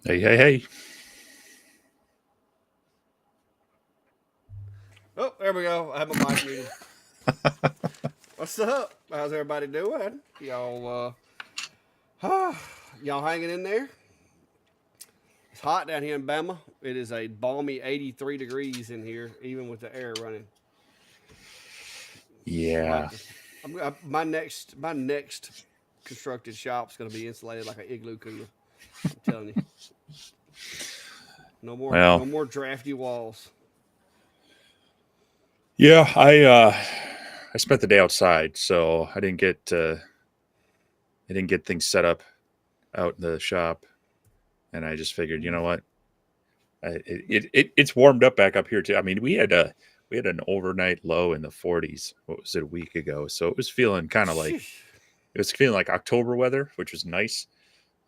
Hey, hey, hey. Oh, there we go. I have my mic muted. What's up? How's everybody doing? Y'all hanging in there? It's hot down here in Bama. It is a balmy 83 degrees in here, even with the air running. I'm gonna have Yeah. to. My next constructed shop's gonna be insulated like an igloo cooler. I'm telling you, no more, Well, no more drafty walls. yeah, I spent the day outside, so I didn't get things set up out in the shop, and I just figured, you know what? It's warmed up back up here too. I mean, we had an overnight low in the 40s. What was it, a week ago? So Sheesh. it was feeling like October weather, which was nice.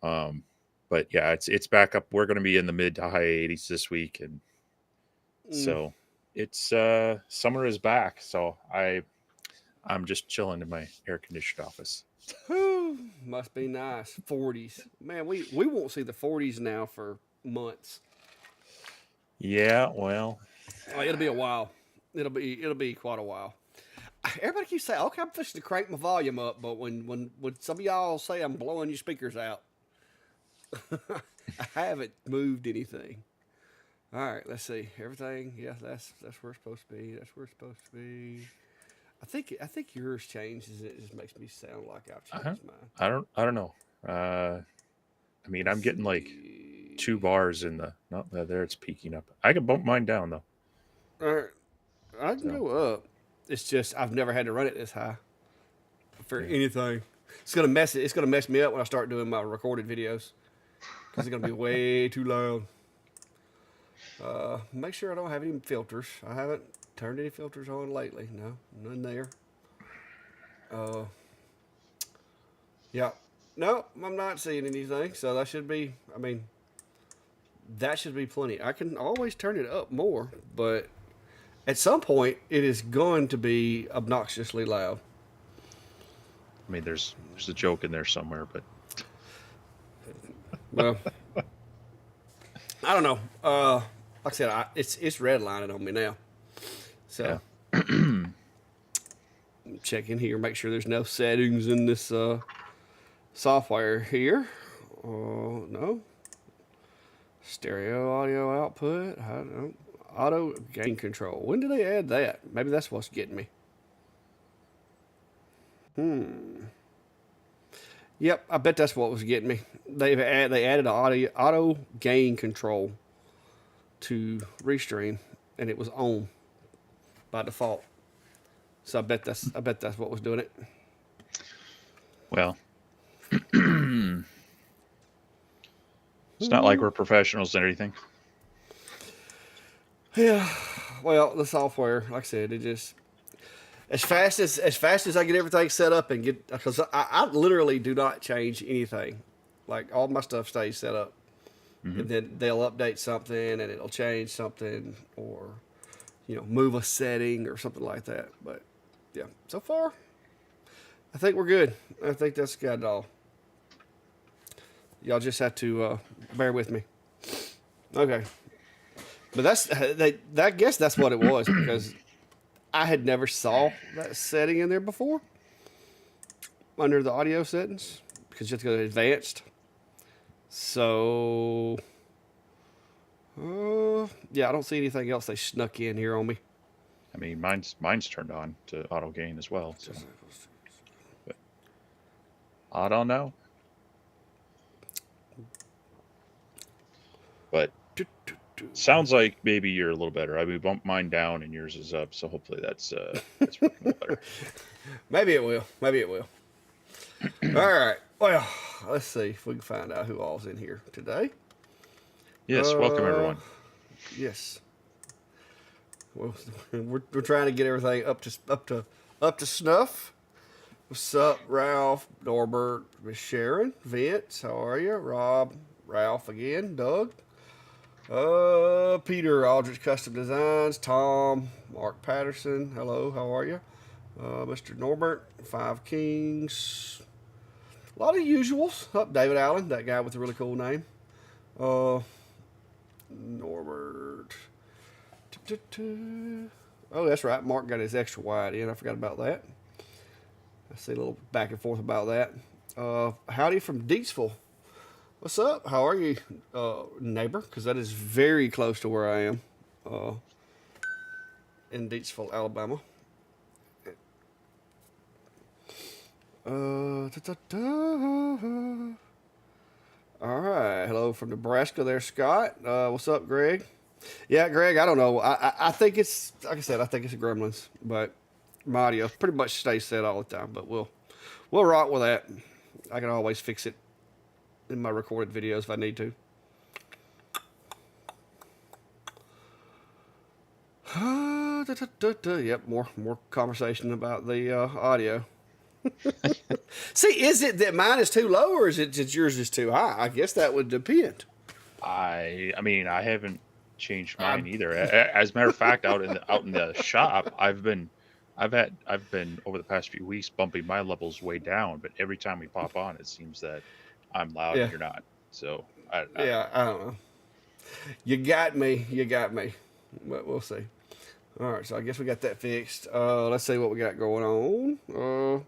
Um, but yeah, it's back up. We're going to be in the mid to high 80s this week, and Mm. so it's summer is back. So I'm just chilling in my air conditioned office. Whew, must be nice. 40s. Man, we won't see the 40s now for months. Yeah, well, Like, it'll be a while. It'll be quite a while. Everybody keeps saying, "Okay, I'm fixing to crank my volume up," but when some of y'all say I'm blowing your speakers out, I haven't moved anything. All right, let's see. Everything, yeah, that's where it's supposed to be. That's where it's supposed to be. I think yours changes. It just makes me sound like I've I changed mine. I don't know. Uh, I mean, Let's I'm getting like two see. bars in the no there. It's peaking up. I can bump mine down though. All right, I can So go up. It's just I've never had to run it this high for yeah, anything. It's gonna mess it. It's gonna mess me up when I start doing my recorded videos because it's gonna be way too loud. Make sure I don't have any filters. I haven't turned any filters on lately. No, none there. Uh, yeah, no, I'm not seeing anything. So that should be. I mean, that should be plenty. I can always turn it up more, but at some point, it is going to be obnoxiously loud. I mean, there's a joke in there somewhere, but Well, I don't know. Like I said, it's redlining on me now. yeah. So check in here, make sure there's no settings in this software here. No stereo audio output. I don't, auto gain control. When did they add that? Maybe that's what's getting me. Yep, I bet that's what was getting me. They added auto gain control to Restream, and it was on by default. So I bet that's what was doing it. Well, it's not like we're professionals and everything. Yeah. Well, the software, like I said, it just as fast as I get everything set up and get because I literally do not change anything. Like all my stuff stays set up, Hmm. and then they'll update something and it'll change something or move a setting or something like that. But yeah, so far I think we're good. I think that's got it all. Y'all just have to bear with me. Okay, but I guess that's what it was because I had never saw that setting in there before under the audio settings because you have to go to advanced. So, yeah, I don't see anything else they snuck in here on me. I mean, mine's turned on to auto gain as well. So, but I don't know. But sounds like maybe you're a little better. I mean, bumped mine down and yours is up, so hopefully that's working a little better. Maybe it will. Maybe it will. All right. Well, let's see if we can find out who all's in here today. Yes, welcome Uh, everyone. yes. Well, we're trying to get everything up to snuff. What's up, Ralph, Norbert, Miss Sharon, Vince? How are you? Rob, Ralph again, Doug, Peter, Aldrich Custom Designs, Tom, Mark Patterson. Hello, how are you? Mr. Norbert, Five Kings. A lot of usuals. Up, David Allen, that guy with the really cool name. Uh, Norbert. Oh, that's right. Mark got his extra wide in. I forgot about that. I see a little back and forth about that. Howdy from Deetsville. What's up? How are you, neighbor? Because that is very close to where I am, uh, in Deetsville, Alabama. Da, da, da. All right. Hello from Nebraska there, Scott. What's up, Greg? Yeah, Greg, I don't know. I think it's, like I said, I think it's a Gremlins, but my audio pretty much stays set all the time, but we'll rock with that. I can always fix it in my recorded videos if I need to. Yep, more conversation about the audio. See, is it that mine is too low, or is it that yours is too high? I guess that would depend. I mean, I haven't changed I, mine either. As a matter of fact, out in the shop, I've been over the past few weeks bumping my levels way down, but every time we pop on, it seems that I'm loud yeah, and you're not. So yeah, I don't know. You got me. You got me. But we'll see. All right, so I guess we got that fixed. Let's see what we got going on.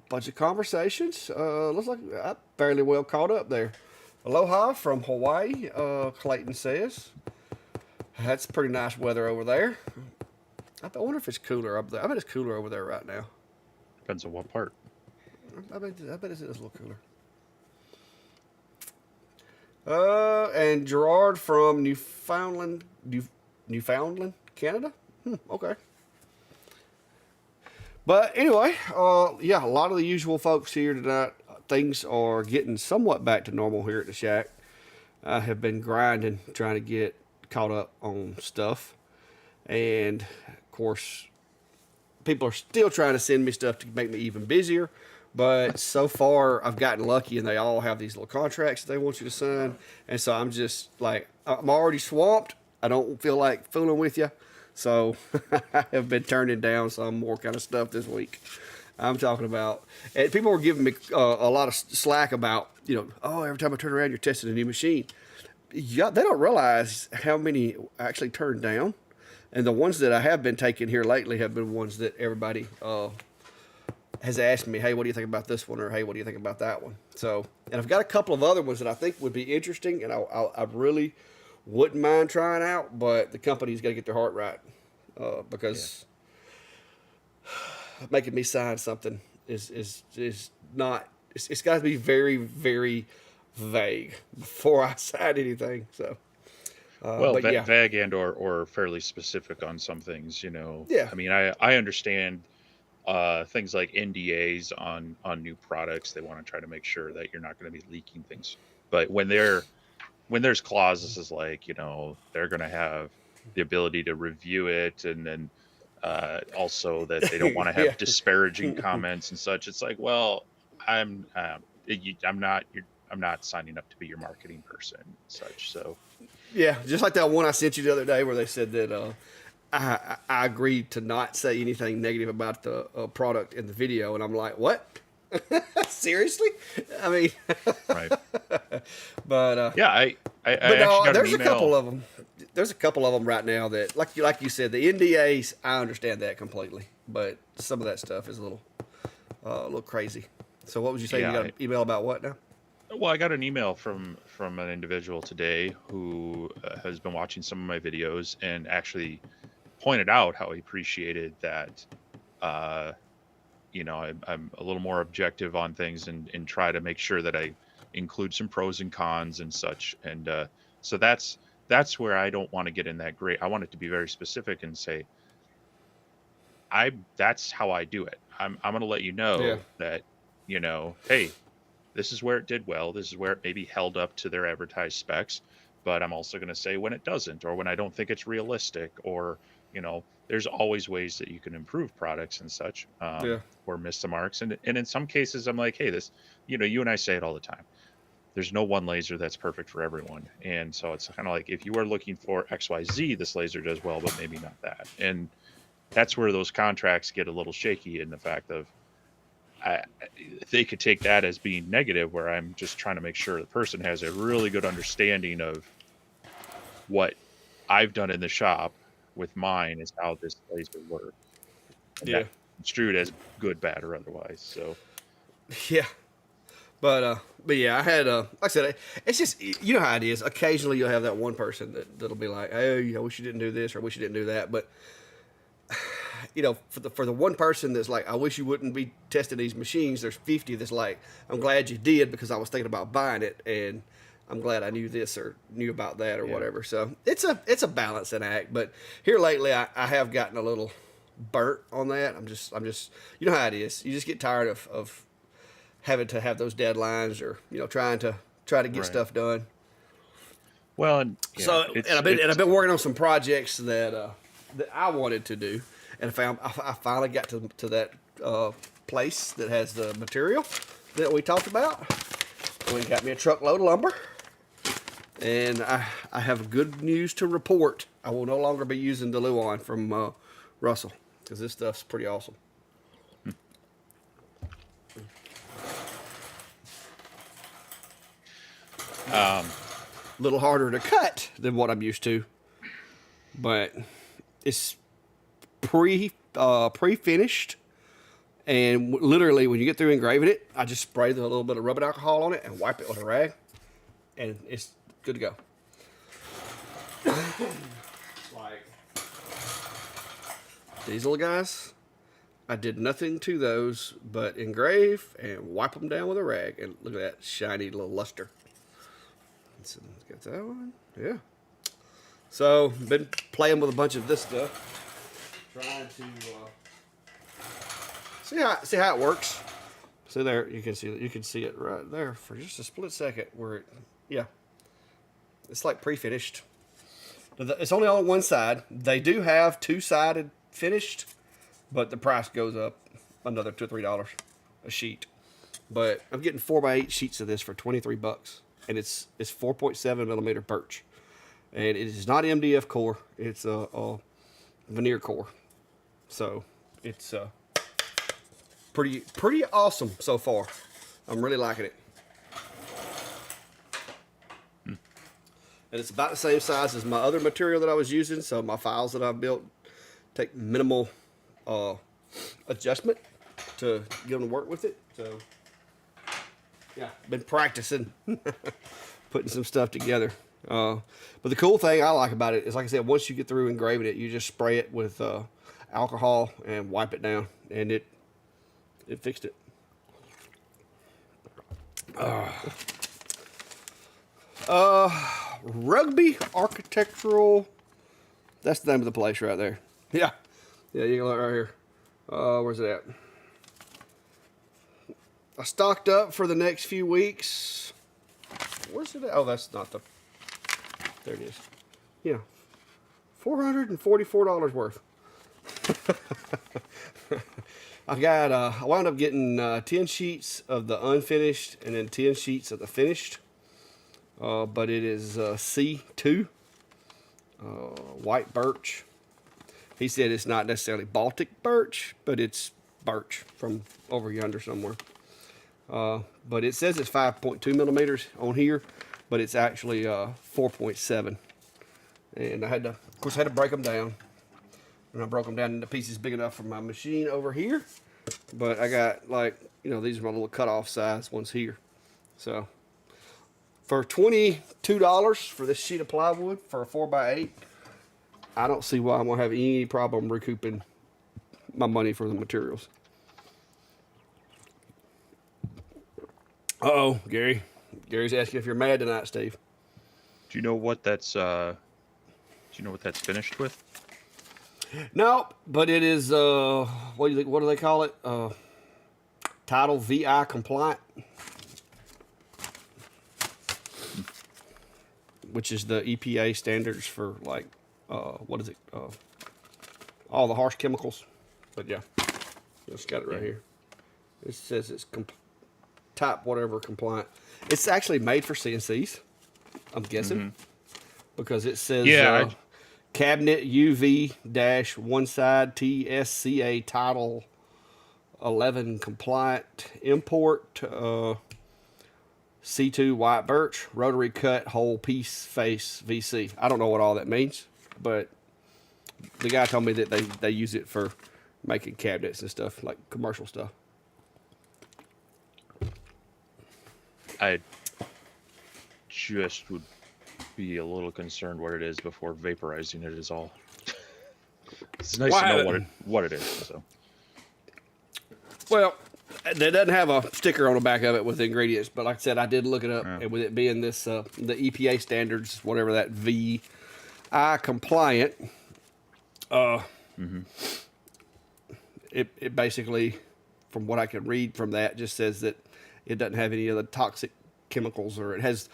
Bunch of conversations. Looks like I'm fairly well caught up there. Aloha from Hawaii, Clayton says. That's pretty nice weather over there. I wonder if it's cooler up there. I bet it's cooler over there right now. depends on what part. I bet it's a little cooler. And Gerard from Newfoundland, Canada. Okay. But anyway, yeah, a lot of the usual folks here tonight. Things are getting somewhat back to normal here at the shack. I have been grinding, trying to get caught up on stuff. And of course, people are still trying to send me stuff to make me even busier. But so far, I've gotten lucky, and they all have these little contracts that they want you to sign. And so I'm just like, I'm already swamped. I don't feel like fooling with you. So I have been turning down some more kind of stuff this week. I'm talking about, and people were giving me a lot of slack about, oh, every time I turn around, you're testing a new machine. Yeah, they don't realize how many I actually turned down. And the ones that I have been taking here lately have been ones that everybody has asked me, hey, what do you think about this one? Or, hey, what do you think about that one? So, and I've got a couple of other ones that I think would be interesting, and I really wouldn't mind trying out, but the company's got to get their heart right, because making me sign something is not, it's got to be very, very vague before I sign anything. So, Well, but yeah, vague and or fairly specific on some things. yeah, I mean, I understand things like NDAs on new products. They want to try to make sure that you're not going to be leaking things. But when there's clauses like they're going to have the ability to review it, and then also that they don't want to yeah. have disparaging comments and such. It's like, well, I'm I'm not I'm not signing up to be your marketing person and such. So Yeah, just like that one I sent you the other day where they said that I agreed to not say anything negative about the product in the video, and I'm like, what? Seriously? I mean, right. but Yeah, I but actually no, got an there's a couple email. of them. There's a couple of them right now that, like you said, the NDAs. I understand that completely, but some of that stuff is a little crazy. So, what would you say? You Yeah, got an email about what now? well, I got an email from an individual today who has been watching some of my videos and actually pointed out how he appreciated that. Uh, I'm a little more objective on things and try to make sure that I include some pros and cons and such. And so that's where I don't want to get in that gray. I want it to be very specific and say, that's how I do it. I'm going to let you Yeah, know that, hey, this is where it did well. This is where it maybe held up to their advertised specs. But I'm also going to say when it doesn't, or when I don't think it's realistic, or, there's always ways that you can improve products and such, yeah, or miss the marks. And in some cases, I'm like, hey, this, you and I say it all the time. There's no one laser that's perfect for everyone. And so it's kind of like, if you are looking for XYZ, this laser does well, but maybe not that. And that's where those contracts get a little shaky in the fact of, I they could take that as being negative, where I'm just trying to make sure the person has a really good understanding of what I've done in the shop with mine is how this laser works, and Yeah. that construed as good, bad, or otherwise. So Yeah. But yeah, I had like I said, it's just you know how it is. Occasionally, you'll have that one person that'll be like, "Hey, I wish you didn't do this, or I wish you didn't do that." But for the one person that's like, "I wish you wouldn't be testing these machines," there's 50 that's like, "I'm glad you did because I was thinking about buying it, and I'm glad I knew this or knew about that or yeah, whatever." So it's a balancing act. But here lately, I have gotten a little burnt on that. I'm just you know how it is. You just get tired of having to have those deadlines or trying to get right. stuff done. Well, and yeah, So and I've been working on some projects that I wanted to do, and I finally got to that place that has the material that we talked about. We got me a truckload of lumber, and I have good news to report. I will no longer be using the Luan from Russell because this stuff's pretty awesome. um, A little harder to cut than what I'm used to, but it's pre finished. And literally, when you get through engraving it, I just spray a little bit of rubbing alcohol on it and wipe it with a rag, and it's good to go. Like these little guys, I did nothing to those but engrave and wipe them down with a rag, and look at that shiny little luster. So, got that one, yeah. So, been playing with a bunch of this stuff, trying to see how it works. See there, you can see it right there for just a split second where it, yeah, it's like pre-finished. It's only on one side. They do have two-sided finished, but the price goes up another $2 or $3 a sheet. But I'm getting 4x8 sheets of this for $23, and it's 4.7 millimeter birch, and it is not MDF core. It's a veneer core, so it's pretty awesome so far. I'm really liking it. And it's about the same size as my other material that I was using, so my files that I've built take minimal adjustment to get them to work with it. So yeah, been practicing putting some stuff together. But the cool thing I like about it is, like I said, once you get through engraving it, you just spray it with alcohol and wipe it down, and it fixed it. Rugby Architectural. That's the name of the place right there. Yeah. Yeah, you can look right here. Where's it at? I stocked up for the next few weeks. Where's it at? Oh, that's not the... There it is. Yeah. $444 worth. I wound up getting 10 sheets of the unfinished and then 10 sheets of the finished. But it is C2, white birch. He said it's not necessarily Baltic birch, but it's birch from over yonder somewhere. But it says it's 5.2 millimeters on here, but it's actually 4.7. And I had to break them down. And I broke them down into pieces big enough for my machine over here. But I got these are my little cutoff size ones here. So for $22 for this sheet of plywood for a 4x8, I don't see why I'm going to have any problem recouping my money for the materials. Uh-oh, Gary. Gary's asking if you're mad tonight, Steve. do you know what that's finished with? No, but it is, what do they call it? Title VI compliant. Which is the EPA standards for all the harsh chemicals. But yeah, just got it right here. It says it's type whatever compliant. It's actually made for CNCs, I'm guessing, because it says cabinet UV-one side TSCA title 11 compliant import. C2 white birch, rotary cut, whole piece face VC. I don't know what all that means, but the guy told me that they use it for making cabinets and stuff, like commercial stuff. I just would be a little concerned what it is before vaporizing it is all. It's nice to know what it is. So, well, it doesn't have a sticker on the back of it with the ingredients, but like I said, I did look it up, and with it being this the EPA standards, whatever that VI compliant, it basically, from what I can read from that, just says that it doesn't have any of the toxic chemicals, or it has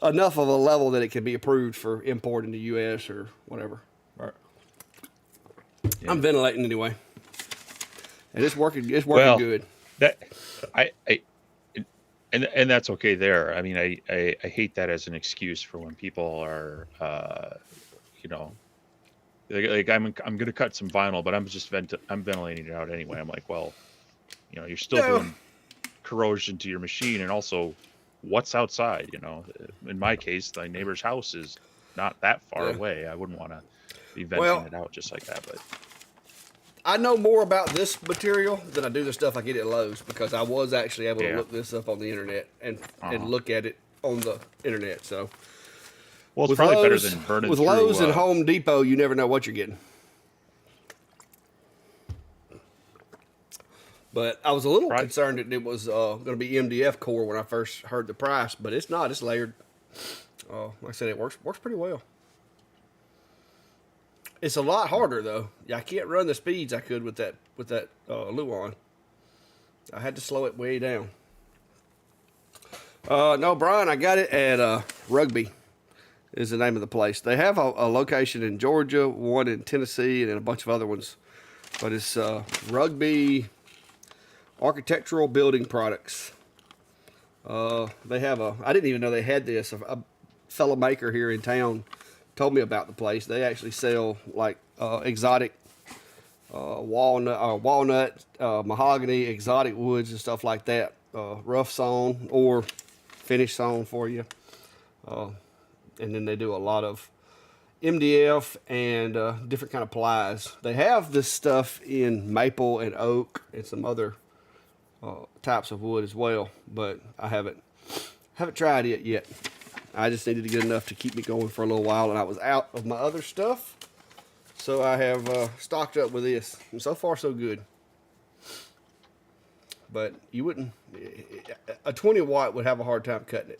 enough of a level that it can be approved for import into U.S. or whatever. Right. Yeah. I'm ventilating anyway, and it's working. It's working good. That I and that's okay there. I mean, I hate that as an excuse for when people are, you know, like I'm going to cut some vinyl, but I'm ventilating it out anyway. I'm like, well, you know, you're still doing corrosion to your machine, and also what's outside. You know, in my case, my neighbor's house is not that far away. I wouldn't want to be venting it out just like that, but. I know more about this material than I do the stuff I get at Lowe's, because I was actually able to look this up on the internet and look at it on the internet. So, well, it's probably better than burning with Lowe's and Home Depot. You never know what you're getting. But I was a little concerned that it was going to be MDF core when I first heard the price, but it's not. It's layered. Like I said, it works pretty well. It's a lot harder though. Yeah, I can't run the speeds I could with that Luan. I had to slow it way down. No, Brian, I got it at Rugby is the name of the place. They have a location in Georgia, one in Tennessee, and then a bunch of other ones. But it's Rugby Architectural Building Products. They have I didn't even know they had this. A fellow maker here in town told me about the place. They actually sell like exotic walnut, mahogany, exotic woods and stuff like that. Rough sawn or finished sawn for you. And then they do a lot of MDF and different kind of plies. They have this stuff in maple and oak and some other types of wood as well, but I haven't tried it yet. I just needed to get enough to keep me going for a little while, and I was out of my other stuff, so I have stocked up with this, and so far so good. But you wouldn't, a 20 watt would have a hard time cutting it.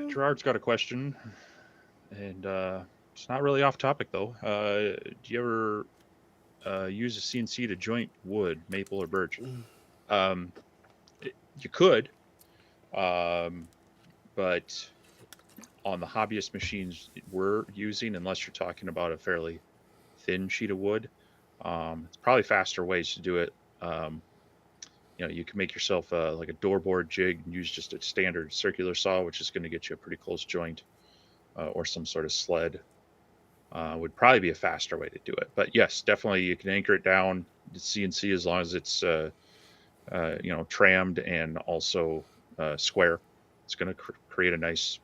Gerard's got a question, and it's not really off topic though. Do you ever use a CNC to joint wood, maple or birch? You could, but on the hobbyist machines we're using, unless you're talking about a fairly thin sheet of wood, it's probably faster ways to do it. You know, you can make yourself like a door board jig and use just a standard circular saw, which is going to get you a pretty close joint, or some sort of sled. Would probably be a faster way to do it. But yes, definitely you can anchor it down to CNC as long as it's you know, trammed and also square. It's going to create a nice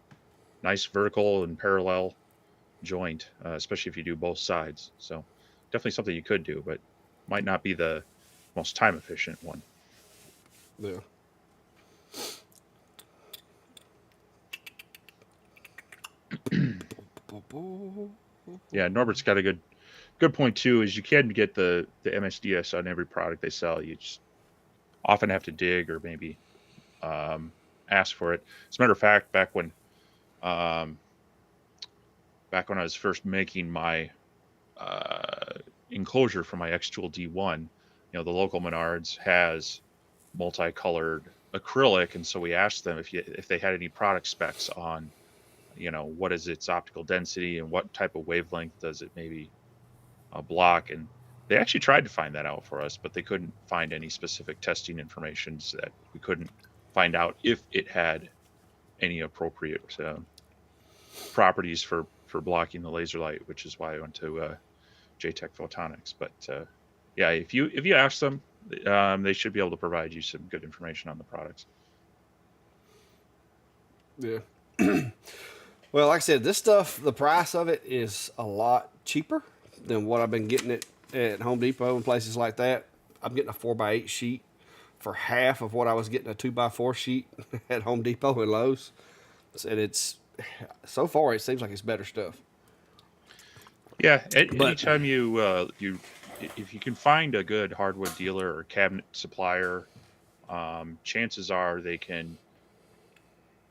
vertical and parallel joint, especially if you do both sides. So definitely something you could do, but might not be the most time efficient one. Yeah. Yeah, Norbert's got a good point too. Is you can get the MSDS on every product they sell. You just often have to dig or maybe ask for it. As a matter of fact, back when I was first making my enclosure for my X-Tool D1, you know, the local Menards has multicolored acrylic, and so we asked them if they had any product specs on, you know, what is its optical density and what type of wavelength does it maybe block. And they actually tried to find that out for us, but they couldn't find any specific testing information, so that we couldn't find out if it had any appropriate properties for blocking the laser light, which is why I went to JTech Photonics. But yeah, if you ask them, they should be able to provide you some good information on the products. Yeah. Well, like I said, this stuff, the price of it is a lot cheaper than what I've been getting it at Home Depot and places like that. I'm getting a 4x8 sheet for half of what I was getting a 2x4 sheet at Home Depot and Lowe's. And it's so far it seems like it's better stuff. Yeah, But anytime you if you can find a good hardwood dealer or cabinet supplier, chances are they can,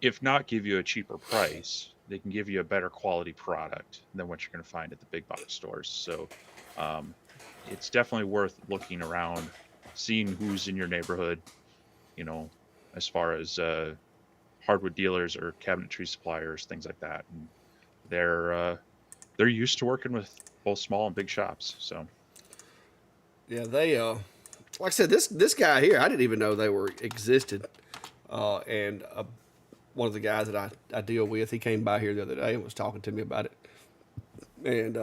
if not give you a cheaper price, they can give you a better quality product than what you're going to find at the big box stores. So um, it's definitely worth looking around, seeing who's in your neighborhood, you know, as far as hardwood dealers or cabinetry suppliers, things like that. And they're used to working with both small and big shops. So yeah, they like I said, this guy here, I didn't even know they were existed. And one of the guys that I deal with, he came by here the other day and was talking to me about it. And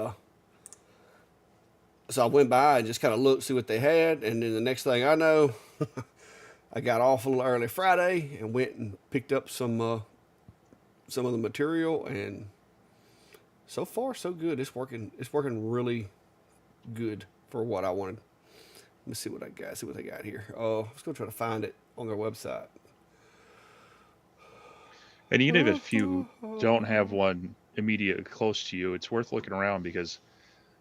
so I went by and just kind of looked, see what they had, and then the next thing I know, I got off a little early Friday and went and picked up some of the material, and so far so good. It's working. It's working really good for what I wanted. Let me see what I got. See what they got here. Oh, I was gonna try to find it on their website. and even if you don't have one immediately close to you, it's worth looking around because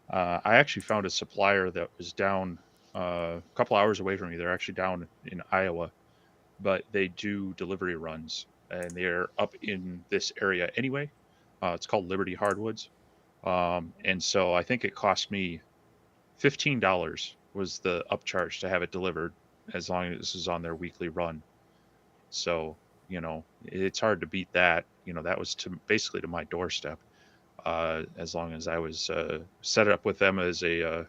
I actually found a supplier that was down a couple hours away from me. They're actually down in Iowa, but they do delivery runs and they're up in this area anyway. It's called Liberty Hardwoods. And so I think it cost me $15 was the upcharge to have it delivered as long as this is on their weekly run. So, it's hard to beat that. That was to basically to my doorstep. As long as I was set up with them as a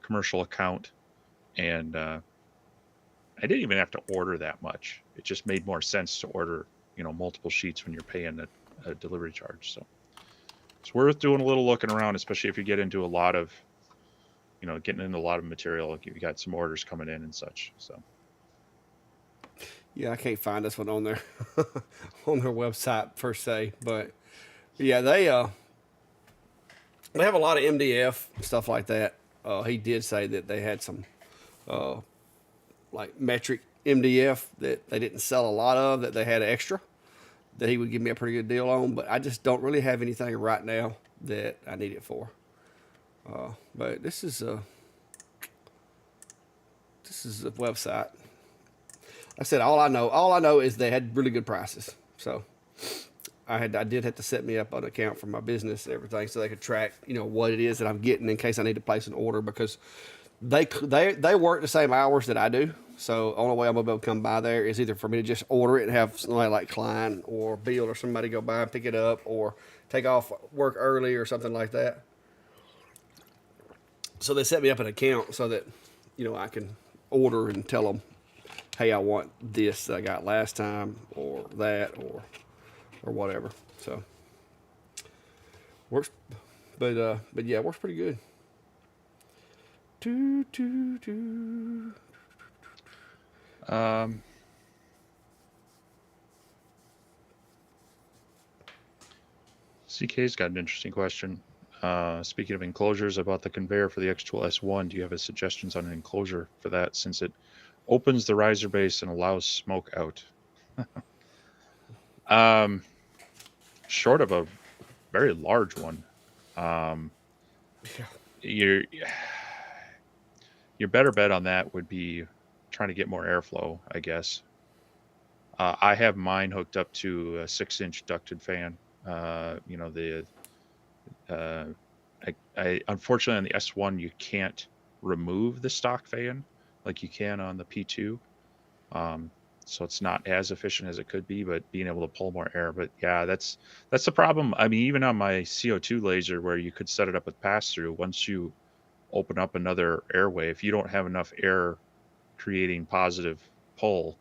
commercial account, and I didn't even have to order that much. It just made more sense to order, multiple sheets when you're paying a delivery charge. So it's worth doing a little looking around, especially if you get into a lot of, getting into a lot of material. Like you got some orders coming in and such. So Yeah, I can't find this one on their on their website per se, but yeah, they have a lot of MDF stuff like that. He did say that they had some uh, like metric MDF that they didn't sell a lot of, that they had extra, that he would give me a pretty good deal on. But I just don't really have anything right now that I need it for. But this is a website. I said all I know is they had really good prices. So I did have to set me up an account for my business and everything so they could track, what it is that I'm getting in case I need to place an order, because they work the same hours that I do. So only way I'm gonna be able to come by there is either for me to just order it and have somebody like Klein or Bill or somebody go by and pick it up, or take off work early or something like that. So they set me up an account so that I can order and tell them, hey, I want this that I got last time, or that, or whatever. So works, but yeah, it works pretty good. Do, do, do. um, CK's got an interesting question. Speaking of enclosures, I bought the conveyor for the X-Tool S1. Do you have suggestions on an enclosure for that, since it opens the riser base and allows smoke out? um, Short of a very large one, um, Yeah. your your better bet on that would be trying to get more airflow, I guess. I have mine hooked up to a 6-inch ducted fan. The uh, I unfortunately on the S1 you can't remove the stock fan like you can on the P2. Um, so it's not as efficient as it could be, but being able to pull more air. But yeah, that's the problem. I mean, even on my CO2 laser, where you could set it up with pass through, once you open up another airway, if you don't have enough air creating positive pull,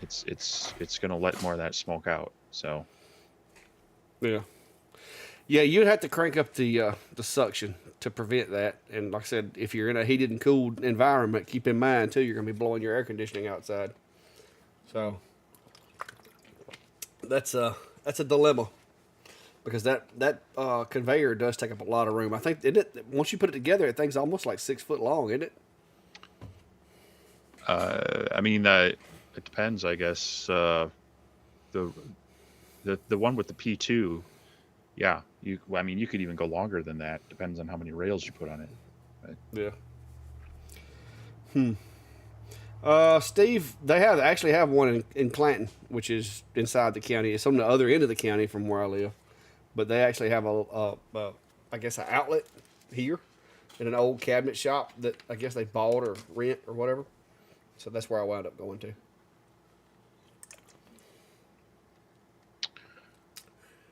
it's going to let more of that smoke out. So Yeah. Yeah, you'd have to crank up the suction to prevent that. And like I said, if you're in a heated and cooled environment, keep in mind too, you're going to be blowing your air conditioning outside. So that's a dilemma because that conveyor does take up a lot of room. I think once you put it together, that thing's almost like 6 foot long, isn't it? I mean, it depends, I guess. The the one with the P2, yeah, I mean, you could even go longer than that. Depends on how many rails you put on it. But, Yeah. Steve, they actually have one in Clanton, which is inside the county. It's on the other end of the county from where I live, but they actually have I guess, an outlet here in an old cabinet shop that I guess they bought or rent or whatever. So that's where I wound up going to.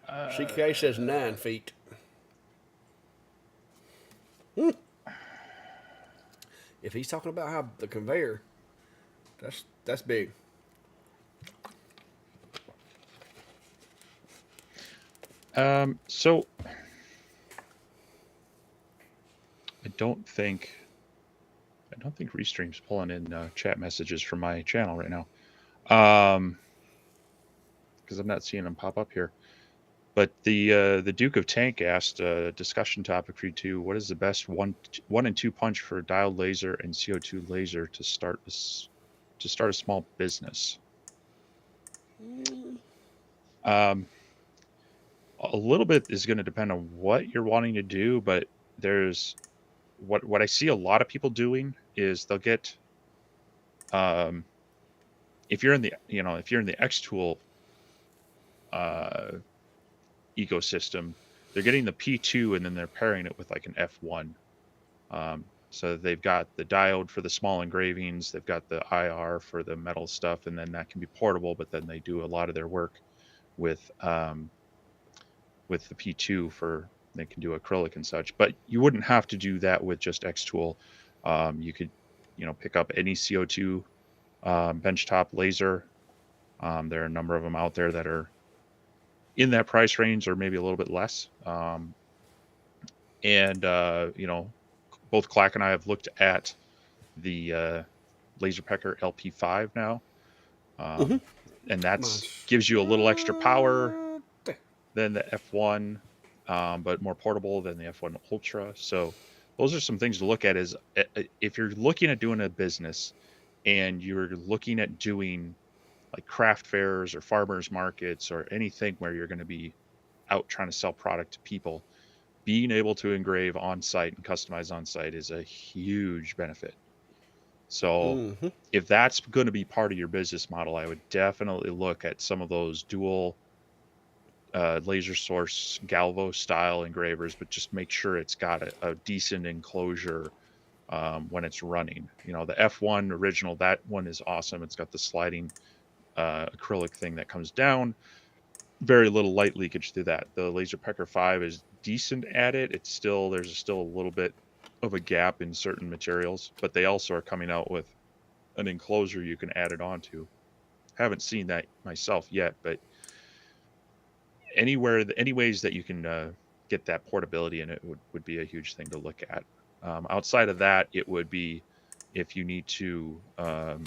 CK says 9 feet. If he's talking about how the conveyor, that's big. so I don't think Restream's pulling in chat messages from my channel right now. Because I'm not seeing them pop up here. But the Duke of Tank asked a discussion topic for you two. What is the best one and two punch for diode laser and CO2 laser to start a small business? Um, a little bit is going to depend on what you're wanting to do, but there's what I see a lot of people doing is they'll get um, if you're in the X tool uh, ecosystem, they're getting the P2 and then they're pairing it with like an F1. So they've got the diode for the small engravings, they've got the IR for the metal stuff, and then that can be portable. But then they do a lot of their work with the P2 for they can do acrylic and such. But you wouldn't have to do that with just Xtool. You could pick up any CO2 benchtop laser. There are a number of them out there that are in that price range or maybe a little bit less. And both Clack and I have looked at the Laser Pecker LP5 now, and that's Mine's gives you a little extra power there. than the F1, but more portable than the F1 Ultra. So those are some things to look at. Is if you're looking at doing a business and you're looking at doing like craft fairs or farmers markets or anything where you're going to be out trying to sell product to people, being able to engrave on site and customize on site is a huge benefit. So if that's going to be part of your business model, I would definitely look at some of those dual laser source Galvo style engravers, but just make sure it's got a decent enclosure when it's running. The F1 original, that one is awesome. It's got the sliding acrylic thing that comes down. Very little light leakage through that. The Laser Pecker 5 is decent at it. There's still a little bit of a gap in certain materials, but they also are coming out with an enclosure you can add it onto. Haven't seen that myself yet, but any ways that you can get that portability in it would be a huge thing to look at. Outside of that, it would be if you need to cut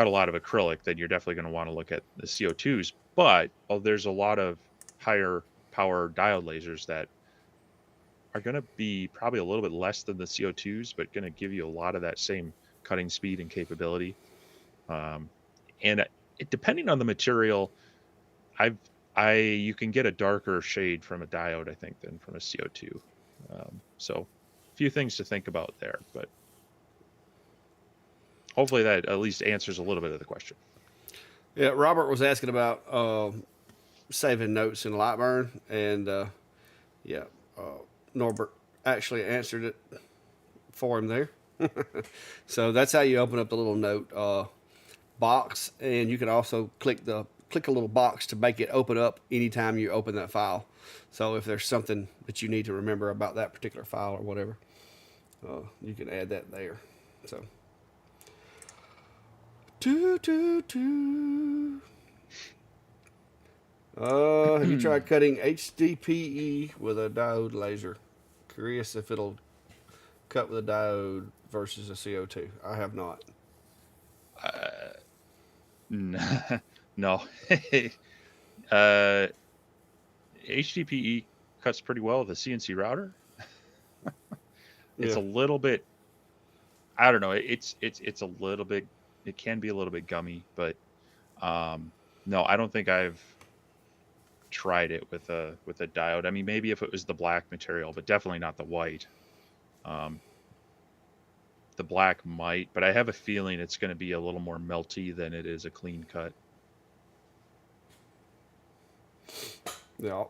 a lot of acrylic, then you're definitely going to want to look at the CO2s. But there's a lot of higher power diode lasers that are going to be probably a little bit less than the CO2s, but going to give you a lot of that same cutting speed and capability. And depending on the material, you can get a darker shade from a diode, I think, than from a CO2. So a few things to think about there, but hopefully that at least answers a little bit of the question. Yeah, Robert was asking about saving notes in Lightburn, and Norbert actually answered it for him there. So that's how you open up the little note box, and you can also click a little box to make it open up anytime you open that file. So if there's something that you need to remember about that particular file or whatever, you can add that there. So Toot, toot, toot. Have you tried cutting HDPE with a diode laser? Curious if it'll cut with a diode versus a CO2. I have not. Uh, no. uh, HDPE cuts pretty well with a CNC router. It's Yeah. a little bit. I don't know. It's a little bit. It can be a little bit gummy, but um, no, I don't think I've tried it with a diode. I mean, maybe if it was the black material, but definitely not the white. Um, the black might, but I have a feeling it's going to be a little more melty than it is a clean cut. Yeah.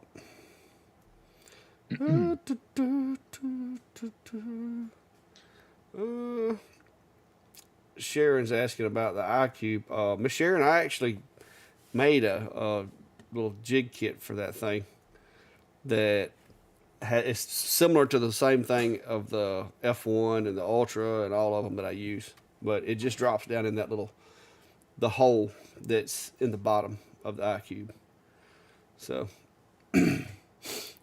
Sharon's asking about the iCube. Miss Sharon, I actually made a little jig kit for that thing that it's similar to the same thing of the F1 and the Ultra and all of them that I use, but it just drops down in that little the hole that's in the bottom of the iCube. So you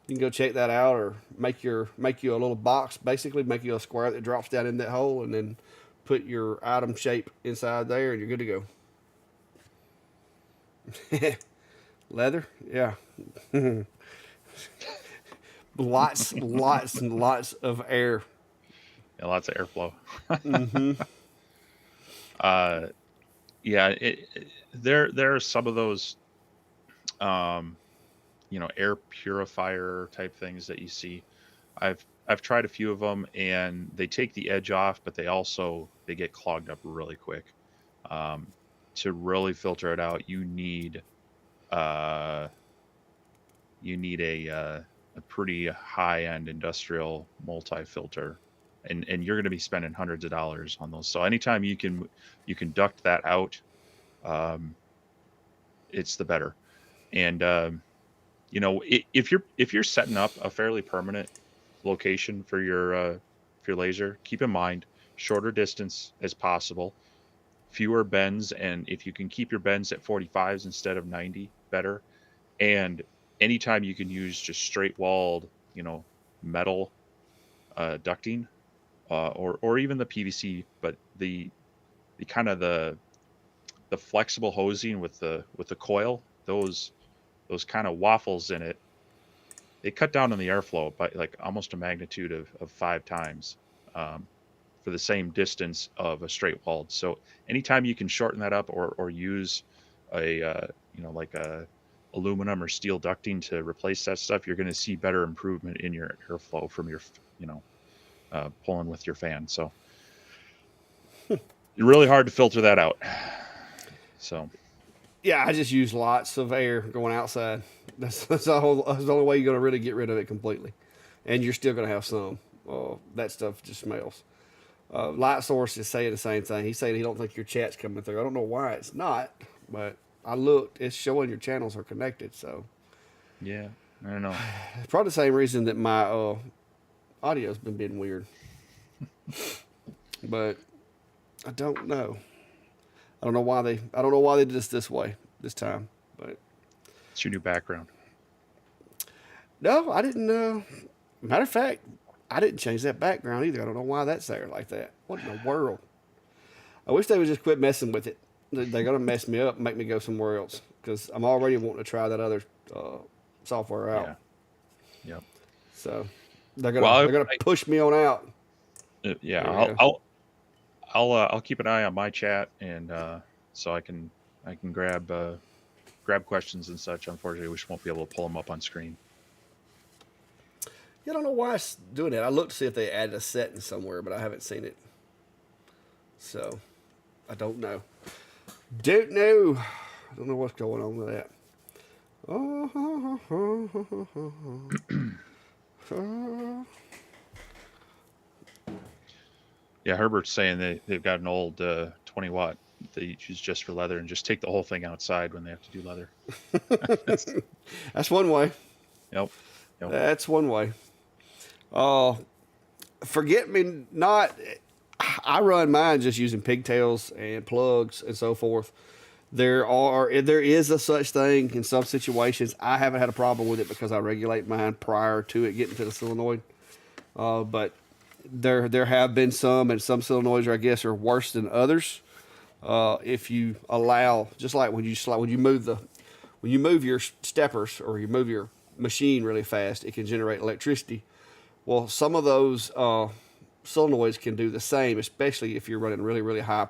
can go check that out, or make you a little box. Basically, make you a square that drops down in that hole, and then put your item shape inside there, and you're good to go. Leather, yeah. Lots and lots of air. Yeah, lots of airflow. Mm-hmm. uh, yeah, there are some of those um, air purifier type things that you see. I've tried a few of them, and they take the edge off, but they get clogged up really quick. Um, to really filter it out, uh, you need a pretty high end industrial multi filter, and you're going to be spending hundreds of dollars on those. So anytime you can duct that out, um, it's the better. And if you're setting up a fairly permanent location for your laser, keep in mind shorter distance as possible, fewer bends, and if you can keep your bends at 45s instead of 90, better. And anytime you can use just straight walled, metal ducting, or even the PVC, but the kind of the flexible hosing with the coil, those kind of waffles in it, they cut down on the airflow by like almost a magnitude of 5 times, um, for the same distance of a straight walled. So anytime you can shorten that up, or use a like a aluminum or steel ducting to replace that stuff, you're going to see better improvement in your airflow from your pulling with your fan. So really hard to filter that out. So Yeah, I just use lots of air going outside. That's that's the only way you're gonna really get rid of it completely, and you're still gonna have some. That stuff just smells. Light source is saying the same thing. He's saying he don't think your chat's coming through. I don't know why it's not, but I looked. It's showing your channels are connected. So yeah, I don't know. it's probably the same reason that my audio's been being weird. But I don't know. I don't know why they did this way this time. But It's your new background. no, I didn't. Matter of fact, I didn't change that background either. I don't know why that's there like that. What in the world? I wish they would just quit messing with it. They're gonna mess me up and make me go somewhere else, because I'm already wanting to try that other software Yeah. out. Yep. So Well, they're gonna push me on out. yeah, There we go. I'll keep an eye on my chat, and so I can grab questions and such. Unfortunately, we just won't be able to pull them up on screen. Yeah, I don't know why it's doing that. I looked to see if they added a setting somewhere, but I haven't seen it. So I don't know. Don't know. I don't know what's going on with that. Yeah, Herbert's saying they've got an old 20 watt they use just for leather, and just take the whole thing outside when they have to do leather. That's one way. Yep. Yep. That's one way. Oh, forget me not. I run mine just using pigtails and plugs and so forth. There is a such thing in some situations. I haven't had a problem with it because I regulate mine prior to it getting to the solenoid. But there have been some, and some solenoids, I guess, are worse than others. If you allow, just like when you move your steppers or you move your machine really fast, it can generate electricity. Well, some of those solenoids can do the same, especially if you're running really, really high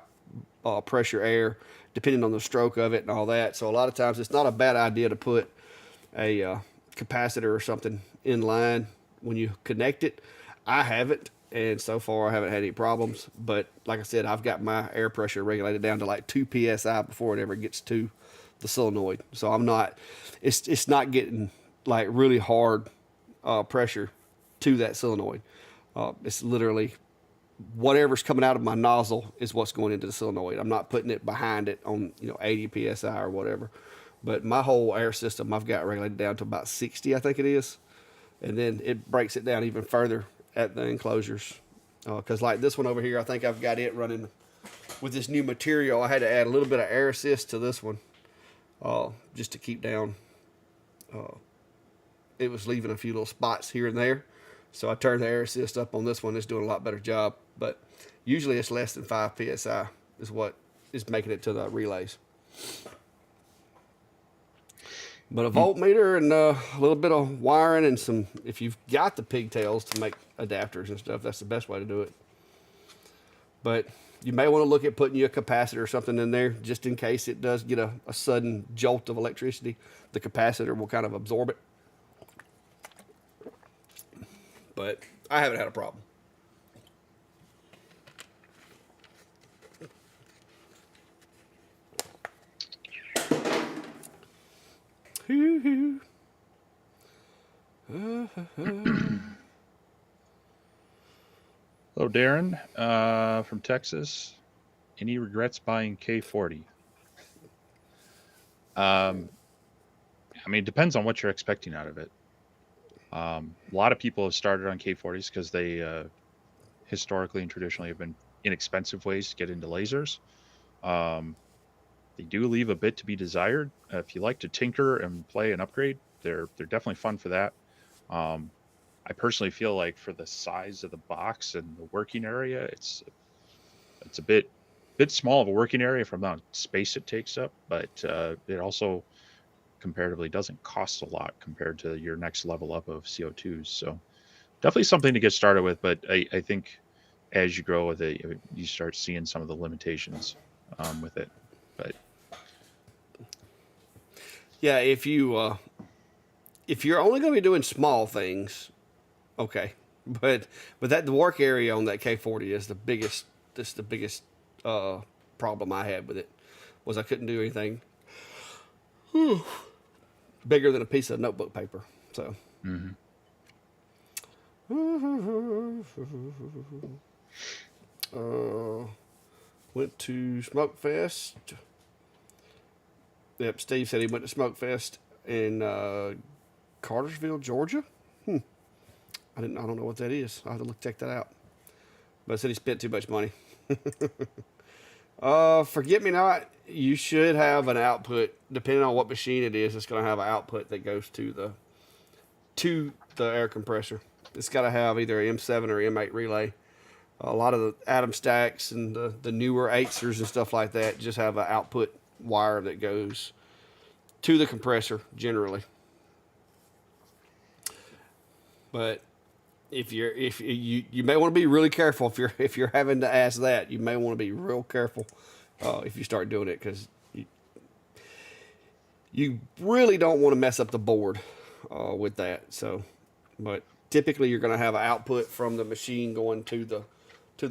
pressure air, depending on the stroke of it and all that. So a lot of times it's not a bad idea to put a capacitor or something in line when you connect it. I haven't, and so far I haven't had any problems. But like I said, I've got my air pressure regulated down to like 2 psi before it ever gets to the solenoid. So I'm not, it's not getting like really hard pressure to that solenoid. It's literally whatever's coming out of my nozzle is what's going into the solenoid. I'm not putting it behind it on 80 psi or whatever. But my whole air system I've got regulated down to about 60, I think it is, and then it breaks it down even further at the enclosures. Because like this one over here, I think I've got it running with this new material. I had to add a little bit of air assist to this one, just to keep down. It was leaving a few little spots here and there. So I turned the air assist up on this one. It's doing a lot better job. But usually it's less than 5 psi is what is making it to the relays. But a voltmeter and a little bit of wiring and some, if you've got the pigtails to make adapters and stuff, that's the best way to do it. But you may want to look at putting you a capacitor or something in there just in case it does get a sudden jolt of electricity. The capacitor will kind of absorb it. But I haven't had a problem. Hello, Darren, from Texas. Any regrets buying K40? I mean, it depends on what you're expecting out of it. A lot of people have started on K40s because they historically and traditionally have been inexpensive ways to get into lasers. Um, they do leave a bit to be desired. If you like to tinker and play and upgrade, they're definitely fun for that. Um, I personally feel like for the size of the box and the working area, it's a bit small of a working area from the amount of space it takes up, but it also comparatively doesn't cost a lot compared to your next level up of CO2s. So definitely something to get started with, but I think as you grow with it, you start seeing some of the limitations with it. But Yeah, if you're only going to be doing small things, okay. But that the work area on that K40 is the biggest. This the biggest problem I had with it was I couldn't do anything bigger than a piece of notebook paper. So. mhm. Went to Smoke Fest. Yep, Steve said he went to Smoke Fest in Cartersville, Georgia. I don't know what that is. I will have to check that out. But I said he spent too much money. Forget me not. You should have an output, depending on what machine it is. It's going to have an output that goes to the air compressor. It's got to have either an M7 or M8 relay. A lot of the Atom Stacks and the newer Eitzers and stuff like that just have an output wire that goes to the compressor generally. But if you may want to be really careful if you're having to ask that, you may want to be real careful if you start doing it, because you really don't want to mess up the board with that. So, but typically you're going to have an output from the machine going to the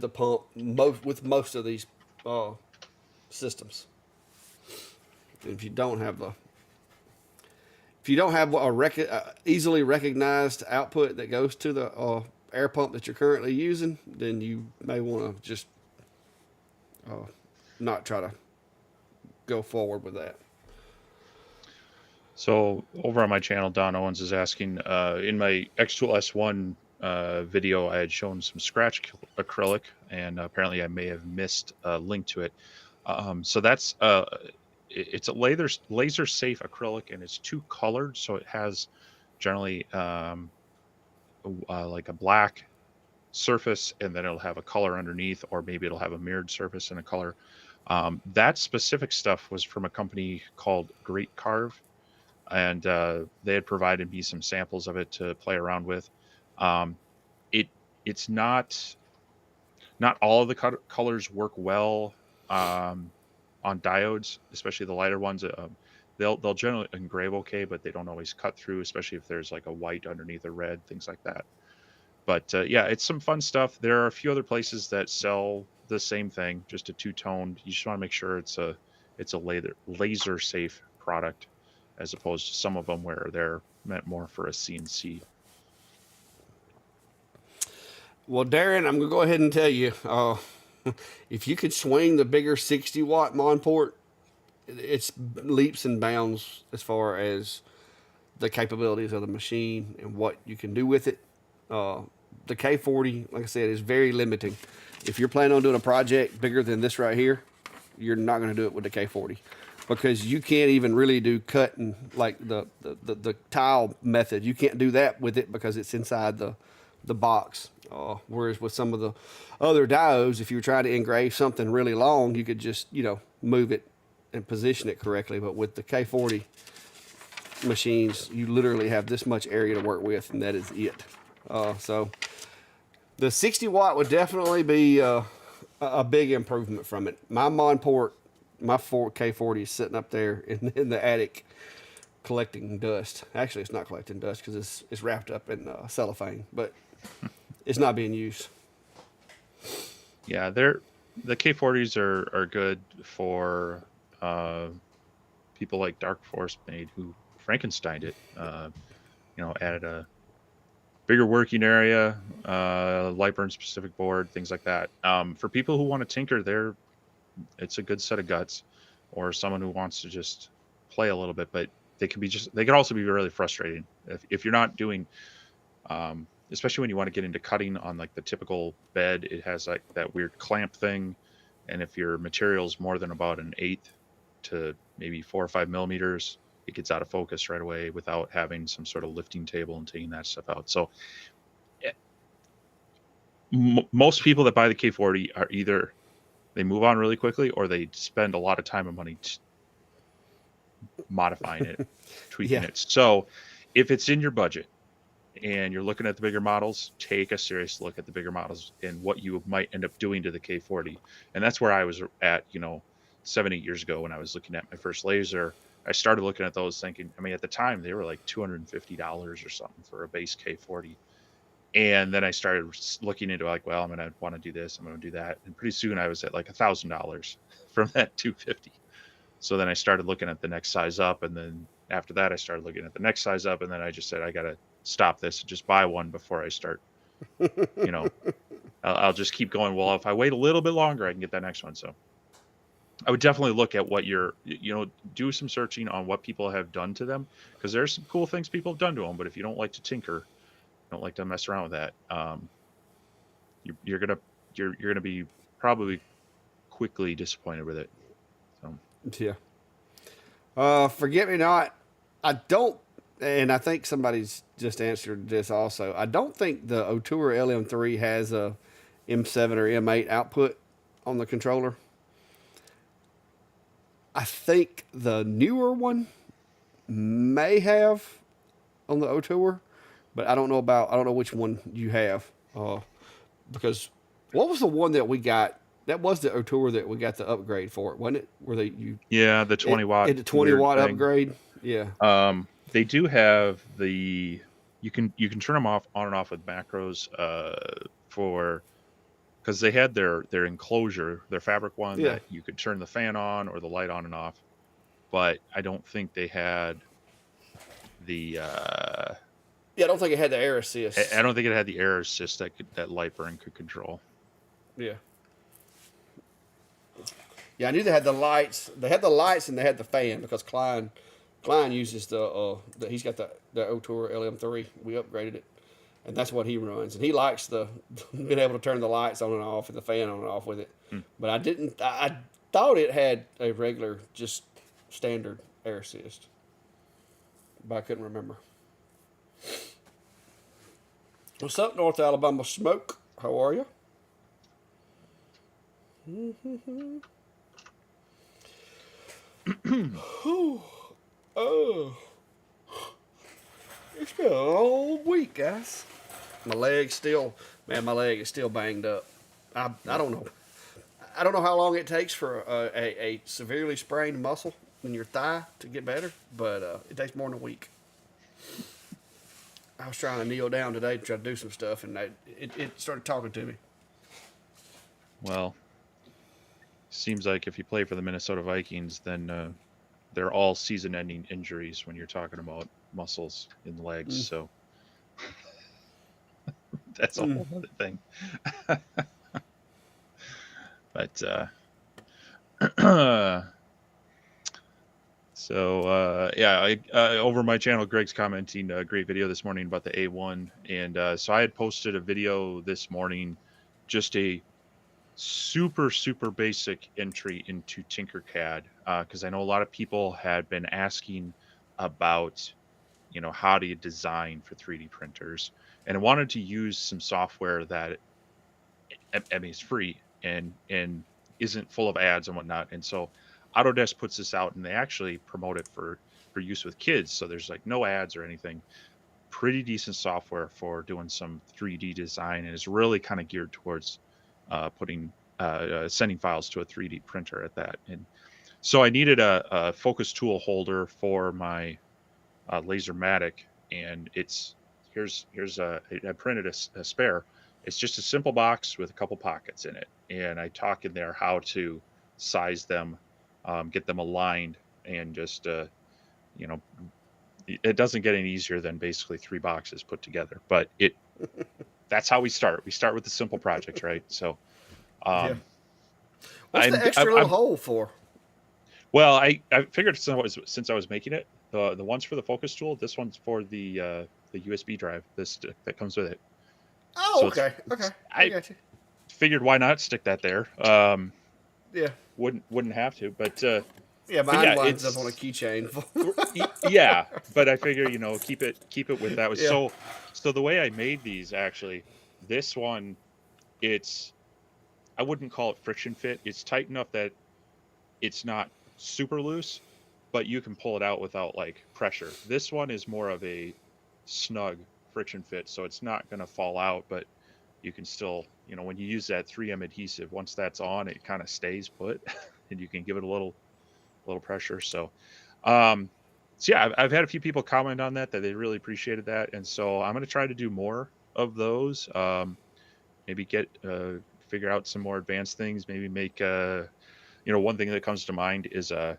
pump with most of these systems. If you don't have a easily recognized output that goes to the air pump that you're currently using, then you may want to just not try to go forward with that. So over on my channel, Don Owens is asking, in my X-Tool S1 video, I had shown some scratch acrylic, and apparently I may have missed a link to it. So that's it's a laser safe acrylic, and it's two colored, so it has generally like a black surface, and then it'll have a color underneath, or maybe it'll have a mirrored surface and a color. That specific stuff was from a company called Great Carve, and they had provided me some samples of it to play around with. Um, it it's not all of the colors work well on diodes, especially the lighter ones. They'll generally engrave okay, but they don't always cut through, especially if there's like a white underneath a red, things like that. But yeah, it's some fun stuff. There are a few other places that sell the same thing, just a two-toned. You just want to make sure it's a laser safe product, as opposed to some of them where they're meant more for a CNC. Well, Darren, I'm gonna go ahead and tell you, if you could swing the bigger 60-watt Mon port, it's leaps and bounds as far as the capabilities of the machine and what you can do with it. Uh, the K40, like I said, is very limiting. If you're planning on doing a project bigger than this right here, you're not going to do it with the K40 because you can't even really do cutting like the tile method. You can't do that with it because it's inside the box. Whereas with some of the other diodes, if you were trying to engrave something really long, you could just, move it and position it correctly. But with the K40 machines, you literally have this much area to work with, and that is it. So the 60 watt would definitely be a big improvement from it. My Mon port, my K40 is sitting up there in the attic collecting dust. Actually, it's not collecting dust because it's wrapped up in cellophane, but it's not being used. Yeah, the K40s are good for uh, people like Dark Force made, who Frankensteined it. Added a bigger working area, light burn specific board, things like that. For people who want to tinker, it's a good set of guts, or someone who wants to just play a little bit. But they can also be really frustrating if you're not doing, especially when you want to get into cutting on like the typical bed. It has like that weird clamp thing, and if your material's more than about an eighth to maybe 4 or 5 millimeters, it gets out of focus right away without having some sort of lifting table and taking that stuff out. So eh, most people that buy the K40 are either they move on really quickly, or they spend a lot of time and money modifying it, tweaking Yeah. it. So if it's in your budget and you're looking at the bigger models, take a serious look at the bigger models and what you might end up doing to the K40. And that's where I was at, 7, 8 years ago when I was looking at my first laser. I started looking at those thinking, I mean, at the time they were like $250 or something for a base K40. And then I started looking into like, well, I'm going to want to do this, I'm going to do that. And pretty soon I was at like $1,000 from that 250. So then I started looking at the next size up. And then after that, I started looking at the next size up. And then I just said, I got to stop this and just buy one before I start, you know, I'll just keep going. Well, if I wait a little bit longer, I can get that next one. So I would definitely look at what do some searching on what people have done to them, because there's some cool things people have done to them. But if you don't like to tinker, don't like to mess around with that, you're gonna be probably quickly disappointed with it. So Yeah. Forget me not. I don't, and I think somebody's just answered this also. I don't think the Otour LM3 has a M7 or M8 output on the controller. I think the newer one may have on the Otour, but I don't know which one you have. Because what was the one that we got? That was the Otour that we got the upgrade for, wasn't it? Where yeah, the 20 watt the 20 weird watt thing. upgrade? Yeah. They do have you can turn them off on and off with macros for because they had their enclosure, their fabric one Yeah. that you could turn the fan on or the light on and off. But I don't think they had the Yeah, I don't think it had the air assist. I don't think it had the air assist that Lightburn could control. Yeah. Yeah, I knew they had the lights. They had the lights and they had the fan because Klein uses he's got the Otour LM3. We upgraded it. and that's what he runs. And he likes the being able to turn the lights on and off and the fan on and off with it. Hmm. But I didn't. I thought it had a regular, just standard air assist, but I couldn't remember. What's up, North Alabama Smoke? How are you? Oh, it's been a long week, guys. My leg's still, man, my leg is still banged up. I don't know. I don't know how long it takes for a severely sprained muscle in your thigh to get better, but it takes more than a week. I was trying to kneel down today to try to do some stuff, and it started talking to me. Well, seems like if you play for the Minnesota Vikings, then they're all season-ending injuries when you're talking about muscles in the legs. Mm. So that's a Mm. whole other thing. But so yeah, over my channel, Greg's commenting a great video this morning about the A1, and so I had posted a video this morning, just a super basic entry into Tinkercad, because I know a lot of people had been asking about, how do you design for 3D printers, and I wanted to use some software that I mean is free and isn't full of ads and whatnot. And so Autodesk puts this out, and they actually promote it for use with kids. So there's like no ads or anything. Pretty decent software for doing some 3D design, and is really kind of geared towards putting sending files to a 3D printer at that. And so I needed a focus tool holder for my Lasermatic, and I printed a spare. It's just a simple box with a couple pockets in it, and I talk in there how to size them, get them aligned, and just you know it doesn't get any easier than basically 3 boxes put together. But that's how we start. We start with the simple projects, right? So Yeah. um, What's the extra little I'm hole for? well, I figured since I was making it, the ones for the focus tool, this one's for the USB drive, the stick that comes with it. Oh, So okay. Okay. I I got you. figured why not stick that there. Yeah. Wouldn't have to, Yeah, but mine yeah, winds up on a it's keychain. yeah. But I figure keep it with that. Was Yeah. so the way I made these actually, this one, it's I wouldn't call it friction fit. It's tight enough that it's not super loose, but you can pull it out without like pressure. This one is more of a snug friction fit, so it's not going to fall out, but you can still, when you use that 3M adhesive, once that's on, it kind of stays put, and you can give it a little pressure. Um, so yeah, I've had a few people comment on that they really appreciated that, and so I'm going to try to do more of those. Maybe figure out some more advanced things. Maybe make one thing that comes to mind is a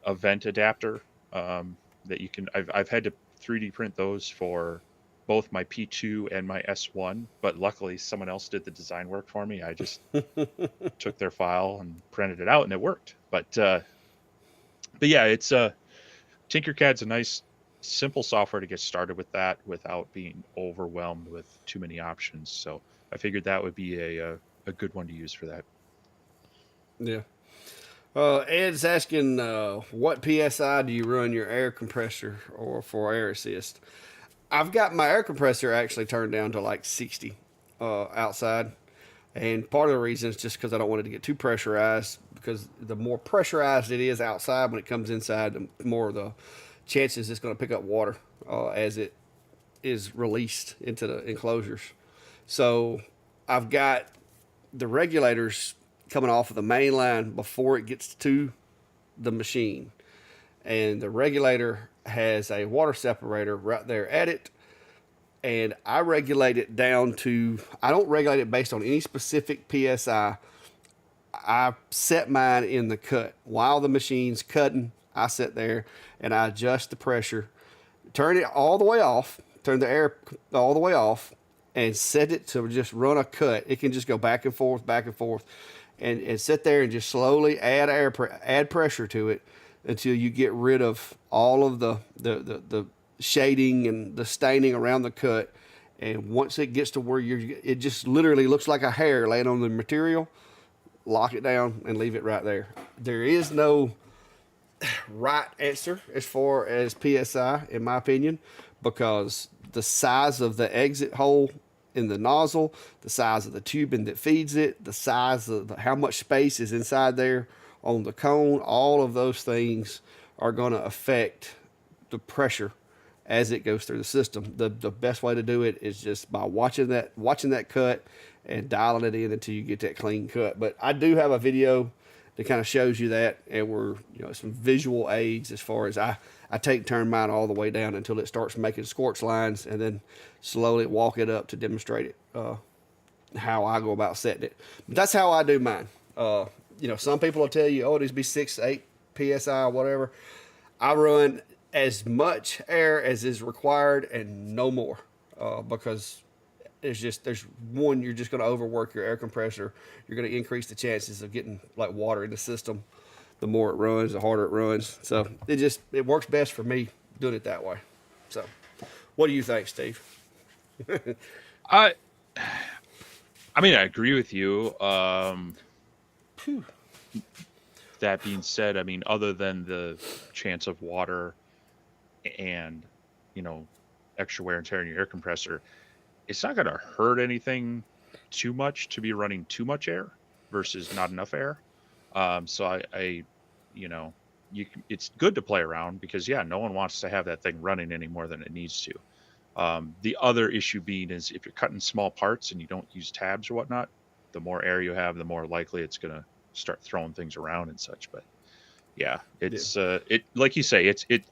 vent adapter, that you can. I've had to 3D print those for both my P2 and my S1, but luckily someone else did the design work for me. I just took their file and printed it out, and it worked. But yeah, it's Tinkercad's a nice, simple software to get started with that without being overwhelmed with too many options. So I figured that would be a good one to use for that. Yeah. Ed's asking, what PSI do you run your air compressor or for air assist? I've got my air compressor actually turned down to like 60 outside. And part of the reason is just because I don't want it to get too pressurized, because the more pressurized it is outside when it comes inside, the more the chances it's going to pick up water as it is released into the enclosures. So I've got the regulators coming off of the main line before it gets to the machine. And the regulator has a water separator right there at it. And I regulate it down to, I don't regulate it based on any specific PSI. I set mine in the cut. While the machine's cutting, I sit there and I adjust the pressure, turn it all the way off, turn the air all the way off, and set it to just run a cut. It can just go back and forth, and sit there and just slowly add pressure to it until you get rid of all of the shading and the staining around the cut. And once it gets to where it just literally looks like a hair laying on the material, lock it down and leave it right there. There is no right answer as far as PSI, in my opinion, because the size of the exit hole in the nozzle, the size of the tubing that feeds it, the size of how much space is inside there on the cone, all of those things are going to affect the pressure as it goes through the system. The best way to do it is just by watching that cut and dialing it in until you get that clean cut. But I do have a video that kind of shows you that, and we're some visual aids as far as I turn mine all the way down until it starts making scorch lines, and then slowly walk it up to demonstrate it how I go about setting it. But that's how I do mine. Some people will tell you, oh, it needs to be 6 to 8 psi or whatever. I run as much air as is required and no more, because there's one, you're just going to overwork your air compressor. You're going to increase the chances of getting like water in the system. The more it runs, the harder it runs. So it works best for me doing it that way. So, what do you think, Steve? I I mean, I agree with you. That being said, I mean, other than the chance of water and you know extra wear and tear in your air compressor, it's not going to hurt anything too much to be running too much air versus not enough air. So I you know, it's good to play around because yeah, no one wants to have that thing running any more than it needs to. The other issue being is if you're cutting small parts and you don't use tabs or whatnot, the more air you have, the more likely it's going to start throwing things around and such. But yeah, Yeah. it's it like you say, it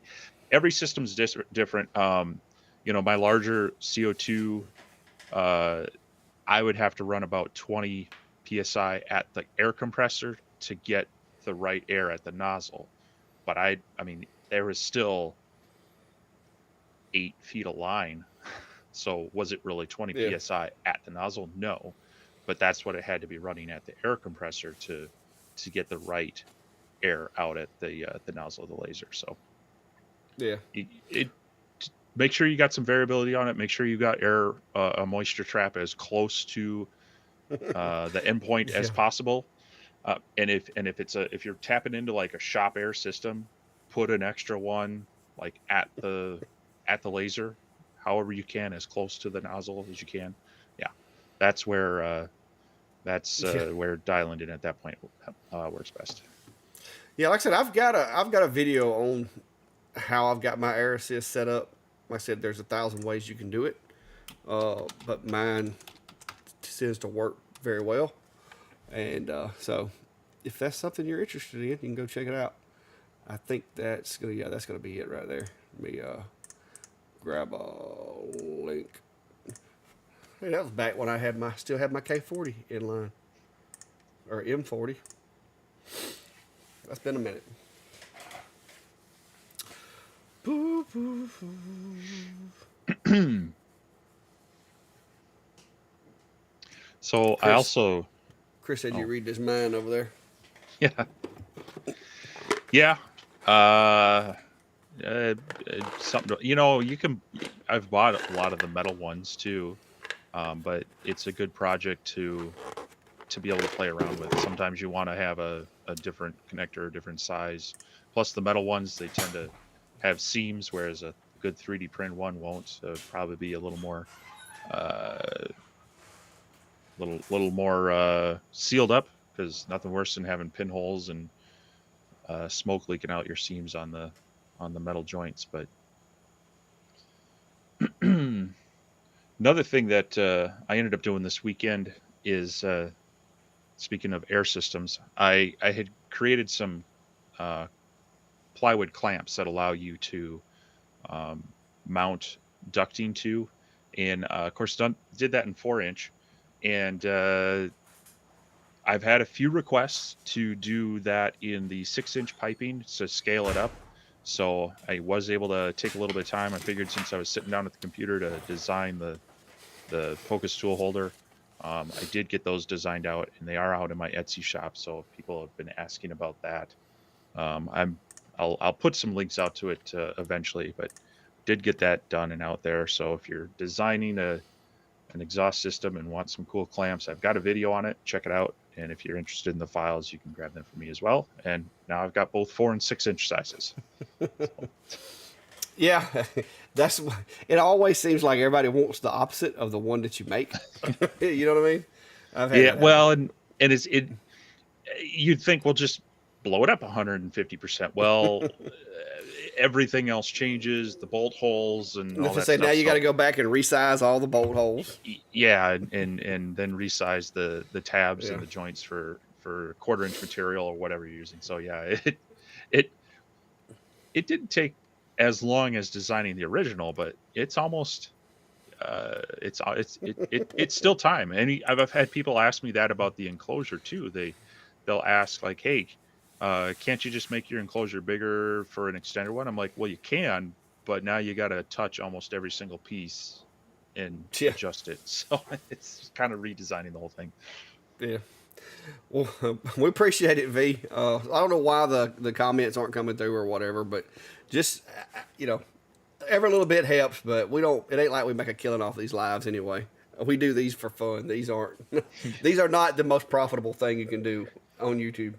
every system's different. My larger CO2, uh, I would have to run about 20 psi at the air compressor to get the right air at the nozzle. But I mean, there was still 8 feet of line. So was it really 20 Yeah. psi at the nozzle? No, but that's what it had to be running at the air compressor to get the right air out at the nozzle of the laser. So Yeah. it make sure you got some variability on it. Make sure you got air a moisture trap as close to the endpoint as Yeah. possible. And if you're tapping into like a shop air system, put an extra one like at the laser, however you can, as close to the nozzle as you can. Yeah, that's where Yeah. where dialing in at that point works best. Yeah. Like I said, I've got a video on how I've got my air assist set up. Like I said, there's 1,000 ways you can do it, but mine tends to work very well. And so, if that's something you're interested in, you can go check it out. I think that's gonna be it right there. Let me grab a link. Hey, that was back when I still had my K40 in line, or M40. That's been a minute. Boo, boo, boo. So I Chris, also Chris said you oh read this mind over there. yeah yeah uh, uh something you can. I've bought a lot of the metal ones too, but it's a good project to be able to play around with. Sometimes you want to have a different connector, a different size. Plus, the metal ones, they tend to have seams, whereas a good 3D print one won't. So it'd probably be a uh, little more sealed up, because nothing worse than having pinholes and smoke leaking out your seams on the metal joints. But another thing that I ended up doing this weekend is speaking of air systems, I had created some uh, plywood clamps that allow you to um, mount ducting to, and of course did that in 4 inch, and I've had a few requests to do that in the 6 inch piping to scale it up. So I was able to take a little bit of time. I figured since I was sitting down at the computer to design the focus tool holder. I did get those designed out, and they are out in my Etsy shop. So if people have been asking about that, I'll put some links out to it eventually. But did get that done and out there. So if you're designing an exhaust system and want some cool clamps, I've got a video on it. Check it out. And if you're interested in the files, you can grab them from me as well. And now I've got both 4 and 6 inch sizes. So, Yeah, that's it. Always seems like everybody wants the opposite of the one that you make. You know what I mean? I've had yeah, that happen. well, and you'd think we'll just blow it up 150%. Well, everything else changes, the bolt holes and And all if I that say now stuff. you got So to go back and resize all the bolt holes. yeah, and then resize the tabs Yeah, and the joints for 1/4 inch material or whatever you're using. So yeah, it it didn't take as long as designing the original, but it's almost it's still time. And I've had people ask me that about the enclosure too. They'll ask like, hey, can't you just make your enclosure bigger for an extended one? I'm like, well, you can, but now you got to touch almost every single piece and yeah, adjust it. So it's kind of redesigning the whole thing. yeah. Well, we appreciate it, V. I don't know why the comments aren't coming through or whatever, but just you know, every little bit helps. But we don't. It ain't like we make a killing off these lives anyway. We do these for fun. These aren't. These are not the most profitable thing you can do on YouTube.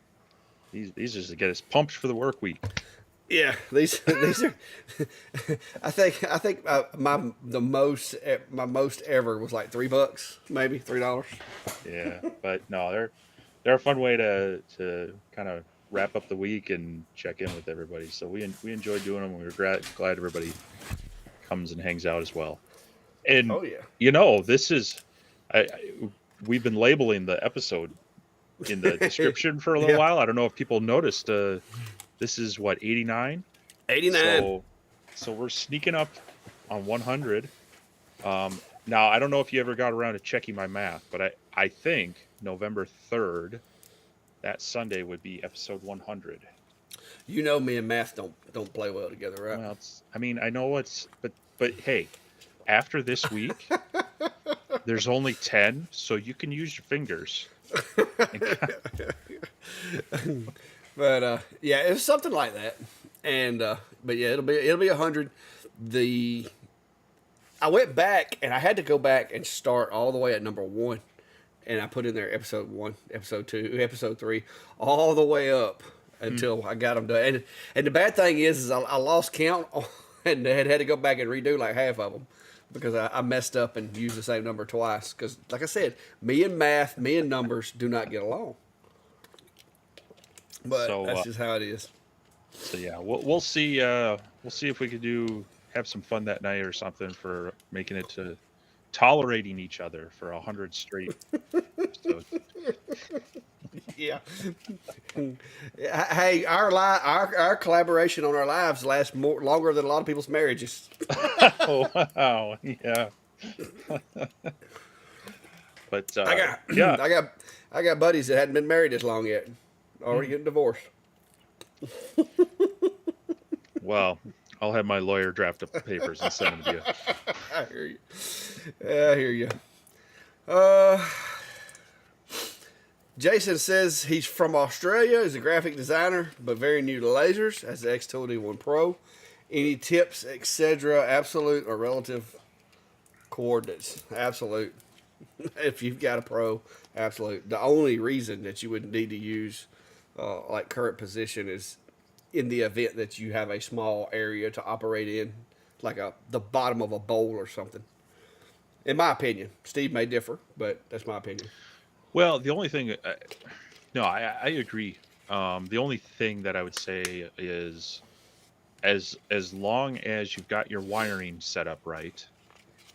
These are to get us pumped for the work week. Yeah, these are. I think my most ever was like $3, maybe $3. Yeah, but no, they're a fun way to kind of wrap up the week and check in with everybody. So we enjoy doing them. We're glad everybody comes and hangs out as well. And Oh yeah. this is we've been labeling the episode in the description for a little Yeah. while. I don't know if people noticed. This is what 89. 89. So we're sneaking up on 100. Now I don't know if you ever got around to checking my math, but I think November 3rd, that Sunday, would be episode 100. You know me and math don't play well together, right? Well, I mean, I know but hey, after this week, there's only 10, so you can use your fingers. But yeah, it was something like that. And but yeah, it'll be 100. The I went back and I had to go back and start all the way at number 1. And I put in there episode 1, episode 2, episode 3, all the way up until I got them done. And the bad thing is I lost count and had to go back and redo like half of them because I messed up and used the same number twice. Because like I said, me and numbers do not get along. But So that's just how it is. so yeah, we'll see. We'll see if we could have some fun that night or something for making it to tolerating each other for 100 straight episodes. Yeah. Hey, our collaboration on our lives lasts longer than a lot of people's marriages. Oh wow, yeah. But I got yeah, I got buddies that hadn't been married this long yet, already getting divorced. well, I'll have my lawyer draft up the papers and send them to you. I hear you. I hear you. Uh, Jason says he's from Australia. He's a graphic designer, but very new to lasers. Has the X2D1 Pro. Any tips, etc.? Absolute or relative coordinates? Absolute. If you've got a Pro, absolute. The only reason that you would need to use like current position is in the event that you have a small area to operate in, like the bottom of a bowl or something. In my opinion, Steve may differ, but that's my opinion. Well, the only thing, no, I agree. The only thing that I would say is, as long as you've got your wiring set up right,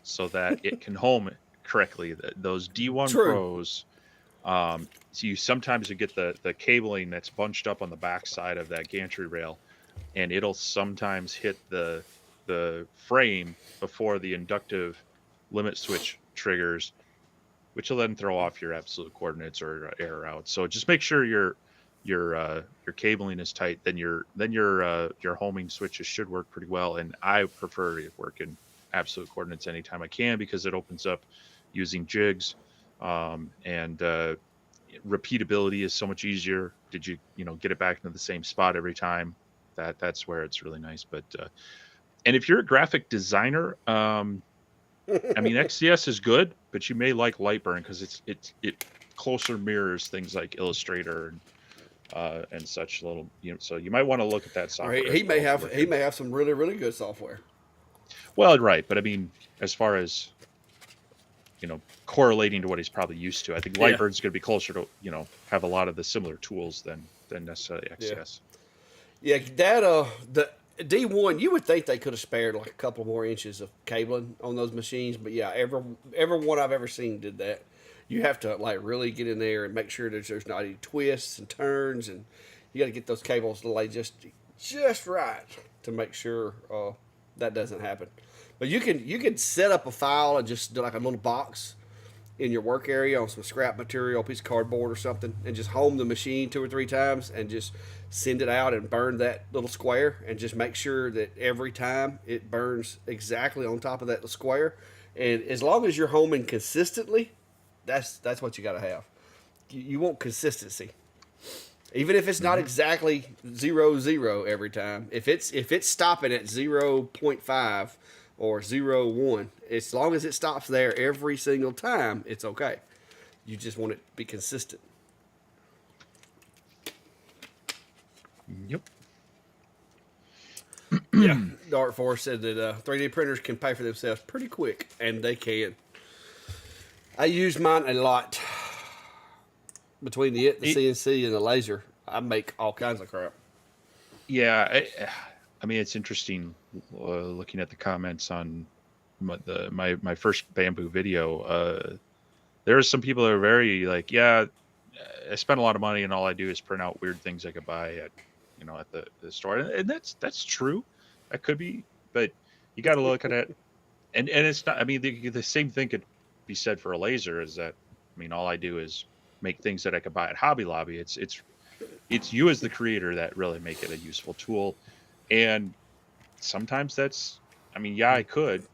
so that it can home correctly. Those D1 True. Pros, so you get the cabling that's bunched up on the backside of that gantry rail, and it'll sometimes hit the frame before the inductive limit switch triggers, which will then throw off your absolute coordinates or error out. So just make sure your cabling is tight. Then your homing switches should work pretty well. And I prefer to work in absolute coordinates anytime I can because it opens up using jigs, and repeatability is so much easier. Did you get it back into the same spot every time? That's where it's really nice. But and if you're a graphic designer, I mean, XCS is good, but you may like Lightburn because it closer mirrors things like Illustrator and such little, so you might want to look at that Or software as well to work he in. may have some really really good software. Well, right, but I mean, as far as correlating to what he's probably used to, I think Yeah, Lightburn's going to be closer to have a lot of the similar tools than necessarily yeah, XCS. yeah. That the D1, you would think they could have spared like a couple more inches of cabling on those machines, but yeah, every one I've ever seen did that. You have to like really get in there and make sure that there's not any twists and turns, and you got to get those cables to lay just right to make sure that doesn't happen. But you can set up a file and just do like a little box in your work area on some scrap material, piece of cardboard or something, and just home the machine 2 or 3 times and just send it out and burn that little square and just make sure that every time it burns exactly on top of that square. And as long as you're homing consistently, that's what you got to have. You want consistency. Even if it's not Hmm. exactly 0 0 every time, if it's stopping at 0.5 or 0 1, as long as it stops there every single time, it's okay. You just want it to be consistent. Yep. Yeah, Dark Force said that 3D printers can pay for themselves pretty quick, and they can. I use mine a lot. Between the It, CNC, and the laser, I make all kinds of crap. yeah, I mean, it's interesting looking at the comments on my first bamboo video. There are some people that are very like, yeah, I spend a lot of money and all I do is print out weird things I could buy at the store, and that's true. That could be, but you got to look at it, and it's not. I mean, the same thing could be said for a laser. Is that, I mean, all I do is make things that I could buy at Hobby Lobby. It's you as the creator that really make it a useful tool, and sometimes that's. I mean, yeah, I could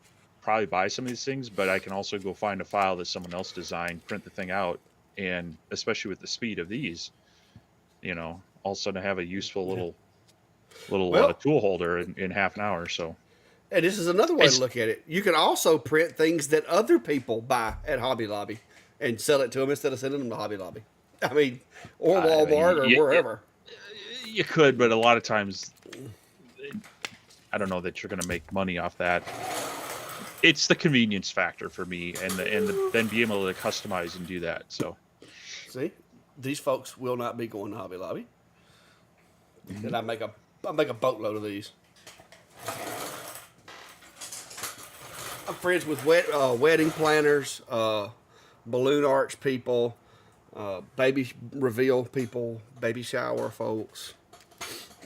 probably buy some of these things, but I can also go find a file that someone else designed, print the thing out, and especially with the speed of these, all of a sudden I have a useful Yeah. little Well, tool holder in half an hour. So and this is another way to it's look at it. You can also print things that other people buy at Hobby Lobby and sell it to them instead of sending them to Hobby Lobby. I mean, or I Walmart mean, or wherever. you could, but a lot of times I don't know that you're going to make money off that. It's the convenience factor for me, then being able to customize and do that. So, See, these folks will not be going to Hobby Lobby, mhm. and I make a boatload of these. I'm friends with wedding planners, balloon arch people, baby reveal people, baby shower folks.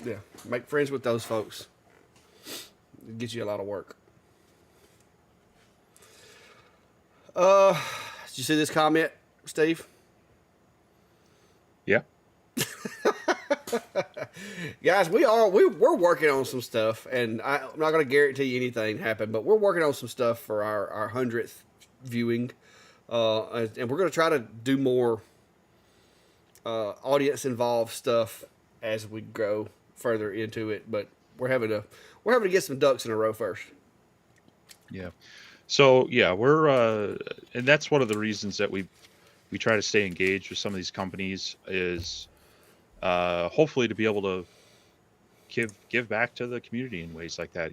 Yeah, make friends with those folks. It gets you a lot of work. Did you see this comment, Steve? Yeah, Guys, we're working on some stuff, and I'm not going to guarantee anything happen, but we're working on some stuff for our 100th viewing, and we're going to try to do more audience involved stuff as we go further into it. But we're having to get some ducks in a row first. yeah. So yeah, we're and that's one of the reasons that we try to stay engaged with some of these companies is hopefully to be able to give back to the community in ways like that.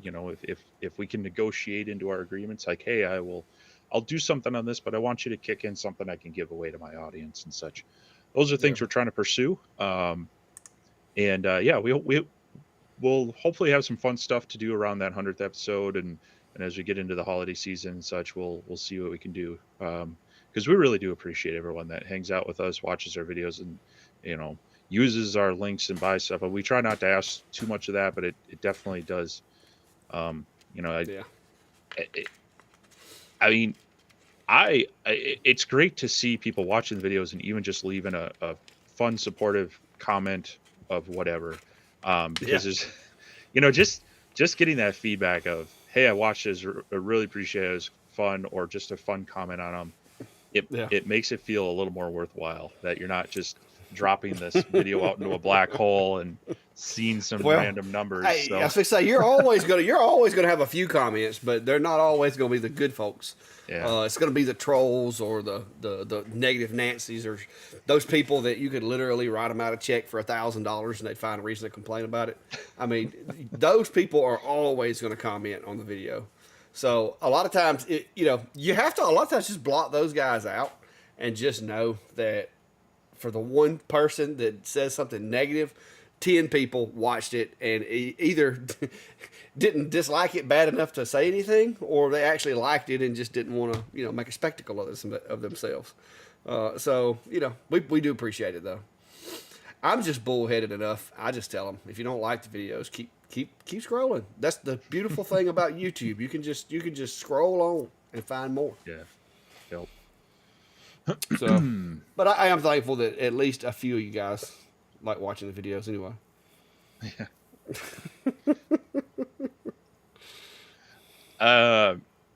If we can negotiate into our agreements, like, hey, I'll do something on this, but I want you to kick in something I can give away to my audience and such. Those are Yeah, things we're trying to pursue. And yeah, we'll hopefully have some fun stuff to do around that 100th episode, and as we get into the holiday season and such, we'll see what we can do. Because we really do appreciate everyone that hangs out with us, watches our videos, and you know uses our links and buys stuff. But we try not to ask too much of that, but it definitely does. Um, you know, yeah, I, I mean, it's great to see people watching the videos and even just leaving a fun, supportive comment of whatever. yeah, Because there's, just getting that feedback of, hey, I watched this, I really appreciate it, it was fun, or just a fun comment on them. It yeah. it makes it feel a little more worthwhile that you're not just dropping this video out into a black hole and seen some Well, random numbers. hey, I So was gonna say you're always gonna have a few comments, but they're not always gonna be the good folks. yeah, It's gonna be the trolls or the negative Nancy's or those people that you could literally write them out a check for $1,000 and they'd find a reason to complain about it. I mean, those people are always gonna comment on the video. So a lot of times, you have to a lot of times just block those guys out and just know that for the one person that says something negative, 10 people watched it and either didn't dislike it bad enough to say anything, or they actually liked it and just didn't want to, make a spectacle of themselves. So, we do appreciate it though. I'm just bullheaded enough. I just tell them, if you don't like the videos, keep scrolling. That's the beautiful thing about YouTube. You can just scroll on and find more. yeah, yep. So, but I am thankful that at least a few of you guys like watching the videos anyway.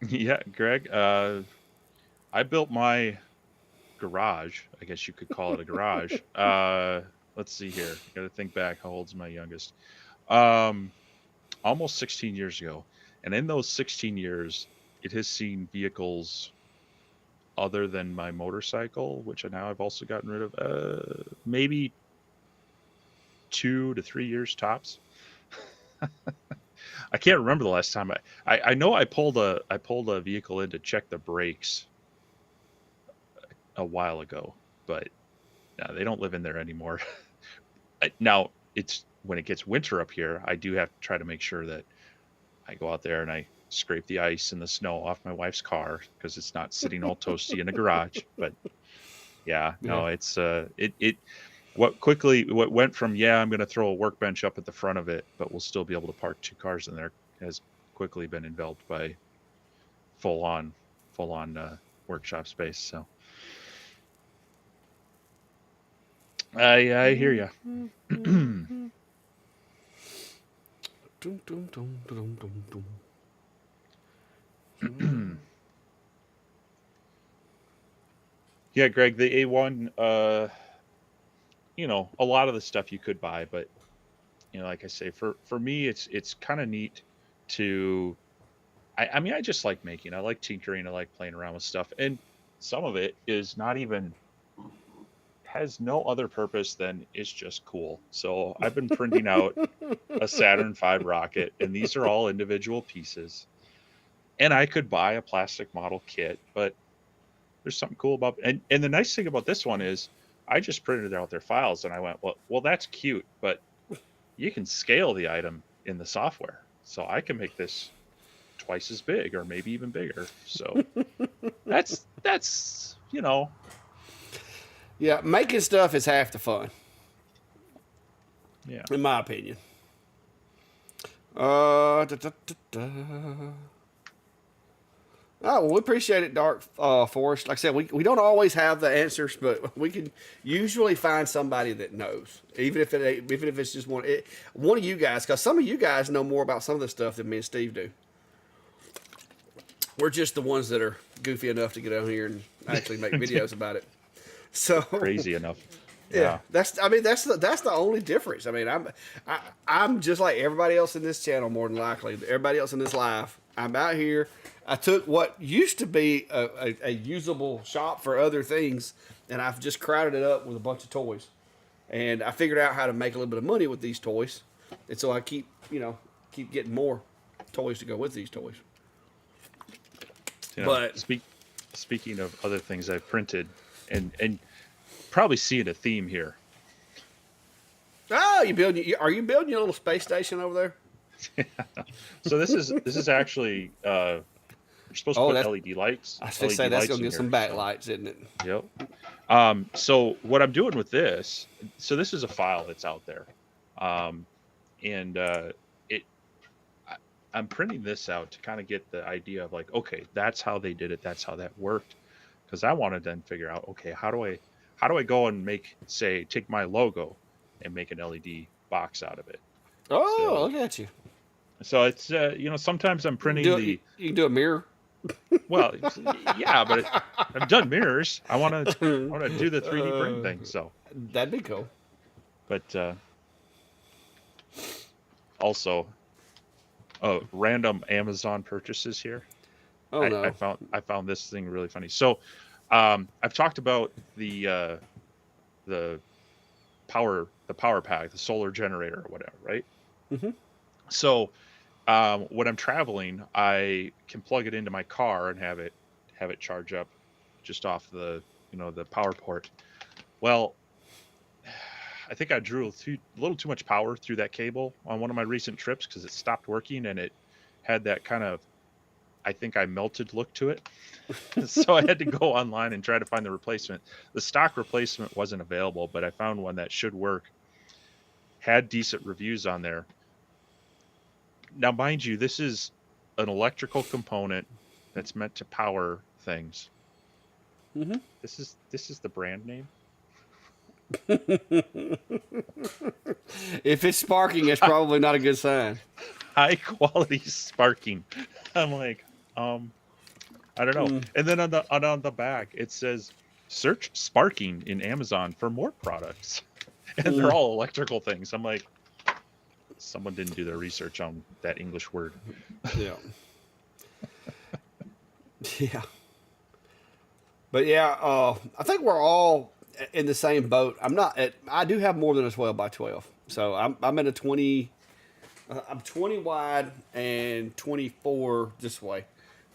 Yeah, Greg. I built my garage. I guess you could call it a garage. Let's see here. Got to think back. How old's my youngest? Um, Almost 16 years ago. And in those 16 years, it has seen vehicles other than my motorcycle, which now I've also gotten rid of. Maybe 2 to 3 years tops. I can't remember the last time I know I pulled a vehicle in to check the brakes a while ago, but no, they don't live in there anymore. Now it's when it gets winter up here, I do have to try to make sure that I go out there and I scrape the ice and the snow off my wife's car because it's not sitting all toasty in the garage. But yeah, no, Yeah. it's what went from I'm going to throw a workbench up at the front of it, but we'll still be able to park 2 cars in there, has quickly been enveloped by full on workshop space. So I hear you. Dum, dum, dum, dum, dum, dum. Yeah, Greg, the A1, a lot of the stuff you could buy, but like I say, for me, it's kind of neat to. I mean, I just like making. I like tinkering. I like playing around with stuff, and some of it is not even has no other purpose than it's just cool. So I've been printing out a Saturn V rocket, and these are all individual pieces. And I could buy a plastic model kit, but there's something cool about and the nice thing about this one is I just printed out their files and I went, well, that's cute, but you can scale the item in the software. So I can make this twice as big or maybe even bigger. So that's Yeah, making stuff is half the fun, yeah. in my opinion. Da, da, da, da. Oh, well, we appreciate it, Dark Forest. Like I said, we don't always have the answers, but we can usually find somebody that knows, even if it's just one of you guys, because some of you guys know more about some of the stuff than me and Steve do. We're just the ones that are goofy enough to get out here and actually make videos about it. So Crazy enough. yeah, that's the only difference. I mean, I'm just like everybody else in this channel, more than likely. Everybody else in this live. I'm out here. I took what used to be a usable shop for other things, and I've just crowded it up with a bunch of toys. And I figured out how to make a little bit of money with these toys, and so I keep getting more toys to go with these toys. But speaking of other things I've printed, and probably seeing a theme here. oh, are you building your little space station over there? So this is actually we're supposed to put LED lights. I was going to say that's going to get some here, backlights, isn't it? Yep. So what I'm doing with this, so this is a file that's out there, and I'm printing this out to kind of get the idea of like, okay, that's how they did it. That's how that worked. Because I want to then figure out, okay, how do I go and take my logo and make an LED box out of it? Oh, look at you. So it's sometimes I'm printing You can do a mirror. well, yeah, but I've done mirrors. I want to do the 3D print thing. So that'd be cool. but Also, random Amazon purchases here. Oh no. I found this thing really funny. So, I've talked about the the power pack, the solar generator or whatever, right? Hmm. So, when I'm traveling, I can plug it into my car and have it charge up just off the the power port. Well, I think I drew a little too much power through that cable on one of my recent trips because it stopped working and it had that kind of I think I melted look to it. So I had to go online and try to find the replacement. The stock replacement wasn't available, but I found one that should work. Had decent reviews on there. Now, mind you, this is an electrical component that's meant to power things. Hmm. This is the brand name. If it's sparking, it's probably not a good sign. High quality sparking. I'm like, I don't know. Mm. And then on the back it says search sparking in Amazon for more products. And they're Mm. all electrical things. I'm like, someone didn't do their research on that English word. Yeah. Yeah. But yeah, I think we're all in the same boat. I'm not. I do have more than a 12 by 12, so I'm in a 20. I'm 20 wide and 24 this way,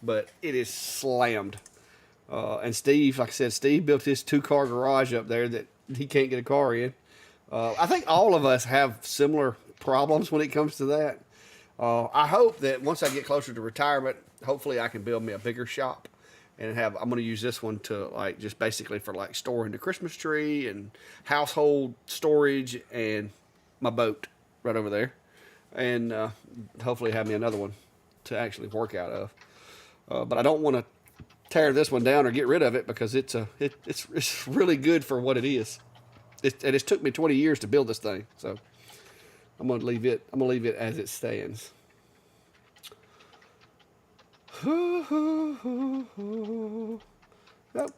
but it is slammed. And Steve, like I said, Steve built his 2 car garage up there that he can't get a car in. I think all of us have similar problems when it comes to that. I hope that once I get closer to retirement, hopefully I can build me a bigger shop and have. I'm going to use this one to like just basically for like storing the Christmas tree and household storage and my boat right over there, and hopefully have me another one to actually work out of. But I don't want to tear this one down or get rid of it because it's really good for what it is. And it's took me 20 years to build this thing, so I'm gonna leave it. I'm gonna leave it as it stands. Yep.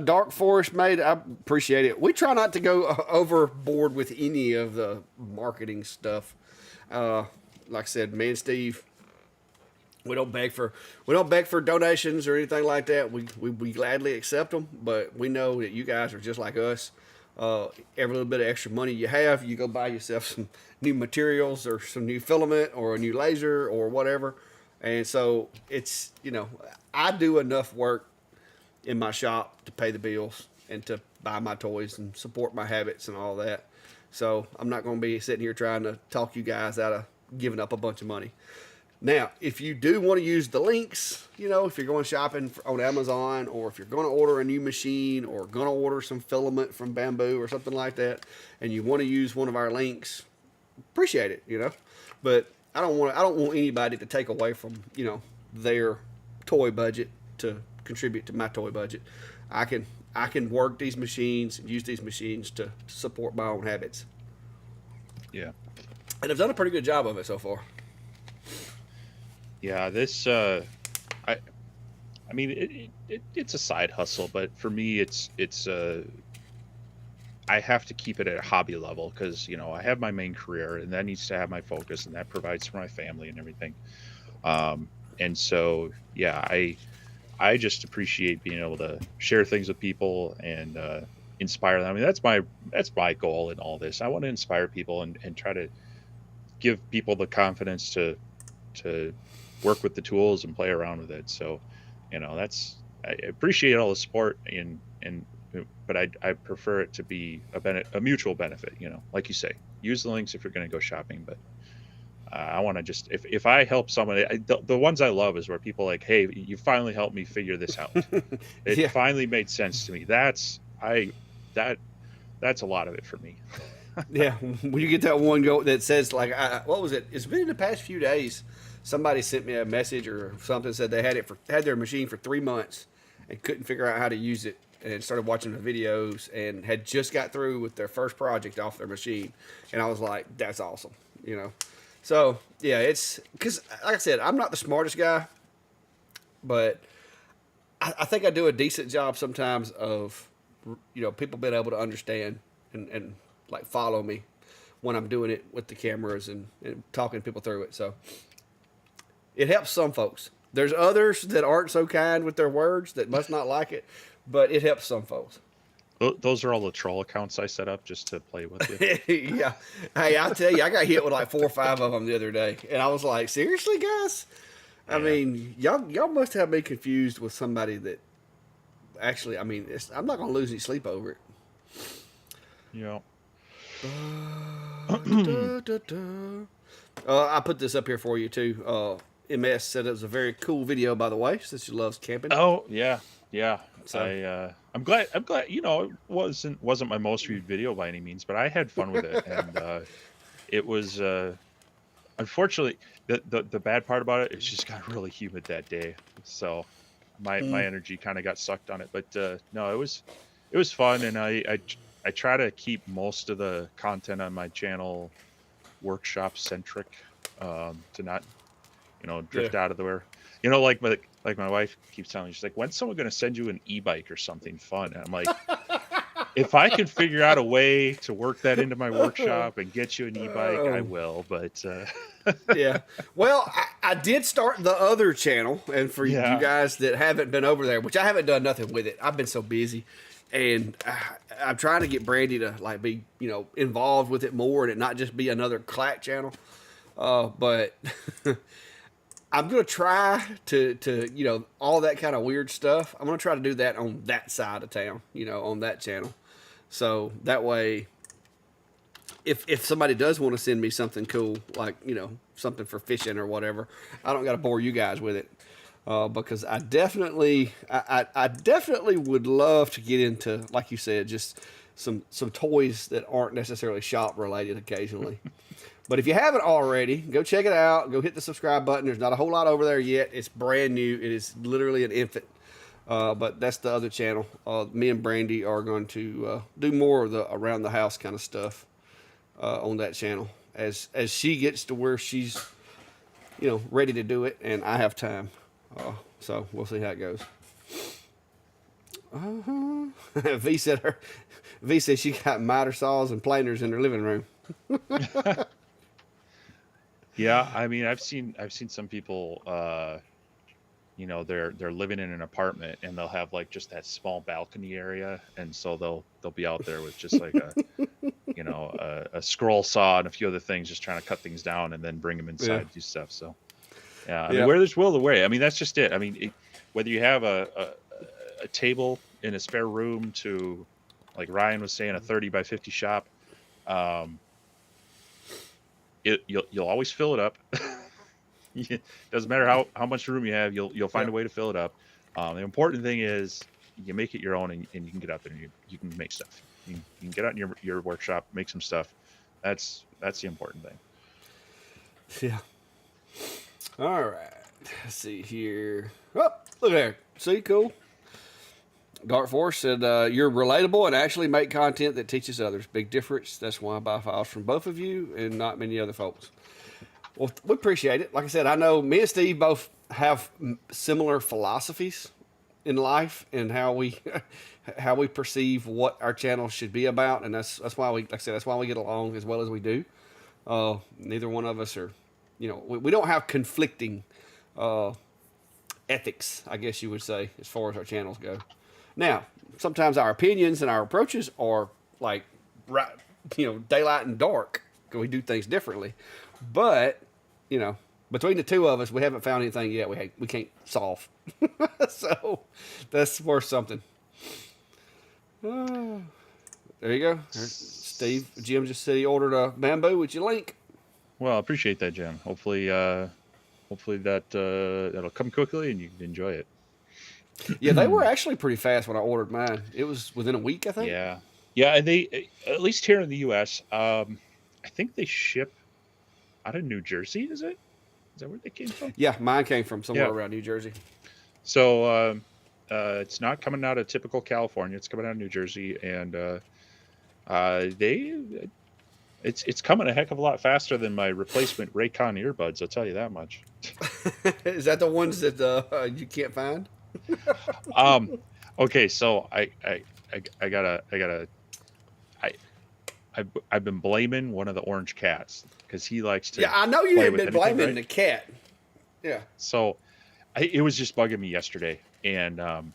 Dark Forest made. I appreciate it. We try not to go overboard with any of the marketing stuff. Like I said, me and Steve, we don't beg for donations or anything like that. We gladly accept them, but we know that you guys are just like us. Every little bit of extra money you have, you go buy yourself some new materials or some new filament or a new laser or whatever. And so it's I do enough work in my shop to pay the bills and to buy my toys and support my habits and all that. So I'm not going to be sitting here trying to talk you guys out of giving up a bunch of money. Now, if you do want to use the links, if you're going shopping on Amazon or if you're going to order a new machine or going to order some filament from Bamboo or something like that, and you want to use one of our links, appreciate it. But I don't want anybody to take away from, their toy budget to contribute to my toy budget. I can work these machines and use these machines to support my own habits. Yeah. And I've done a pretty good job of it so far. Yeah, this I mean it's a side hustle, but for me it's I have to keep it at a hobby level because I have my main career and that needs to have my focus and that provides for my family and everything. And so yeah, I just appreciate being able to share things with people and inspire them. I mean that's my goal in all this. I want to inspire people and try to give people the confidence to work with the tools and play around with it. So, that's I appreciate all the support and but I prefer it to be a mutual benefit. Like you say, use the links if you're going to go shopping. But I want to just if I help someone, the ones I love is where people are like, hey, you finally helped me figure this out. It Yeah. finally made sense to me. That that's a lot of it for me. Yeah, when you get that one go that says like, what was it? It's been in the past few days. Somebody sent me a message or something said they had their machine for 3 months and couldn't figure out how to use it and started watching the videos and had just got through with their first project off their machine, and I was like, that's awesome. So yeah, it's because like I said, I'm not the smartest guy, but I think I do a decent job sometimes of people being able to understand and like follow me when I'm doing it with the cameras and talking people through it. So it helps some folks. There's others that aren't so kind with their words that must not like it, but it helps some folks. Those are all the troll accounts I set up just to play with you. Yeah. Hey, I tell you, I got hit with like 4 or 5 of them the other day, and I was like, seriously, guys? I Yeah. mean, y'all must have me confused with somebody that actually. I mean, I'm not gonna lose any sleep over it. Yeah. I put this up here for you too. MS said it was a very cool video, by the way, since she loves camping. Oh yeah, yeah. So I'm glad. I'm glad. You know, it wasn't my most viewed video by any means, but I had fun with it, and it was. Unfortunately, the bad part about it is just got really humid that day, so my energy kind of got sucked on it. But no, it was fun, and I try to keep most of the content on my channel workshop centric, to not yeah, drift out of the where like my wife keeps telling me, she's like, when's someone going to send you an e-bike or something fun? And I'm like, if I can figure out a way to work that into my workshop and get you an e-bike, I will. But yeah. Well, I did start the other channel, and for you yeah, guys that haven't been over there, which I haven't done nothing with it, I've been so busy, and I'm trying to get Brandy to like be involved with it more, and it not just be another clack channel. But I'm gonna try to all that kind of weird stuff. I'm gonna try to do that on that side of town, on that channel. So that way, if somebody does want to send me something cool, like something for fishing or whatever, I don't got to bore you guys with it. Because I definitely would love to get into, like you said, just some toys that aren't necessarily shop related occasionally. But if you haven't already, go check it out. Go hit the subscribe button. There's not a whole lot over there yet. It's brand new. It is literally an infant. But that's the other channel. Me and Brandy are going to do more of the around the house kind of stuff on that channel as she gets to where she's ready to do it, and I have time. So we'll see how it goes. V said her. V said she got miter saws and planers in her living room. yeah. I mean, I've seen some people. They're living in an apartment and they'll have like just that small balcony area, and so they'll be out there with just like a scroll saw and a few other things, just trying to cut things down and then bring them inside Yeah. and do stuff. So yeah, I mean, Yeah. where there's will, the way. I mean, that's just it. I mean, whether you have a table in a spare room to, like Ryan was saying, a 30 by 50 shop, um, you'll always fill it up. Doesn't matter how much room you have, you'll find Yeah. a way to fill it up. The important thing is you make it your own, and you can get out there and you can make stuff. You can get out in your workshop, make some stuff. That's the important thing. Yeah. All right. Let's see here. Oh, look there. See, cool. Dark Force said, you're relatable and actually make content that teaches others. Big difference. That's why I buy files from both of you and not many other folks. Well, we appreciate it. Like I said, I know me and Steve both have similar philosophies in life and how we how we perceive what our channel should be about, and that's why we, like I said, that's why we get along as well as we do. Neither one of us are, we don't have conflicting ethics, I guess you would say, as far as our channels go. Now, sometimes our opinions and our approaches are like right, daylight and dark because we do things differently. But between the two of us, we haven't found anything yet we can't solve. So that's worth something. There you go. Steve, Jim just said he ordered a bamboo with your link. Well, I appreciate that, Jim. Hopefully that that'll come quickly and you can enjoy it. Yeah, they were actually pretty fast when I ordered mine. It was within a week, I think. Yeah, yeah. And they, at least here in the U.S., I think they ship out of New Jersey. Is it? Is that where they came from? Yeah, mine came from somewhere Yeah. around New Jersey. So it's not coming out of typical California. It's coming out of New Jersey, and it's coming a heck of a lot faster than my replacement Raycon earbuds. I'll tell you that much. Is that the ones that you can't find? Okay, so I I've been blaming one of the orange cats because he likes Yeah, to I know you play had with been anything, blaming right? the cat. Yeah. So it was just bugging me yesterday, and I'm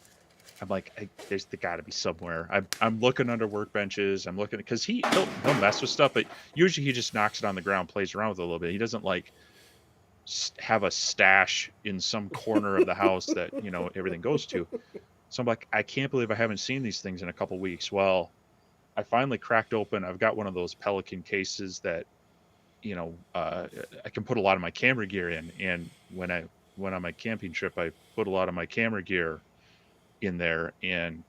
like, there's got to be somewhere. I'm looking under workbenches. I'm looking because he'll mess with stuff, but usually he just knocks it on the ground, plays around with it a little bit. He doesn't like have a stash in some corner of the house that everything goes to. So I'm like, I can't believe I haven't seen these things in a couple weeks. Well, I finally cracked open. I've got one of those Pelican cases that I can put a lot of my camera gear in, and when I went on my camping trip, I put a lot of my camera gear in there, and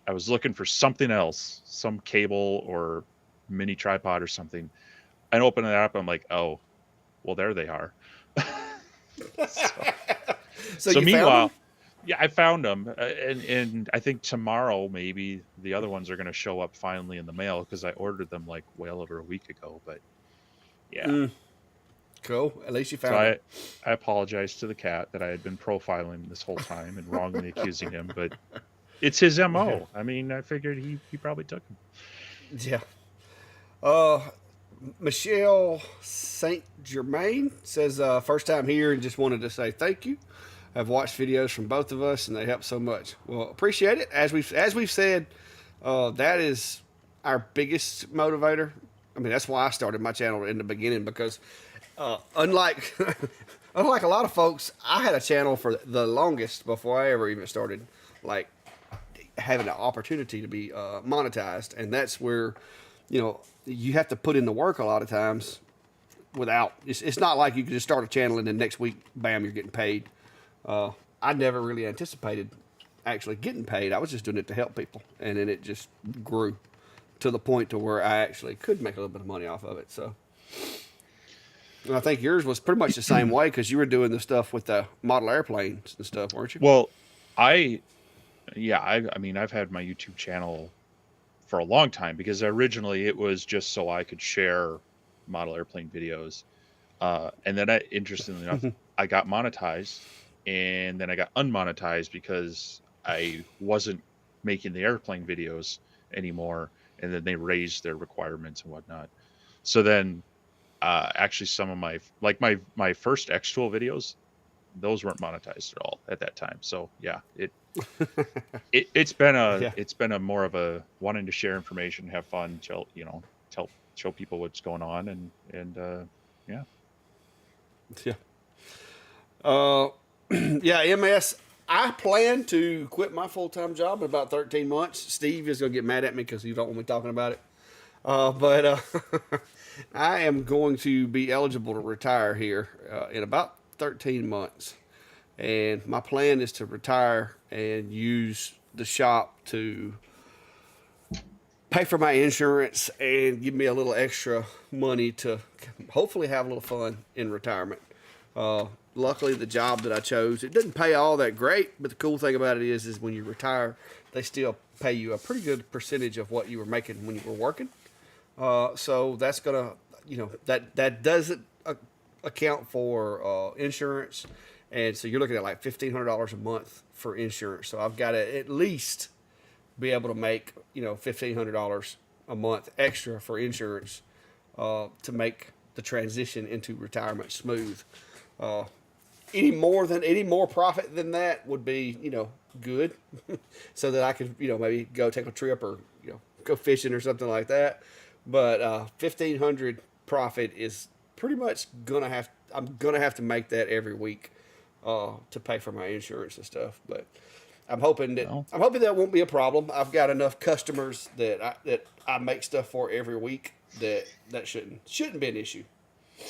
I was looking for something else, some cable or mini tripod or something. I open it up, I'm like, oh, well, there they are. so, So so you found them? meanwhile, yeah, I found them, and I think tomorrow maybe the other ones are going to show up finally in the mail because I ordered them like well over a week ago. But yeah, Mm, cool. At least you so found them. I apologize to the cat that I had been profiling this whole time and wrongly accusing him, but it's his Yeah. MO. I mean, I figured he probably took him. Yeah. Uh, Michelle Saint Germain says, first time here and just wanted to say thank you. I've watched videos from both of us and they help so much. Well, appreciate it. As we've said, that is our biggest motivator. I mean, that's why I started my channel in the beginning because unlike unlike a lot of folks, I had a channel for the longest before I ever even started like having an opportunity to be monetized, and that's where you have to put in the work a lot of times. Without it's not like you can just start a channel and then next week, bam, you're getting paid. I never really anticipated actually getting paid. I was just doing it to help people, and then it just grew to the point to where I actually could make a little bit of money off of it. So, and I think yours was pretty much the same way because you were doing the stuff with the model airplanes and stuff, weren't you? Well, I yeah, I mean, I've had my YouTube channel for a long time because originally it was just so I could share model airplane videos. And then interestingly enough, I got monetized, and then I got unmonetized because I wasn't making the airplane videos anymore, and then they raised their requirements and whatnot. So then, actually, some of my first X-Tool videos, those weren't monetized at all at that time. So yeah, it's been a Yeah, it's been a more of a wanting to share information, have fun, tell show people what's going on, and yeah. yeah. Uh, yeah, MS. I plan to quit my full time job in about 13 months. Steve is going to get mad at me because he don't want me talking about it. But I am going to be eligible to retire here in about 13 months. And my plan is to retire and use the shop to pay for my insurance and give me a little extra money to hopefully have a little fun in retirement. Luckily, the job that I chose, it didn't pay all that great, but the cool thing about it is when you retire, they still pay you a pretty good percentage of what you were making when you were working. So that's gonna, that doesn't account for insurance, and so you're looking at like $1,500 a month for insurance. So I've got to at least be able to make $1,500 a month extra for insurance to make the transition into retirement smooth. Uh, any more profit than that would be good, so that I could maybe go take a trip or go fishing or something like that. But 1,500 profit is pretty much gonna have. I'm gonna have to make that every week to pay for my insurance and stuff. But Well, I'm hoping that won't be a problem. I've got enough customers that I make stuff for every week that shouldn't be an issue.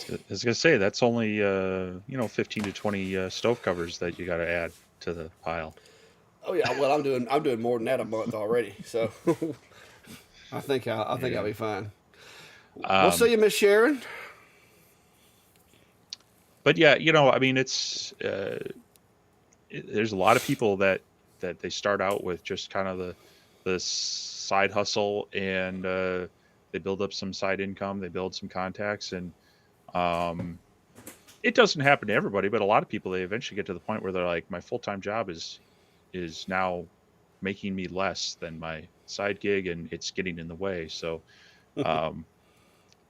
I was gonna say that's only 15 to 20 stove covers that you got to add to the pile. Oh yeah, well I'm doing more than that a month already. So I think I'll Yeah. be fine. We'll see Um, you, Miss Sharon. but yeah, I mean, there's a lot of people that they start out with just kind of the side hustle, and they build up some side income, they build some contacts, and um, it doesn't happen to everybody, but a lot of people, they eventually get to the point where they're like, my full-time job is now making me less than my side gig, and it's getting in the way. So Um,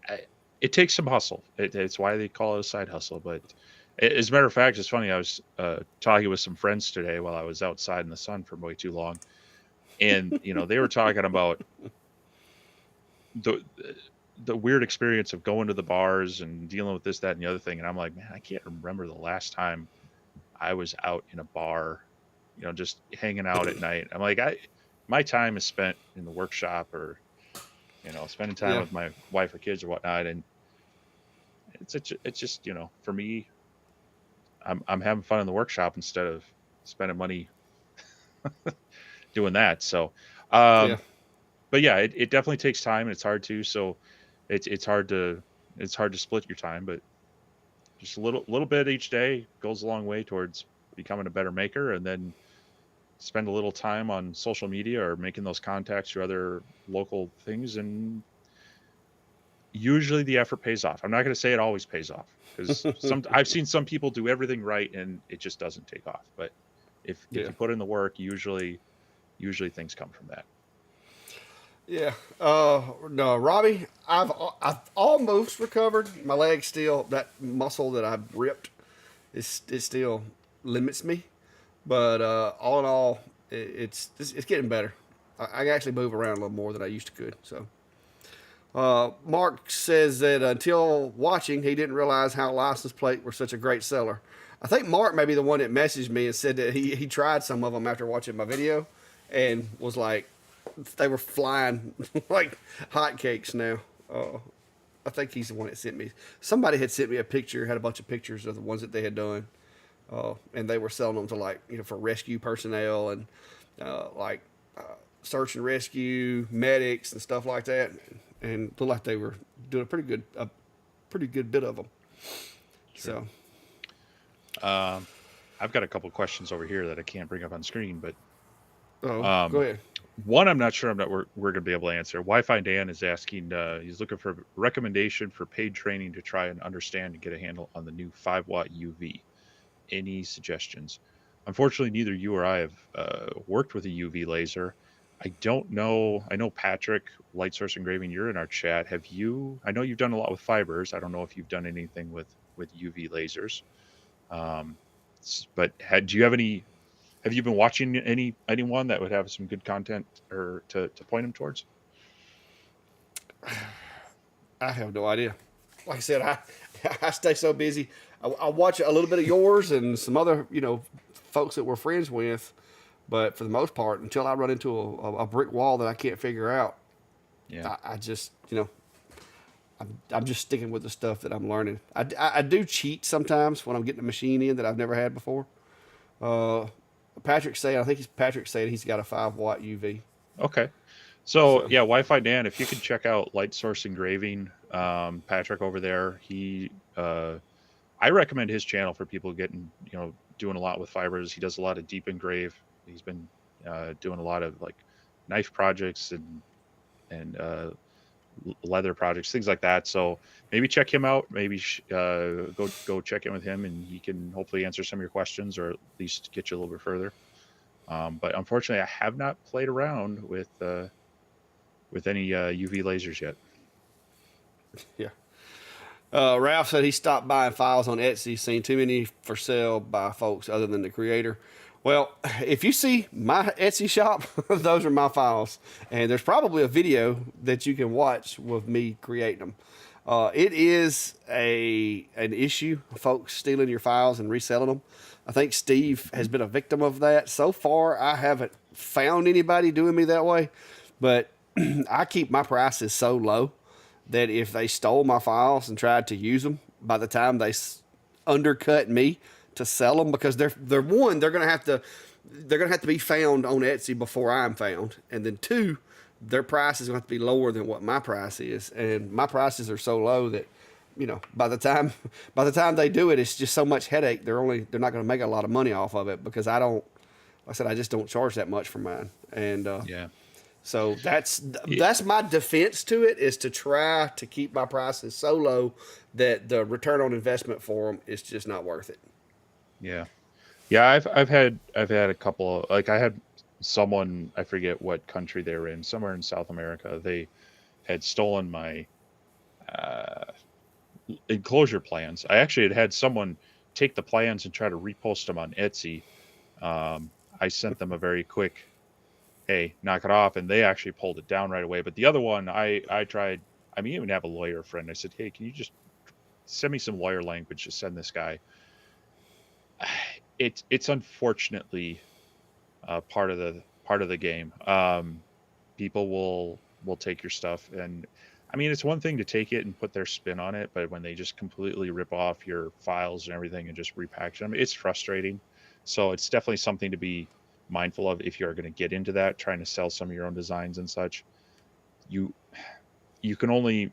I, it takes some hustle. It's why they call it a side hustle. But as a matter of fact, it's funny. I was talking with some friends today while I was outside in the sun for way too long, and they were talking about the the weird experience of going to the bars and dealing with this, that, and the other thing. And I'm like, man, I can't remember the last time I was out in a bar, just hanging out at night. I'm like, my time is spent in the workshop or spending time Yeah, with my wife or kids or whatnot, and it's just for me, I'm having fun in the workshop instead of spending money doing that. So, yeah, um, but yeah, it definitely takes time and it's hard to. So, it's hard to split your time, but just a little bit each day goes a long way towards becoming a better maker, and then spend a little time on social media or making those contacts through other local things, and usually the effort pays off. I'm not going to say it always pays off because I've seen some people do everything right and it just doesn't take off. But if yeah, you put in the work, usually things come from that. yeah. No, Robbie, I've almost recovered. My leg still, that muscle that I ripped, it still limits me. But all in all, it's getting better. I can actually move around a little more than I used to could. So Mark says that until watching, he didn't realize how license plate were such a great seller. I think Mark may be the one that messaged me and said that he tried some of them after watching my video and was like, they were flying like hotcakes now. I think he's the one that sent me. Somebody had sent me a picture, had a bunch of pictures of the ones that they had done, and they were selling them to like for rescue personnel and like search and rescue medics and stuff like that, and looked like they were doing a pretty good bit of them. Sure. So, Um, I've got a couple questions over here that I can't bring up on screen, but go um, ahead. one I'm not sure we're going to be able to answer. Wi-Fi Dan is asking. He's looking for a recommendation for paid training to try and understand and get a handle on the new 5-watt UV. Any suggestions? Unfortunately, neither you or I have worked with a UV laser. I don't know. I know Patrick, Light Source Engraving, you're in our chat. Have you? I know you've done a lot with fibers. I don't know if you've done anything with UV lasers. Um, but do you have any? Have you been watching anyone that would have some good content or to point them towards? I have no idea. Like I said, I stay so busy. I watch a little bit of yours and some other folks that we're friends with, but for the most part, until I run into a brick wall that I can't figure out, Yeah. I just I'm just sticking with the stuff that I'm learning. I do cheat sometimes when I'm getting a machine in that I've never had before. Uh, I think Patrick said he's got a 5-watt UV. Okay. So So yeah, Wi-Fi Dan, if you could check out Light Source Engraving, Patrick over there, I recommend his channel for people getting, doing a lot with fibers. He does a lot of deep engrave. He's been doing a lot of like knife projects and leather projects, things like that. So maybe check him out. Maybe go check in with him, and he can hopefully answer some of your questions or at least get you a little bit further. But unfortunately, I have not played around with any UV lasers yet. yeah. Ralph said he stopped buying files on Etsy, seen too many for sale by folks other than the creator. Well, if you see my Etsy shop, those are my files, and there's probably a video that you can watch with me creating them. It is an issue, folks stealing your files and reselling them. I think Steve has been a victim of that. So far, I haven't found anybody doing me that way, but I keep my prices so low that if they stole my files and tried to use them, by the time they undercut me to sell them, because they're gonna have to be found on Etsy before I'm found, and then two, their price is going to have to be lower than what my price is, and my prices are so low that by the time they do it, it's just so much headache. They're not going to make a lot of money off of it because I don't. Like I said, I just don't charge that much for mine, and Yeah. so that's Y- that's my defense to it, is to try to keep my prices so low that the return on investment for them is just not worth it. Yeah. Yeah, I've had a couple of, like, I had someone, I forget what country they were in, somewhere in South America. They had stolen my uh, enclosure plans. I actually had someone take the plans and try to repost them on Etsy. I sent them a very quick, "Hey, knock it off," and they actually pulled it down right away. But the other one, I tried. I mean, even have a lawyer friend. I said, "Hey, can you just send me some lawyer language to send this guy?" It's unfortunately part of the game. People will take your stuff, and I mean, it's one thing to take it and put their spin on it, but when they just completely rip off your files and everything and just repackage them, it's frustrating. So it's definitely something to be mindful of if you're going to get into that, trying to sell some of your own designs and such. You you can only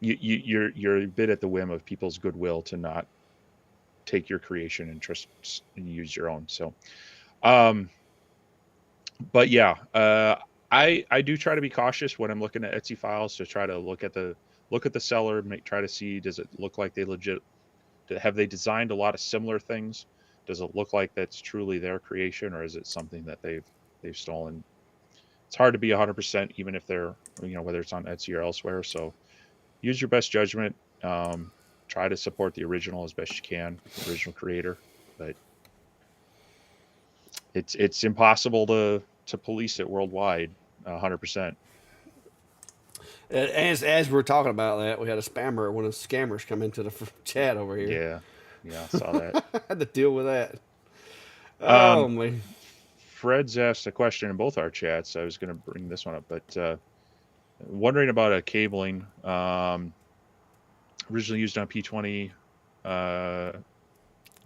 you're a bit at the whim of people's goodwill to not take your creation and just and use your own. So um but yeah, I do try to be cautious when I'm looking at Etsy files to try to look at the seller, try to see, does it look like they legit, have they designed a lot of similar things? Does it look like that's truly their creation, or is it something that they've stolen? It's hard to be 100% even if they're, whether it's on Etsy or elsewhere. So use your best judgment. Um, Try to support the original as best you can, the original creator, but it's impossible to police it worldwide 100%. As we're talking about that, we had a spammer, one of the scammers, come into the chat over here. Yeah, yeah, I saw that. I had to deal with that. Oh Um, man, Fred's asked a question in both our chats. I was going to bring this one up, but wondering about a cabling. Originally used on P20 uh,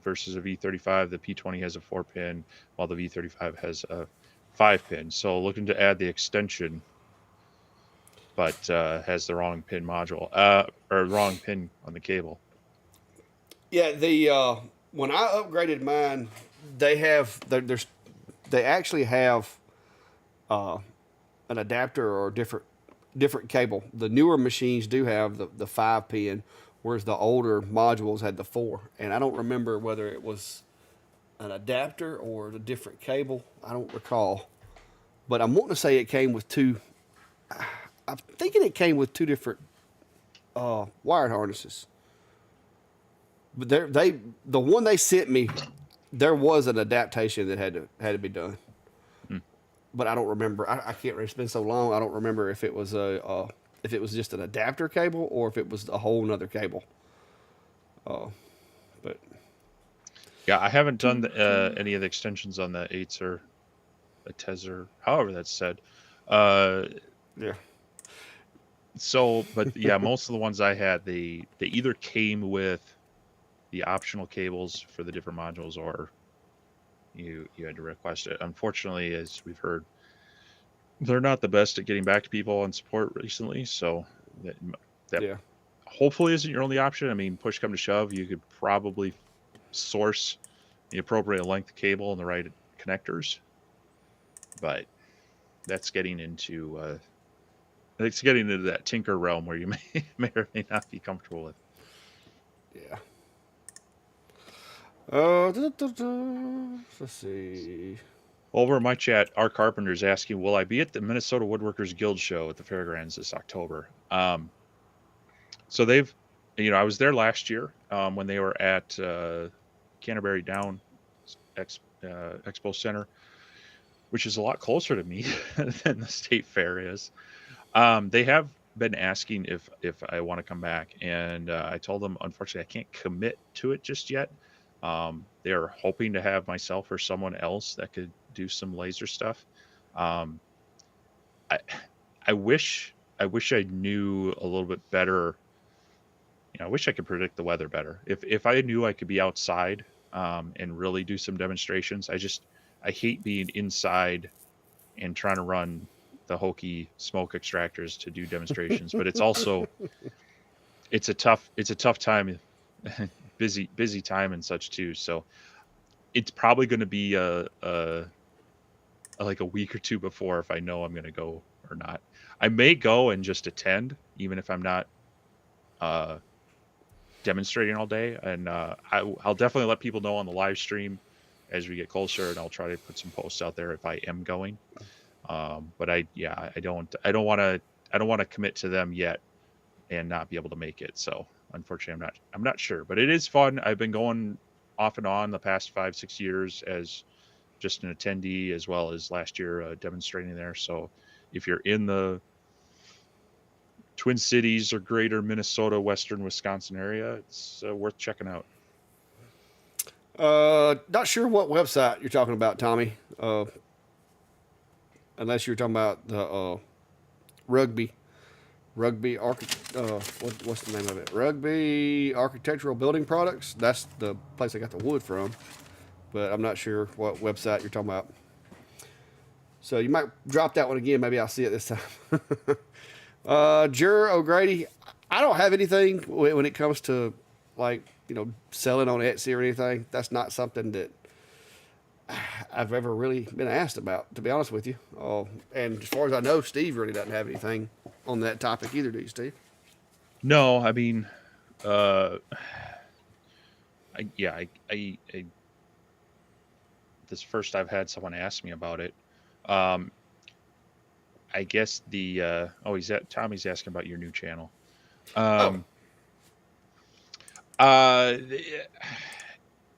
versus a V35. The P20 has a 4-pin, while the V35 has a 5-pin. So looking to add the extension, but has the wrong pin module or wrong pin on the cable. yeah. The when I upgraded mine, they have there's they actually have uh, an adapter or different cable. The newer machines do have the 5 pin, whereas the older modules had the 4. And I don't remember whether it was an adapter or a different cable. I don't recall, but I'm wanting to say it came with two. I'm thinking it came with two different wired harnesses. But the one they sent me, there was an adaptation that had to be done. Hmm. But I don't remember. I can't. It's been so long. I don't remember if it was if it was just an adapter cable or if it was a whole nother cable. But Yeah, I haven't done any of the extensions on the 8s or a Tezer, however that's said. Uh, yeah, so, but yeah, most of the ones I had, they either came with the optional cables for the different modules, or you had to request it. Unfortunately, as we've heard, they're not the best at getting back to people on support recently. So that yeah, hopefully isn't your only option. I mean, push come to shove, you could probably source the appropriate length cable and the right connectors, but that's getting into it's getting into that tinker realm where you may or may not be comfortable with. yeah. Let's see. Over in my chat, our carpenter's asking, "Will I be at the Minnesota Woodworkers Guild show at the fairgrounds this October?" So they've, I was there last year when they were at Canterbury Down Expo Center, which is a lot closer to me than the state fair is. They have been asking if I want to come back, and I told them unfortunately I can't commit to it just yet. They are hoping to have myself or someone else that could do some laser stuff. Um, I I wish I knew a little bit better. I wish I could predict the weather better. If I knew I could be outside and really do some demonstrations, I hate being inside and trying to run the hokey smoke extractors to do demonstrations. But it's also it's a tough time, busy time and such too. So it's probably going to be like a week or two before if I know I'm going to go or not. I may go and just attend, even if I'm not uh, demonstrating all day, and I'll definitely let people know on the live stream as we get closer, and I'll try to put some posts out there if I am going. But I don't want to I don't want to commit to them yet and not be able to make it. So unfortunately, I'm not sure, but it is fun. I've been going off and on the past 5 6 years as just an attendee, as well as last year demonstrating there. So if you're in the Twin Cities or greater Minnesota, Western Wisconsin area, it's worth checking out. Not sure what website you're talking about, Tommy. Unless you're talking about the rugby, what's the name of it? Rugby Architectural Building Products. That's the place I got the wood from. But I'm not sure what website you're talking about. So you might drop that one again. Maybe I'll see it this time. Jur O'Grady, I don't have anything when it comes to like selling on Etsy or anything. That's not something that I've ever really been asked about, to be honest with you. And as far as I know, Steve really doesn't have anything on that topic either, do you, Steve? No, I mean, uh, this first I've had someone ask me about it. Um, I guess Tommy's asking about your new channel. Oh, Um, uh,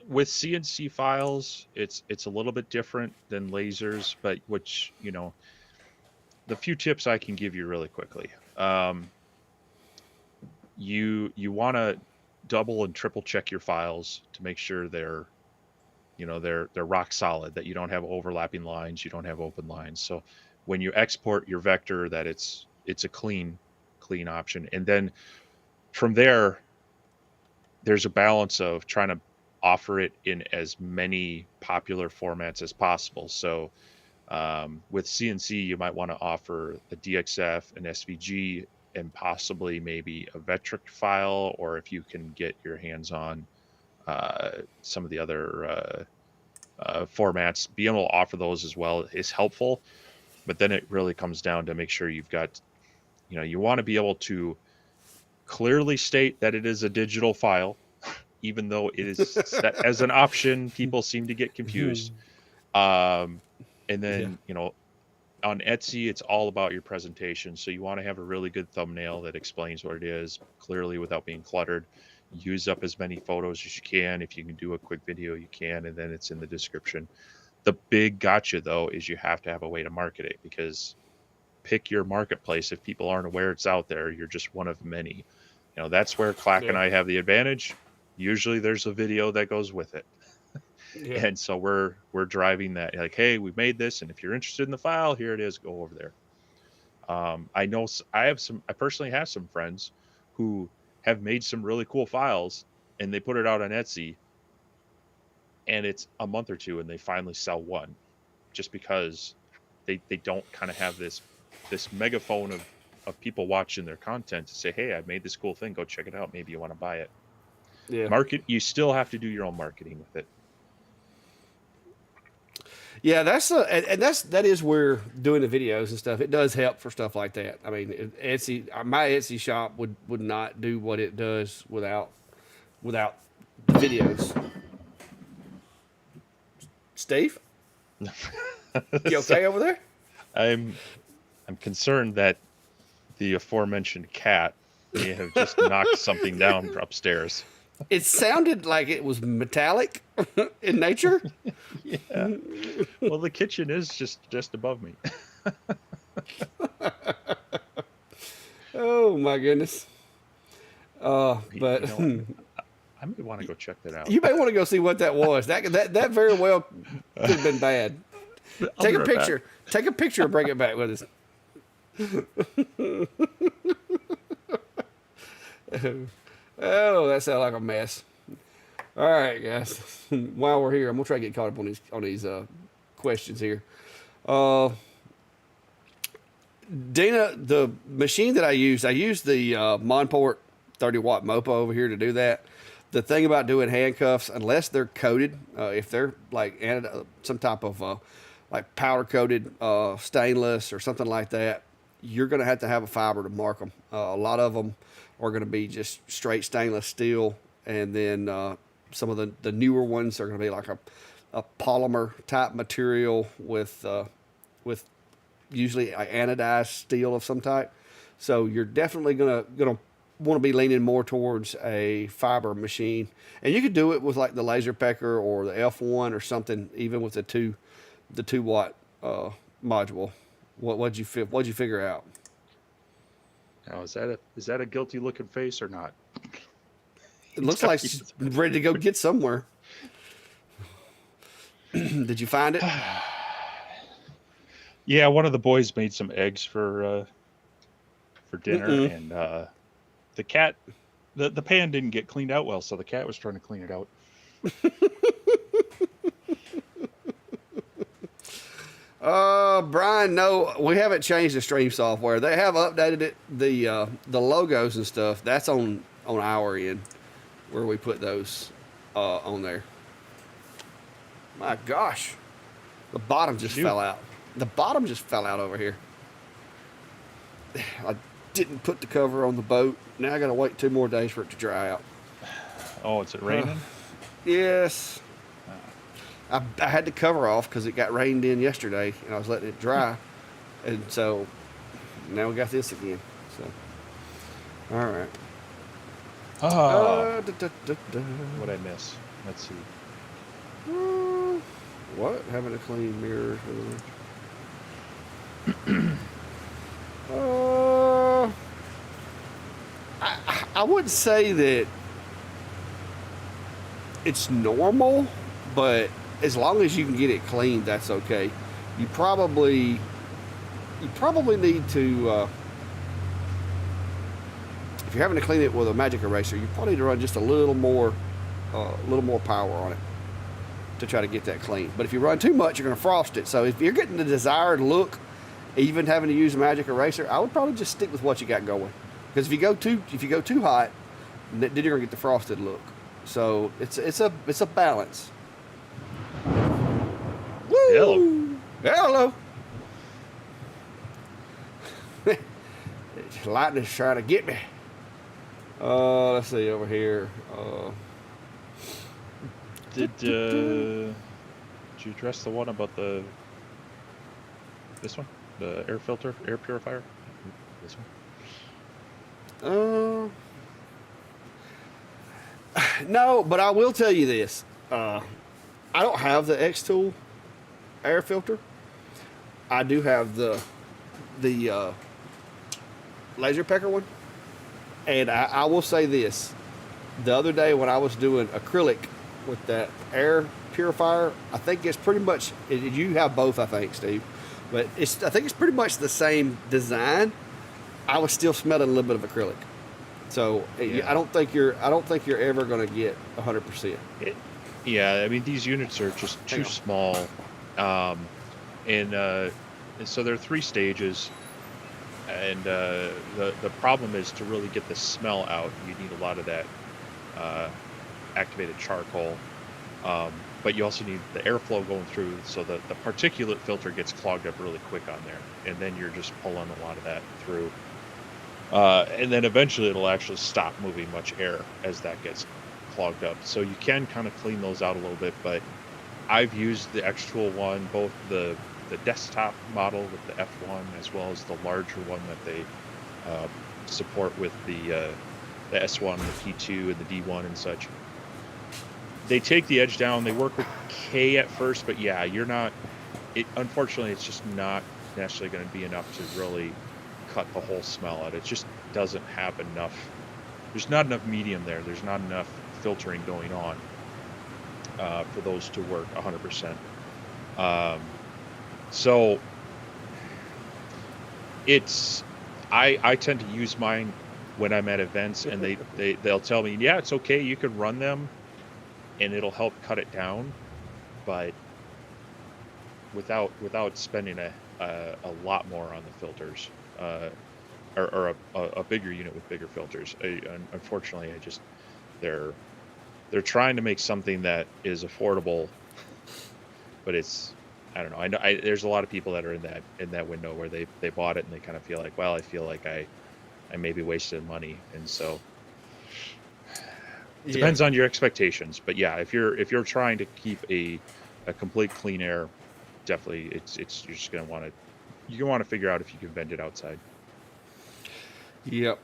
with CNC files, it's a little bit different than lasers, but which the few tips I can give you really quickly. You want to double and triple check your files to make sure they're rock solid, that you don't have overlapping lines, you don't have open lines. So when you export your vector, that it's a clean option. And then from there, there's a balance of trying to offer it in as many popular formats as possible. So with CNC, you might want to offer a DXF, an SVG, and possibly maybe a Vectric file, or if you can get your hands on some of the other formats, being able to offer those as well is helpful. But then it really comes down to make sure you've got, you want to be able to clearly state that it is a digital file, even though it is set as an option. People seem to get confused. Um, and yeah, then, on Etsy, it's all about your presentation. So you want to have a really good thumbnail that explains what it is clearly without being cluttered. Use up as many photos as you can. If you can do a quick video, you can, and then it's in the description. The big gotcha, though, is you have to have a way to market it, because pick your marketplace. If people aren't aware it's out there, you're just one of many. That's where Clack and yeah, I have the advantage. Usually there's a video that goes with it. yeah. And so we're driving that, like, hey, we made this, and if you're interested in the file, here it is, go over there. I know I personally have some friends who have made some really cool files, and they put it out on Etsy, and it's a month or two and they finally sell one, just because they don't kind of have this megaphone of people watching their content to say, hey, I made this cool thing, go check it out, maybe you want to buy it. Yeah. You still have to do your own marketing with it. Yeah, that is where doing the videos and stuff, it does help for stuff like that. I mean, my Etsy shop would not do what it does without videos. Steve, you So okay over there? i'm I'm concerned that the aforementioned cat may have just knocked something down upstairs. It sounded like it was metallic in nature. Yeah. Well, the kitchen is just above me. Oh my goodness. But you know, I may want to go check that out. you may want to go see what that was. That very well could have been bad. I'll be Take a right back. picture. Take a picture and bring it back with us. Oh, that sounds like a mess. All right, guys. While we're here, I'm gonna try to get caught up on these questions here. Uh, Dana, the machine that I used the Monport 30-watt Mopo over here to do that. The thing about doing handcuffs, unless they're coated, if they're like some type of like powder coated stainless or something like that, you're going to have a fiber to mark them. A lot of them are going to be just straight stainless steel, and then some of the newer ones are going to be like a polymer type material with usually anodized steel of some type. So you're definitely gonna want to be leaning more towards a fiber machine, and you could do it with like the laser pecker or the F1 or something, even with the 2 watt module. What'd you figure out? Now, is that a guilty looking face or not? It looks like it's ready to go get somewhere. Did you find it? Yeah, one of the boys made some eggs for dinner, Mm-mm. and the cat the pan didn't get cleaned out well, so the cat was trying to clean it out. Brian, no, we haven't changed the stream software. They have updated it. The logos and stuff that's on our end where we put those on there. My gosh, the bottom just You fell out. The bottom just fell out over here. I didn't put the cover on the boat. Now I gotta wait 2 more days for it to dry out. Oh, is it raining? Yes, Uh, I had the cover off because it got rained in yesterday, and I was letting it dry, and so now we got this again. So, all right. oh, Da, da, da, da. what I miss? Let's see. Uh, what? Having a clean mirror. Uh, I would say that it's normal, but as long as you can get it cleaned, that's okay. You probably need to if you're having to clean it with a magic eraser, you probably need to run just a little more power on it to try to get that clean. But if you run too much, you're going to frost it. So if you're getting the desired look, even having to use a magic eraser, I would probably just stick with what you got going. Because if you go too hot, then you're going to get the frosted look. So it's a balance. Hello. Woo! Hello. Lightning's trying to get me. Let's see over here. Did you address the one about this one, the air filter, air purifier? This one. No, but I will tell you this. I don't have the X Tool air filter. I do have the laser pecker one. And I will say this. The other day when I was doing acrylic with that air purifier, I think it's pretty much, you have both, I think, Steve. But I think it's pretty much the same design. I was still smelling a little bit of acrylic. So Yeah. I don't think you're ever going to get 100%. Yeah, I mean these units are just Hang too on. small, and so there are 3 stages, and the problem is to really get the smell out. You need a lot of that uh, activated charcoal, but you also need the airflow going through, so that the particulate filter gets clogged up really quick on there, and then you're just pulling a lot of that through, and then eventually it'll actually stop moving much air as that gets clogged up. So you can kind of clean those out a little bit, but I've used the X-Tool one, both the desktop model with the F1 as well as the larger one that they support with the S1, the P2, and the D1 and such. They take the edge down. They work okay at first, but yeah, you're not. Unfortunately, it's just not necessarily going to be enough to really cut the whole smell out. It just doesn't have enough. There's not enough medium there. There's not enough filtering going on for those to work 100%. So it's I tend to use mine when I'm at events, and they'll tell me, yeah, it's okay, you can run them, and it'll help cut it down, but without spending a lot more on the filters, or a bigger unit with bigger filters. Unfortunately, they're they're trying to make something that is affordable, but it's, I don't know. There's a lot of people that are in that window where they bought it and they kind of feel like, well, I feel like I maybe wasted money, and so it Yeah. depends on your expectations. But yeah, if you're trying to keep a complete clean air, definitely you're just gonna want to figure out if you can vent it outside. Yep.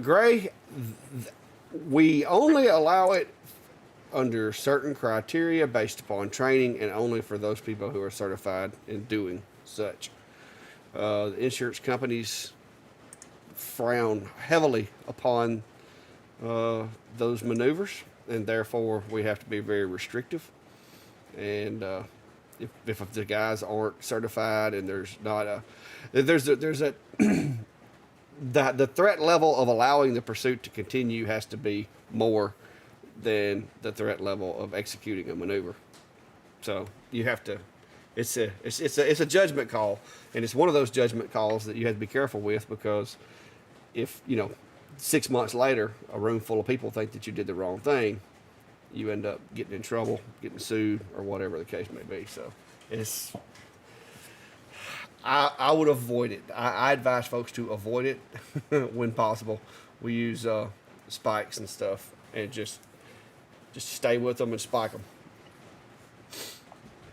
Gray, we only allow it under certain criteria based upon training and only for those people who are certified in doing such. The insurance companies frown heavily upon those maneuvers, and therefore we have to be very restrictive. And if the guys aren't certified and there's not a there's a the threat level of allowing the pursuit to continue has to be more than the threat level of executing a maneuver. So you have to. It's a judgment call, and it's one of those judgment calls that you have to be careful with because if 6 months later a room full of people think that you did the wrong thing, you end up getting in trouble, getting sued, or whatever the case may be. So it's I would avoid it. I advise folks to avoid it when possible. We use spikes and stuff, and just stay with them and spike them.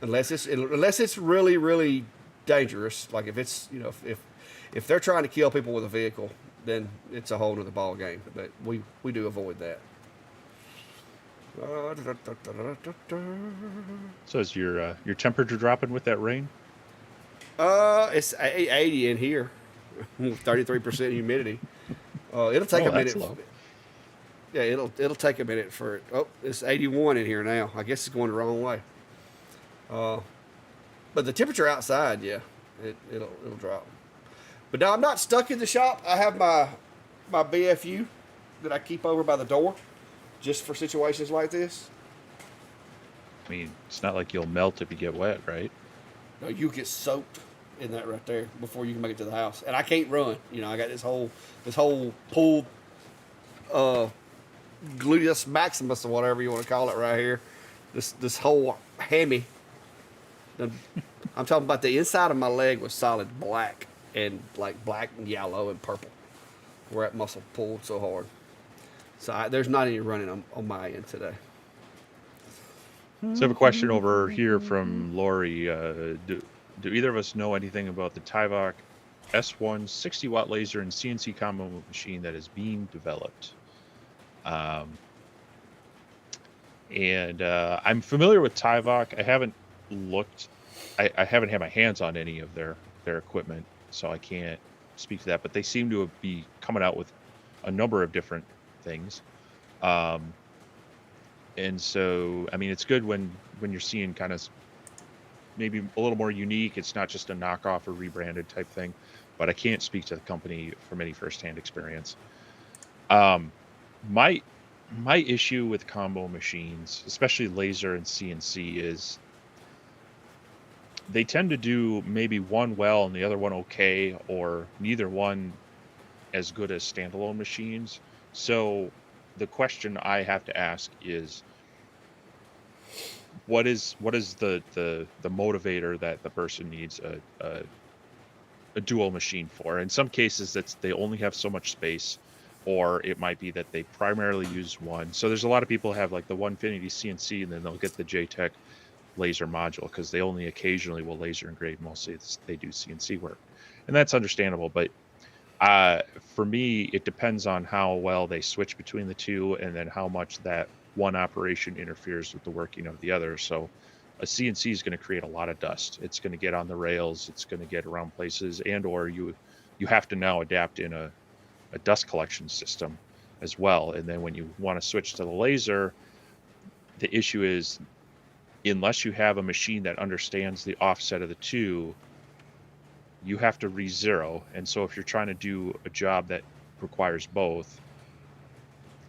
Unless it's really dangerous, like if it's if they're trying to kill people with a vehicle, then it's a whole other ball game. But we do avoid that. So is your temperature dropping with that rain? It's 80 in here, 33% humidity. It'll take Oh, a that's minute. low. Yeah, it'll take a minute for it. Oh, it's 81 in here now. I guess it's going the wrong way. But the temperature outside, yeah, it'll drop. But now I'm not stuck in the shop. I have my BFU that I keep over by the door, just for situations like this. I mean, it's not like you'll melt if you get wet, right? No, you get soaked in that right there before you can make it to the house. And I can't run. I got this whole pulled uh, gluteus maximus or whatever you want to call it right here. This whole hammy. I'm talking about the inside of my leg was solid black and like black and yellow and purple, where that muscle pulled so hard. So there's not any running on my end today. So I have a question over here from Lori. Do either of us know anything about the Tyvok S1 60-watt laser and CNC combo machine that is being developed? And I'm familiar with Tyvok. I haven't looked. I haven't had my hands on any of their equipment, so I can't speak to that. But they seem to be coming out with a number of different things. And so, I mean, it's good when you're seeing kind of maybe a little more unique. It's not just a knockoff or rebranded type thing. But I can't speak to the company from any firsthand experience. My issue with combo machines, especially laser and CNC, is they tend to do maybe one well and the other one okay, or neither one as good as standalone machines. So the question I have to ask is, what is the motivator that the person needs a dual machine for? In some cases, that's they only have so much space, or it might be that they primarily use one. So there's a lot of people who have like the Onefinity CNC, and then they'll get the JTech laser module because they only occasionally will laser engrave. Mostly they do CNC work, and that's understandable. But for me, it depends on how well they switch between the two, and then how much that one operation interferes with the working of the other. So a CNC is going to create a lot of dust. It's going to get on the rails. It's going to get around places, and or you have to now adapt in a dust collection system as well. And then when you want to switch to the laser, the issue is, unless you have a machine that understands the offset of the two, you have to re-zero. And so if you're trying to do a job that requires both,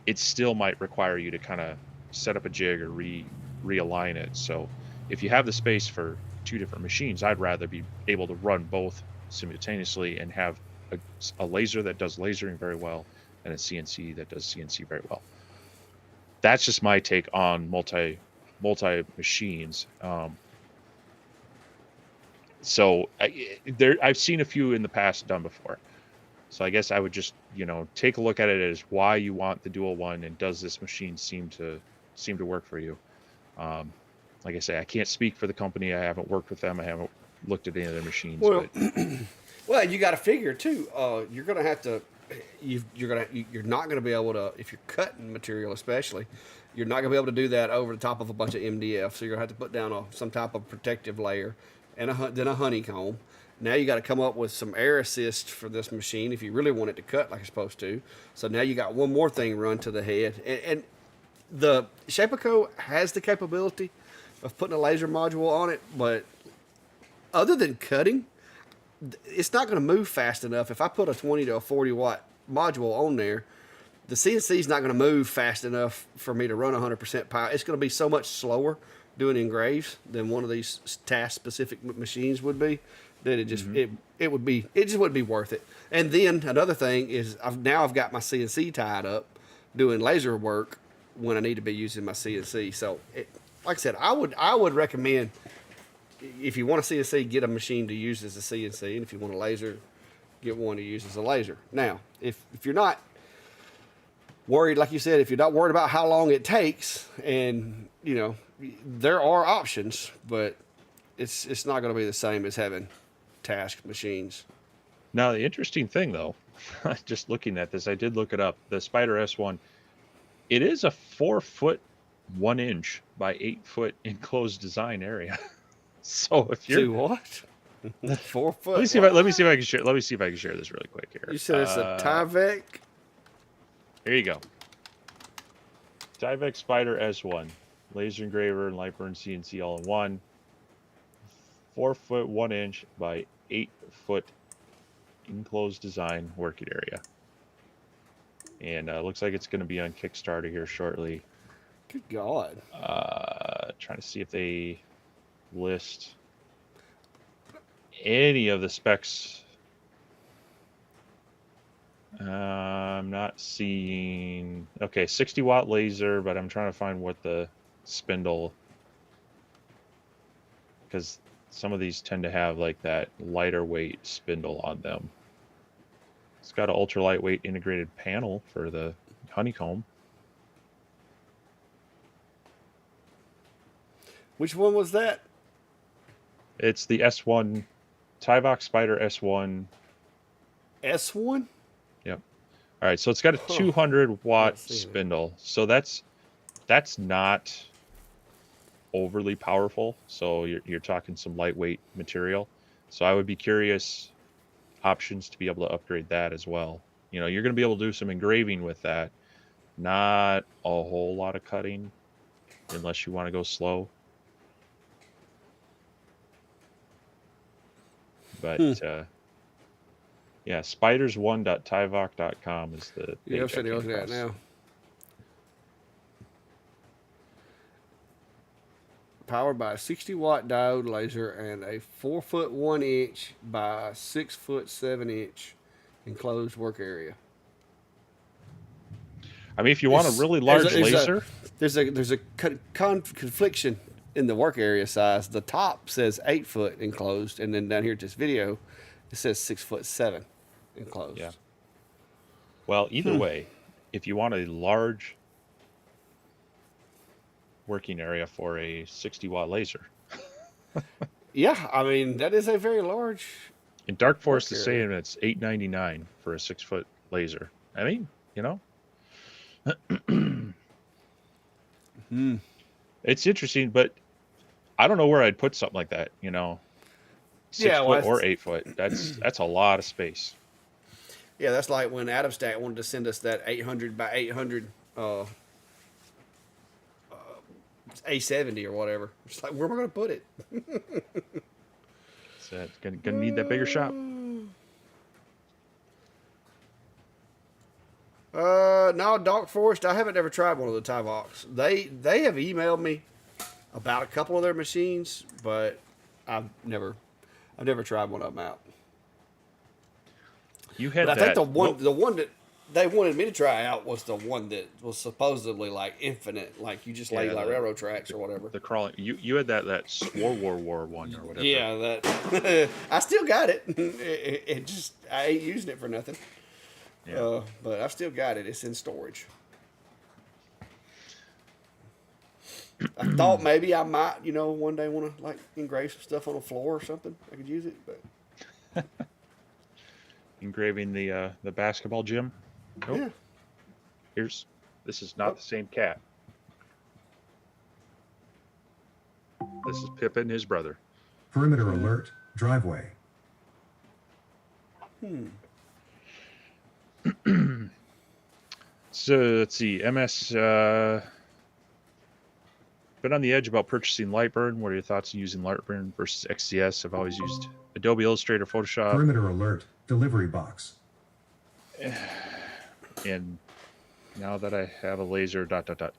it still might require you to kind of set up a jig or realign it. So if you have the space for two different machines, I'd rather be able to run both simultaneously and have a laser that does lasering very well and a CNC that does CNC very well. That's just my take on multi machines. So I've seen a few in the past done before. So I guess I would just take a look at it as why you want the dual one, and does this machine seem to work for you? Like I say, I can't speak for the company. I haven't worked with them. I haven't looked at any of their machines. Well, but Well, you got to figure too. You're gonna have to. You're not gonna be able to if you're cutting material, especially. You're not gonna be able to do that over the top of a bunch of MDF. So you're gonna have to put down some type of protective layer, and then a honeycomb. Now you got to come up with some air assist for this machine if you really want it to cut like it's supposed to. So now you got one more thing run to the head, and the Shapeco has the capability of putting a laser module on it, but other than cutting, it's not going to move fast enough. If I put a 20 to a 40 watt module on there, the CNC is not going to move fast enough for me to run 100% power. It's going to be so much slower doing engraves than one of these task specific machines would be that it just wouldn't be worth it. And then another thing is I've got my CNC tied up doing laser work when I need to be using my CNC. So like I said, I would recommend if you want a CNC, get a machine to use as a CNC, and if you want a laser, get one to use as a laser. Now, if you're not worried, like you said, if you're not worried about how long it takes, and there are options, but it's not going to be the same as having task machines. Now, the interesting thing, though, just looking at this, I did look it up. The Spider S1, it is a 4-foot 1-inch by 8-foot enclosed design area. So if you're Do what? 4 foot. let me see if I can share. Let me see if I can share this really quick here. You said it's a Tyvek. Here you go. Tyvek Spider S1, laser engraver and light burn CNC all in one. 4-foot 1-inch by 8-foot enclosed design working area. And looks like it's going to be on Kickstarter here shortly. Good God. Trying to see if they list any of the specs. I'm not seeing. Okay, 60 watt laser, but I'm trying to find what the spindle, because some of these tend to have like that lighter weight spindle on them. It's got an ultra lightweight integrated panel for the honeycomb. Which one was that? It's the S1, Tyvek Spider S1. S1? Yep. All right, so it's got a 200 watt spindle. So that's not overly powerful. So you're talking some lightweight material. So I would be curious options to be able to upgrade that as well. You're going to be able to do some engraving with that. Not a whole lot of cutting unless you want to go slow. But yeah, spiders1.tyvek.com is the page. I'm sitting looking at it now. Powered by a 60 watt diode laser and a 4-foot 1-inch by 6-foot 7-inch enclosed work area. I mean, if you want a really large laser, there's a confliction in the work area size. The top says 8-foot enclosed, and then down here at this video, it says 6'7" enclosed. Yeah. Well, either way, if you want a large working area for a 60 watt laser. Yeah, I mean that is a very large. And Dark Forest is saying it's $8.99 for a 6-foot laser. I mean, It's interesting, but I don't know where I'd put something like that. 6-foot or 8-foot. That's a lot of space. Yeah, that's like when Adam Stack wanted to send us that 800 by 800 A70 or whatever. It's like, where am I going to put it? So it's gonna need that bigger shop. No, Dark Forest. I haven't ever tried one of the Tyveks. They have emailed me about a couple of their machines, but I've never tried one of them out. You had but I think the one that they wanted me to try out was the one that was supposedly like infinite, like you just lay like railroad tracks or whatever. The crawling. You had that Swore War one or whatever. Yeah, that. I still got it. It just I ain't using it for nothing. Yeah. But I've still got it. It's in storage. I thought maybe I might, one day want to like engrave some stuff on the floor or something. I could use it, but Engraving the basketball gym. Nope. Yeah. Here's this is not Oh. the same cat. This is Pippa and his brother. Perimeter alert. Driveway. Hmm. So let's see. MS been on the edge about purchasing Lightburn. What are your thoughts on using Lightburn versus XCS? I've always used Adobe Illustrator, Photoshop, Perimeter alert. Delivery box. and now that I have a laser, dot dot dot.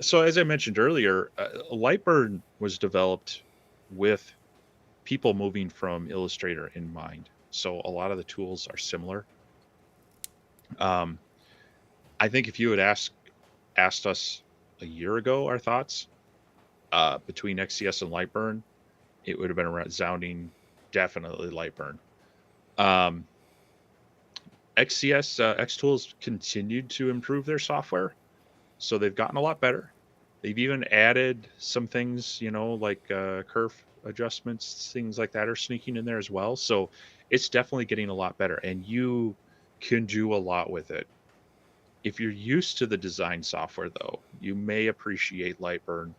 So as I mentioned earlier, Lightburn was developed with people moving from Illustrator in mind. So a lot of the tools are similar. Um, I think if you had asked us a year ago our thoughts between XCS and Lightburn, it would have been a resounding definitely Lightburn. Um, XCS Xtools continued to improve their software, so they've gotten a lot better. They've even added some things, like curve adjustments, things like that are sneaking in there as well. So it's definitely getting a lot better, and you can do a lot with it. If you're used to the design software, though, you may appreciate Lightburn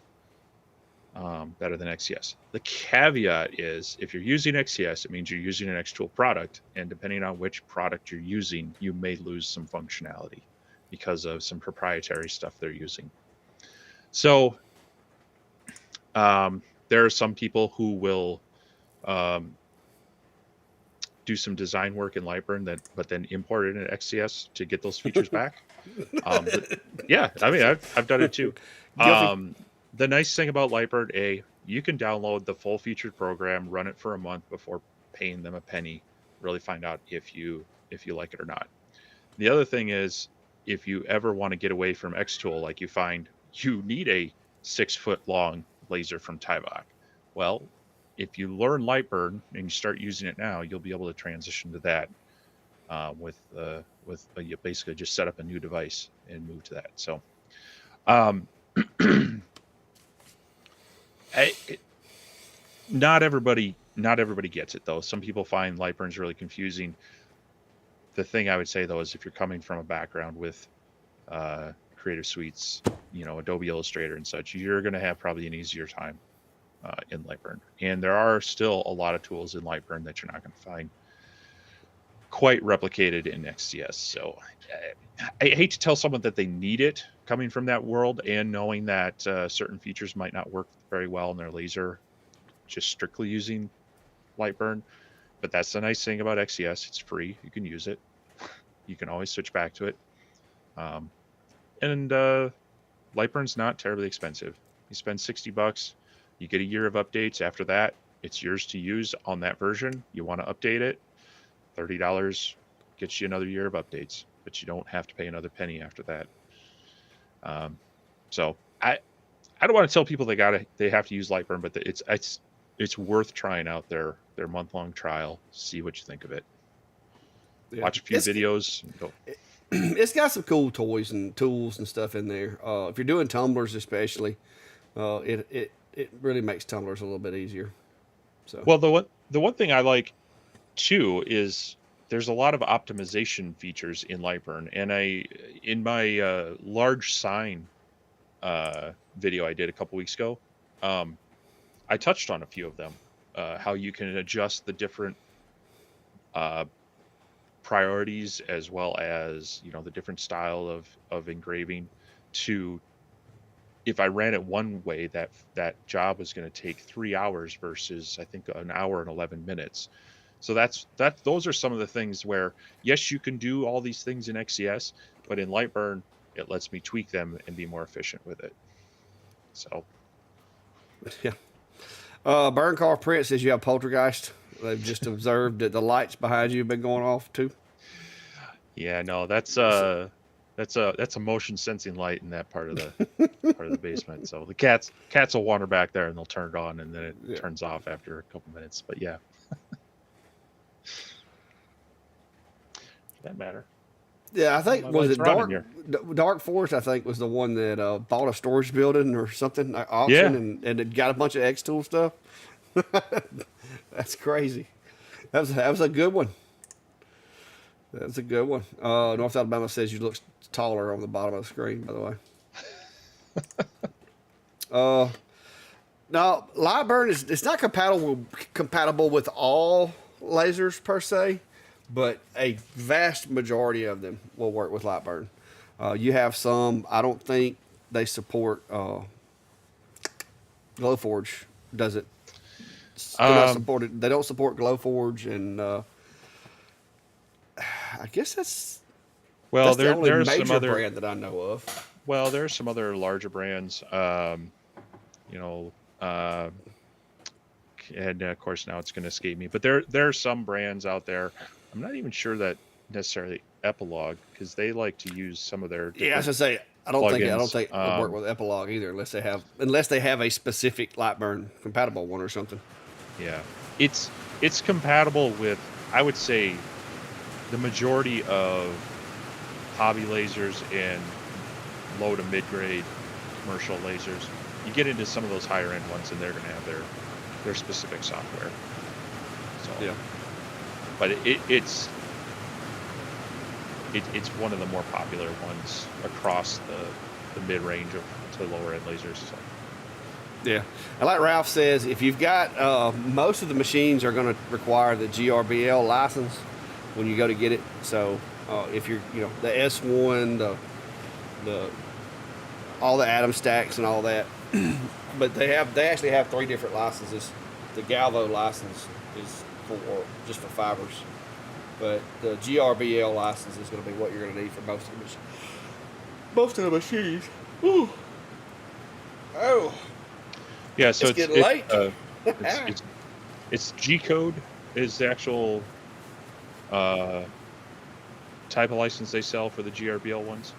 better than XCS. The caveat is if you're using XCS, it means you're using an Xtool product, and depending on which product you're using, you may lose some functionality because of some proprietary stuff they're using. So there are some people who will do some design work in Lightburn but then import it in XCS to get those features back. Yeah, I mean, I've done it too. Guilty. The nice thing about Lightburn, you can download the full featured program, run it for a month before paying them a penny, really find out if you like it or not. The other thing is, if you ever want to get away from Xtool, like you find you need a 6-foot long laser from Tyvek, well, if you learn Lightburn and you start using it now, you'll be able to transition to that with you basically just set up a new device and move to that. So, um, not everybody gets it though. Some people find Lightburn's really confusing. The thing I would say though is if you're coming from a background with Creative Suites, Adobe Illustrator and such, you're going to have probably an easier time in Lightburn. And there are still a lot of tools in Lightburn that you're not going to find quite replicated in XCS. So I hate to tell someone that they need it coming from that world and knowing that certain features might not work very well in their laser, just strictly using Lightburn. But that's the nice thing about XCS. It's free. You can use it. You can always switch back to it. And Lightburn's not terribly expensive. You spend $60, you get a year of updates. After that, it's yours to use on that version. You want to update it, $30 gets you another year of updates, but you don't have to pay another penny after that. So I don't want to tell people they have to use Lightburn, but it's worth trying out their month-long trial. See what you think of it. Yeah. Watch a few videos. And go. It's got some cool toys and tools and stuff in there. If you're doing tumblers, especially, it really makes tumblers a little bit easier. So well, the one thing I like too is there's a lot of optimization features in Lightburn, and in my large sign video I did a couple weeks ago, I touched on a few of them. How you can adjust the different priorities as well as the different style of engraving to, if I ran it one way, that job was going to take 3 hours versus I think an hour and 11 minutes. So those are some of the things where yes, you can do all these things in XCS, but in Lightburn it lets me tweak them and be more efficient with it. So yeah. Burn Car Print says you have poltergeist. They've just observed that the lights behind you have been going off too. Yeah, no, that's a motion sensing light in that part of the basement. So the cats will wander back there and they'll turn it on, and then it turns off after a couple minutes. But yeah, for that matter. Yeah, I think was it Dark Forest. I think was the one that bought a storage building or something auction, and it got a bunch of Xtool stuff. That's crazy. That was a good one. That's a good one. North Alabama says you look taller on the bottom of the screen, by the way. Uh, Now, Lightburn is it's not compatible with all lasers per se, but a vast majority of them will work with Lightburn. You have some. I don't think they support Glowforge. Does it? They're not Um, supported. They don't support Glowforge, and I guess well, that's the only there are some major other brand that I know of. well, there are some other larger brands. You know, uh, and of course now it's going to escape me, but there are some brands out there. I'm not even sure that necessarily Epilogue, because they like to use some of their Yeah, as different I say, I don't plugins. think it'll work with Epilogue either, unless they have a specific Lightburn compatible one or something. Yeah, it's compatible with, I would say, the majority of hobby lasers and low to mid grade commercial lasers. You get into some of those higher end ones, and they're going to have their specific software. So, Yeah. but it's one of the more popular ones across the mid range of to lower end lasers. So. Yeah, and like Ralph says, if you've got most of the machines are going to require the GRBL license when you go to get it. So if you're, the S1, the all the atom stacks and all that, but they actually have three different licenses. The Galvo license is for just for fibers, but the GRBL license is going to be what you're going to need for most of the machines. Ooh. Oh. Yeah, so It's getting late. it's G code is the actual type of license they sell for the GRBL ones.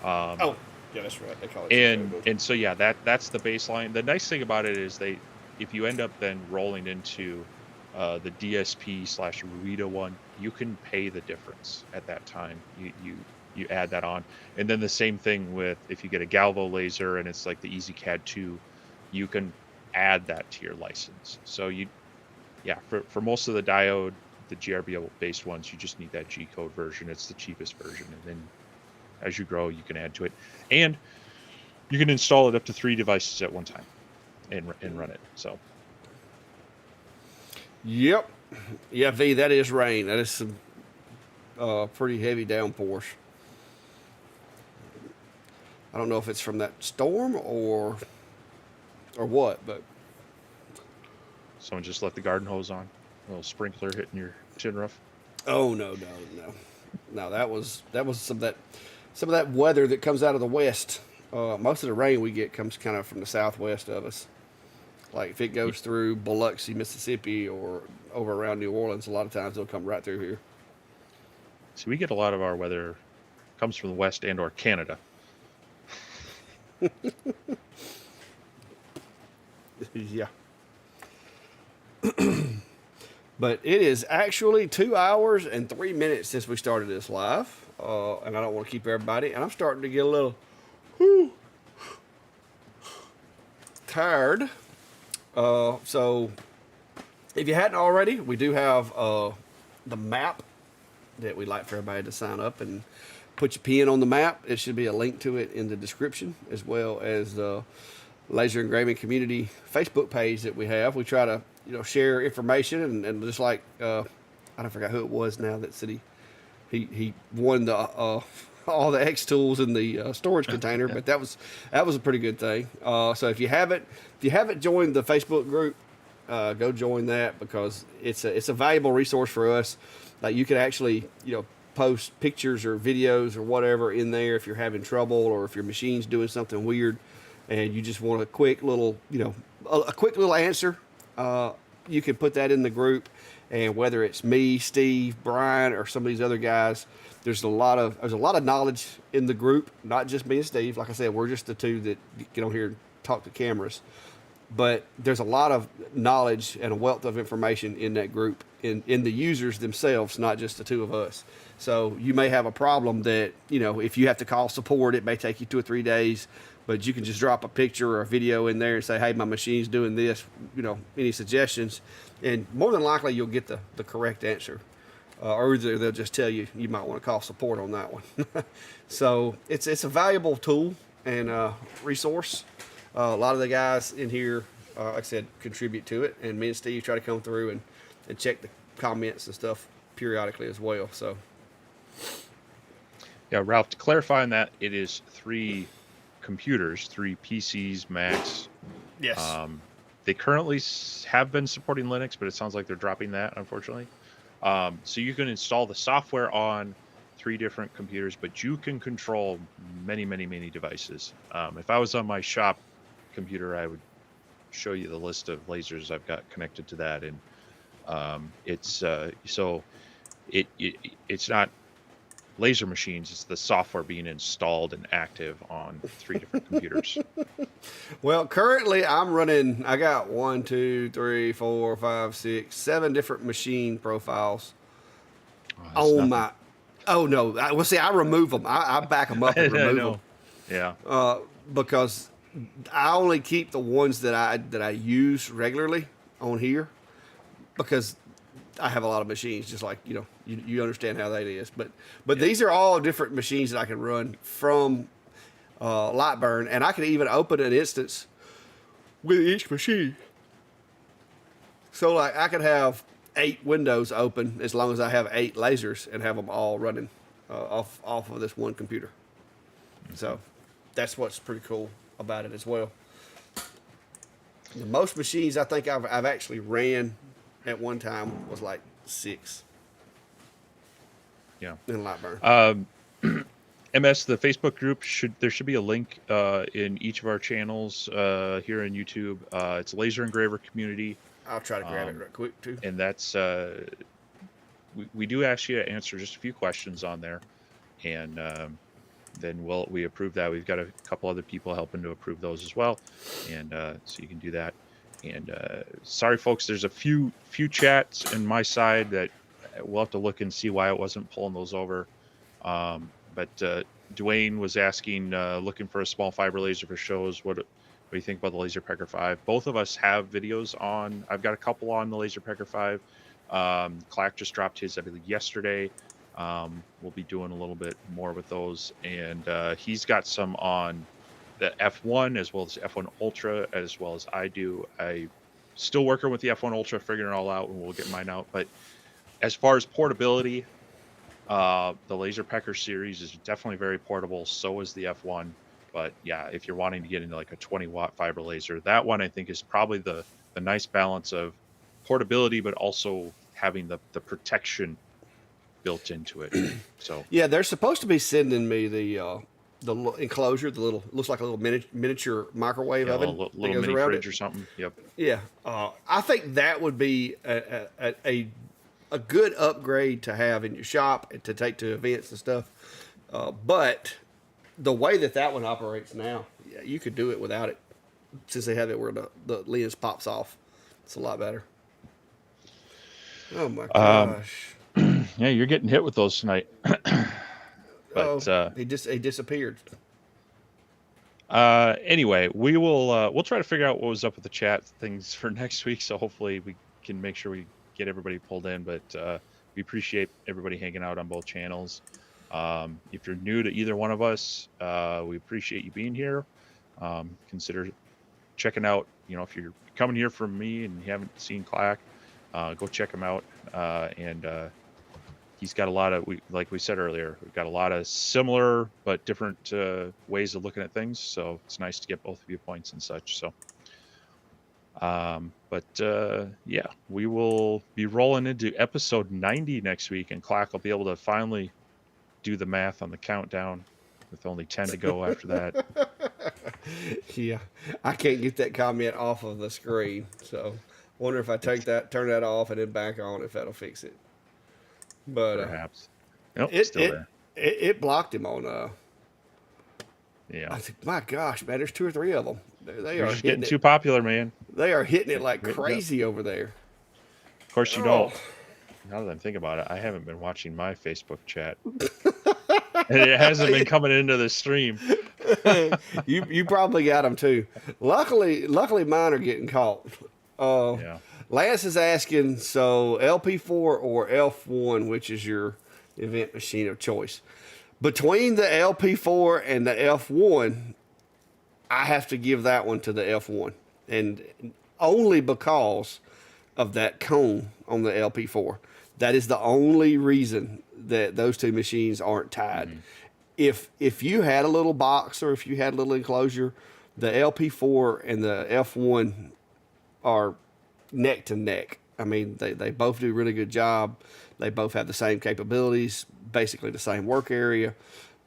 Oh, yeah, that's right. They call it And so yeah, that's the baseline. The nice thing about it is if you end up then rolling into the DSP/Ruida one, you can pay the difference at that time. You add that on, and then the same thing with if you get a Galvo laser and it's like the EasyCAD 2, you can add that to your license. So for most of the diode, the GRBL based ones, you just need that G code version. It's the cheapest version, and then as you grow, you can add to it, and you can install it up to 3 devices at one time and run it. So. Yep. Yeah, V, that is rain. That is some pretty heavy downpours. I don't know if it's from that storm or what, but Someone just let the garden hose on. A little sprinkler hitting your tin roof. oh no. No, that was some of that weather that comes out of the west. Most of the rain we get comes kind of from the southwest of us. Like if it goes through Biloxi, Mississippi, or over around New Orleans, a lot of times they'll come right through here. So we get a lot of our weather comes from the west and or Canada. Yeah. But it is actually 2 hours and 3 minutes since we started this live. And I don't want to keep everybody. And I'm starting to get a little tired. So if you hadn't already, we do have the map that we'd like for everybody to sign up and put your pin on the map. It should be a link to it in the description, as well as the laser engraving community Facebook page that we have. We try to share information and just like I don't forget who it was now that said he won the all the X tools in the storage container, but that was a pretty good thing. So if you haven't joined the Facebook group, go join that, because it's a valuable resource for us. Like you can actually post pictures or videos or whatever in there if you're having trouble or if your machine's doing something weird and you just want a quick little a quick little answer. You can put that in the group, and whether it's me, Steve, Brian, or some of these other guys, there's a lot of knowledge in the group. Not just me and Steve. Like I said, we're just the two that get on here and talk to cameras. But there's a lot of knowledge and a wealth of information in that group, in the users themselves, not just the two of us. So you may have a problem that, if you have to call support, it may take you 2 or 3 days, but you can just drop a picture or a video in there and say, hey, my machine's doing this, any suggestions? And more than likely you'll get the correct answer. or either they'll just tell you you might want to call support on that one. So it's a valuable tool and resource. A lot of the guys in here, like I said, contribute to it, and me and Steve try to come through and check the comments and stuff periodically as well. So Yeah, Ralph, to clarify on that, it is 3 computers, 3 PCs max. yes, They currently have been supporting Linux, but it sounds like they're dropping that, unfortunately. So you can install the software on 3 different computers, but you can control many, many, many devices. If I was on my shop computer, I would show you the list of lasers I've got connected to that, and it's it's not laser machines; it's the software being installed and active on 3 different computers. well, currently I'm running. I got 1, 2, 3, 4, 5, 6, 7 different machine profiles That's on nothing. my. Oh no! Well, see, I remove them. I back them up and I remove know. them. Yeah. Because I only keep the ones that I use regularly on here, because I have a lot of machines. Just like you understand how that is. But these are all different machines that I can run from Lightburn, and I can even open an instance with each machine. So like I could have 8 windows open as long as I have 8 lasers and have them all running off of this one computer. So that's what's pretty cool about it as well. The most machines I think I've actually ran at one time was like 6 Yeah. in Lightburn. MS, the Facebook group there should be a link in each of our channels here on YouTube. It's Laser Engraver Community, I'll try to grab it right quick too. and that's we do ask you to answer just a few questions on there, and then we approve that. We've got a couple other people helping to approve those as well, and so you can do that. And sorry, folks, there's a few chats in my side that we'll have to look and see why it wasn't pulling those over. But Dwayne was asking, looking for a small fiber laser for shows. What do you think about the Laser Pecker 5? Both of us have videos on. I've got a couple on the Laser Pecker 5. Clack just dropped his, I believe, yesterday. We'll be doing a little bit more with those. And he's got some on the F1 as well as F1 Ultra, as well as I do. I still working with the F1 Ultra, figuring it all out, and we'll get mine out. But as far as portability, the Laser Pecker series is definitely very portable. So is the F1. But yeah, if you're wanting to get into like a 20-watt fiber laser, that one I think is probably the nice balance of portability, but also having the protection built into it. So Yeah, they're supposed to be sending me the enclosure, the little, looks like a little miniature microwave yeah, a oven little that goes mini around fridge it. or something. Yep. Yeah, I think that would be a good upgrade to have in your shop and to take to events and stuff. But the way that one operates now, yeah, you could do it without it, since they have it where the lens pops off. It's a lot better. Oh my gosh! Yeah, you're getting hit with those tonight. But he disappeared. anyway, we'll try to figure out what was up with the chat things for next week. So hopefully we can make sure we get everybody pulled in. But we appreciate everybody hanging out on both channels. If you're new to either one of us, we appreciate you being here. Consider checking out. If you're coming here from me and you haven't seen Clack, go check him out. And he's got a lot of, like we said earlier, we've got a lot of similar but different ways of looking at things. So it's nice to get both viewpoints and such. So, yeah, we will be rolling into episode 90 next week, and Clack will be able to finally do the math on the countdown with only 10 to go after that. Yeah, I can't get that comment off of the screen, so wonder if I turn that off and then back on, if that'll fix it. But Perhaps. Nope, still there. It blocked him on. Yeah. I think, my gosh, man, there's 2 or 3 of them. They You're are just hitting getting it. too popular, man. They are hitting it like Yep. crazy over there. Of course you Oh. don't. Now that I'm thinking about it, I haven't been watching my Facebook chat. And it hasn't been coming into the stream. You probably got them too. Luckily mine are getting caught. Yeah. Lance is asking, so LP4 or F1, which is your event machine of choice? Between the LP4 and the F1, I have to give that one to the F1. And only because of that cone on the LP4. That is the only reason that those two machines aren't tied. Mm-hmm. If you had a little box or if you had a little enclosure, the LP4 and the F1 are neck to neck. I mean, they both do a really good job. They both have the same capabilities, basically the same work area.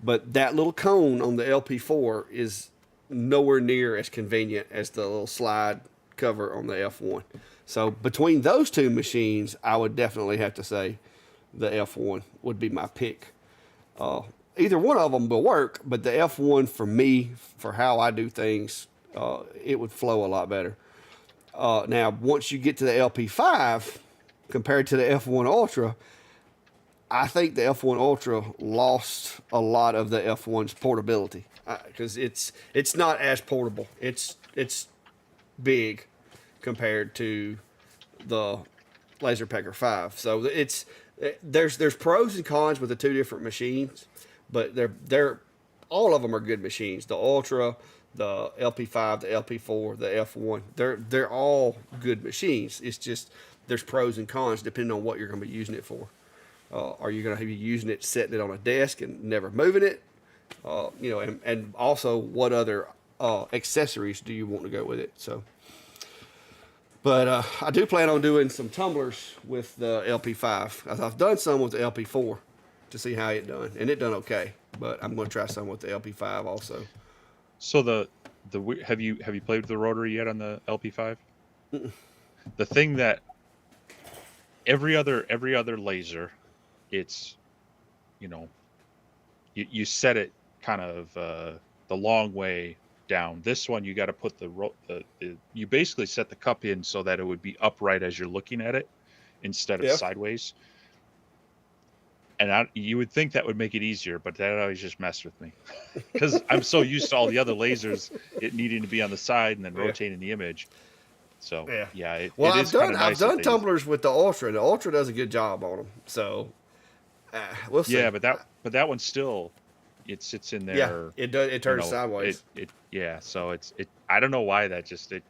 But that little cone on the LP4 is nowhere near as convenient as the little slide cover on the F1. So between those two machines, I would definitely have to say the F1 would be my pick. Either one of them will work, but the F1 for me, for how I do things, it would flow a lot better. Now, once you get to the LP5, compared to the F1 Ultra, I think the F1 Ultra lost a lot of the F1's portability because it's not as portable. It's big compared to the Laser Pecker 5. So there's pros and cons with the two different machines, but they're all of them are good machines. The Ultra, the LP5, the LP4, the F1, they're all good machines. It's just there's pros and cons depending on what you're going to be using it for. Are you going to be using it, setting it on a desk and never moving it? And also what other accessories do you want to go with it? So, but I do plan on doing some tumblers with the LP5. I've done some with the LP4 to see how it done, and it done okay. But I'm going to try some with the LP5 also. So have you played with the rotary yet on the LP5? Mm-mm. The thing that every other laser, it's you set it kind of the long way down. This one you got to put you basically set the cup in so that it would be upright as you're looking at it instead of sideways. And you would think that would make it easier, but that always just messed with me because I'm so used to all the other lasers it needing to be on the side and then rotating the image. So I've done tumblers with the Ultra, and the Ultra does a good job on them. So we'll see. Yeah, but that one still, it sits in there. Yeah, it does. It turns sideways. So I don't know why that just it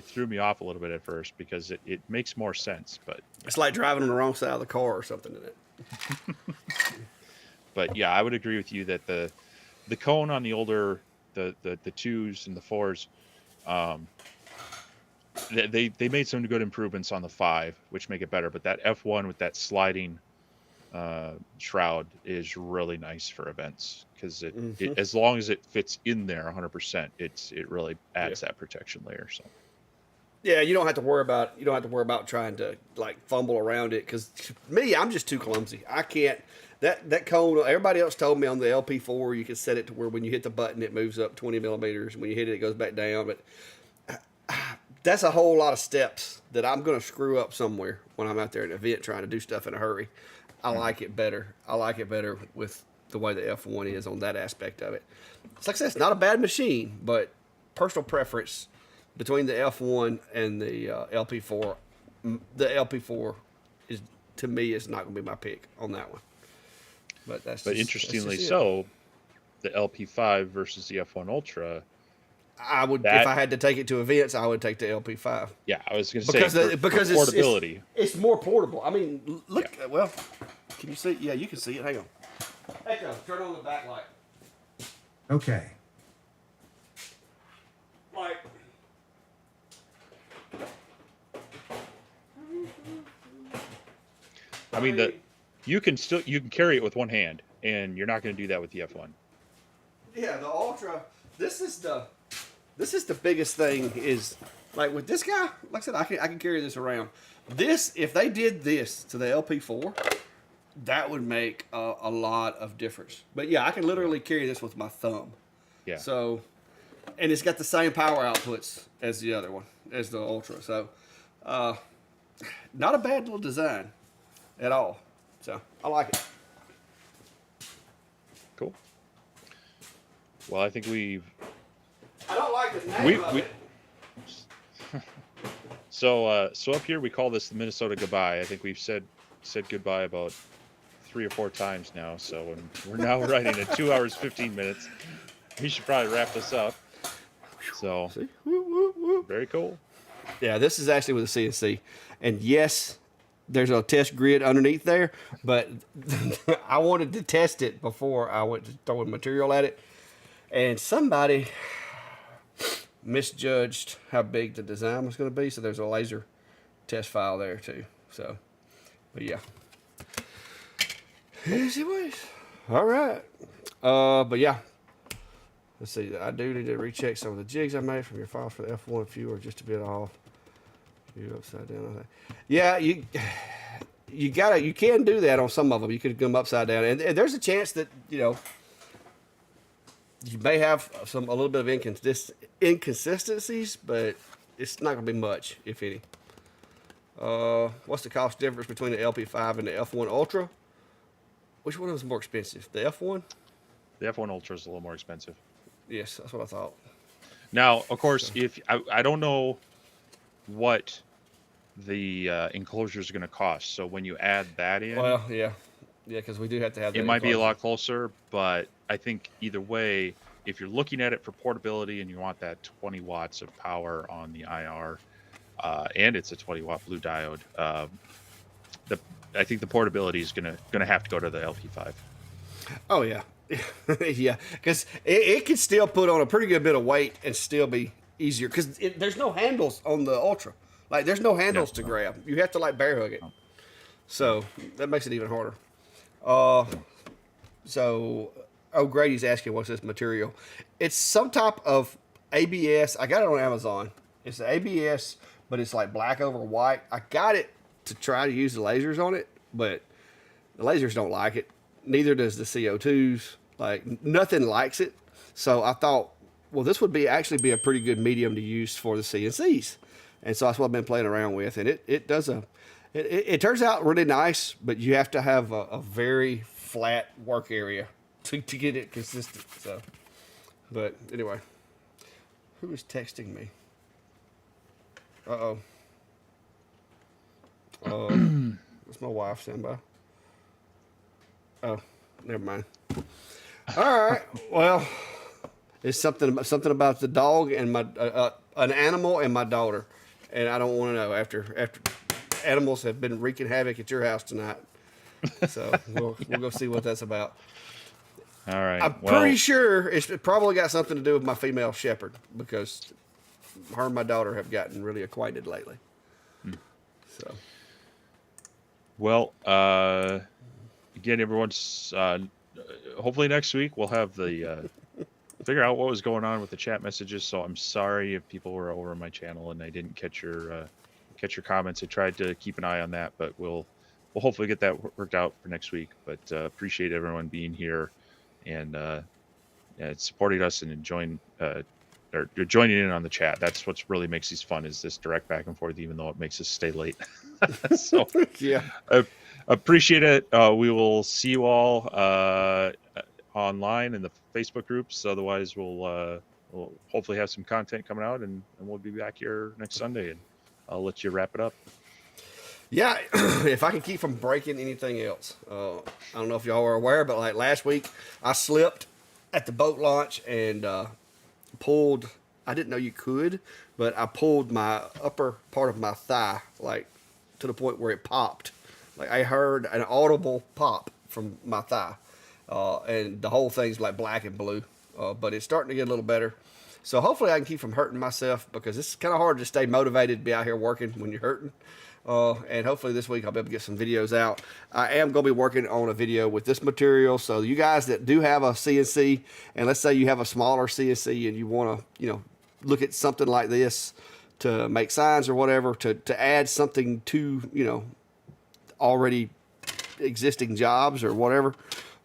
threw me off a little bit at first because it makes more sense, but it's like driving on the wrong side of the car or something in it. But yeah, I would agree with you that the cone on the older the 2s and the 4s, they made some good improvements on the 5, which make it better. But that F1 with that sliding shroud is really nice for events because it as long as it fits in there 100%, it really adds that protection layer. So. Yeah, you don't have to worry about trying to like fumble around it because me, I'm just too clumsy. I can't. That cone. Everybody else told me on the LP4 you can set it to where when you hit the button it moves up 20 millimeters. When you hit it, it goes back down. But that's a whole lot of steps that I'm going to screw up somewhere when I'm out there at an event trying to do stuff in a hurry. I like it better. I like it better with the way the F1 is on that aspect of it. It's like I said, it's not a bad machine, but personal preference. Between the F1 and the LP4, the LP4 is to me is not going to be my pick on that one. But interestingly so, the LP5 versus the F1 Ultra. I would if I had to take it to events, I would take the LP5. Yeah, I was going to say because for portability. It's more portable. I mean, look. Yeah. Well, can you see? Yeah, you can see it. Hang on. Echo, turn on the backlight. Okay. Like. I mean, you can carry it with one hand, and you're not going to do that with the F1. Yeah, the Ultra. This is the biggest thing. Is like with this guy. Like I said, I can carry this around. If they did this to the LP4, that would make a lot of difference. But yeah, I can literally carry this with my thumb. Yeah. So, and it's got the same power outputs as the other one, as the Ultra. So, not a bad little design at all. So I like it. Cool. Well, I think I don't like the name of it. So up here we call this the Minnesota goodbye. I think we've said goodbye about 3 or 4 times now. So we're now running at 2 hours 15 minutes. We should probably wrap this up. So See? Woo, woo, woo. very cool. Yeah, this is actually with a CNC. And yes, there's a test grid underneath there, but I wanted to test it before I went to throwing material at it. And somebody misjudged how big the design was going to be, so there's a laser test file there too. So, but yeah. Easy ways. All right. But yeah. Let's see. I do need to recheck some of the jigs I made from your files for the F1 if you were just a bit off. You upside down on that. Yeah, you can do that on some of them. You could go them upside down, and there's a chance that you may have a little bit of inconsistencies, but it's not going to be much, if any. What's the cost difference between the LP5 and the F1 Ultra? Which one was more expensive? The F1? The F1 Ultra is a little more expensive. Yes, that's what I thought. Now, of course, if I don't know what the enclosure is going to cost, so when you add that in, Well, yeah, because we do have to have. it might be a lot closer. But I think either way, if you're looking at it for portability and you want that 20 watts of power on the IR, and it's a 20-watt blue diode, I think the portability is gonna have to go to the LP5. Oh yeah, yeah, because it can still put on a pretty good bit of weight and still be easier because there's no handles on the Ultra. Like there's no handles to grab. You have to like bear hug it. So that makes it even harder. So Grady's asking what's this material? It's some type of ABS. I got it on Amazon. It's the ABS, but it's like black over white. I got it to try to use the lasers on it, but the lasers don't like it. Neither does the CO2s. Like nothing likes it. So I thought, well, this would actually be a pretty good medium to use for the CNCs. And so that's what I've been playing around with. And it does it turns out really nice, but you have to have a very flat work area to get it consistent. So, but anyway, who is texting me? It's my wife standing by. Oh, never mind. All right. Well, it's something about the dog and my an animal and my daughter, and I don't want to know after animals have been wreaking havoc at your house tonight. So we'll go see what that's about. All right. I'm pretty sure it probably got something to do with my female shepherd because her and my daughter have gotten really acquainted lately. So. Well, again, everyone's hopefully next week we'll have the figure out what was going on with the chat messages. So I'm sorry if people were over on my channel and I didn't catch your comments. I tried to keep an eye on that, but we'll hopefully get that worked out for next week. But appreciate everyone being here and supporting us and enjoying or joining in on the chat. That's what really makes these fun, is this direct back and forth, even though it makes us stay late. So yeah, I appreciate it. We will see you all online in the Facebook groups. Otherwise, we'll hopefully have some content coming out, and we'll be back here next Sunday, and I'll let you wrap it up. Yeah, if I can keep from breaking anything else. I don't know if y'all are aware, but like last week, I slipped at the boat launch and pulled. I didn't know you could, but I pulled my upper part of my thigh, like to the point where it popped. Like I heard an audible pop from my thigh, and the whole thing's like black and blue. But it's starting to get a little better. So hopefully I can keep from hurting myself, because it's kind of hard to stay motivated to be out here working when you're hurting. And hopefully this week I'll be able to get some videos out. I am going to be working on a video with this material. So you guys that do have a CNC, and let's say you have a smaller CNC and you want to, look at something like this to make signs or whatever, to add something to, already existing jobs or whatever,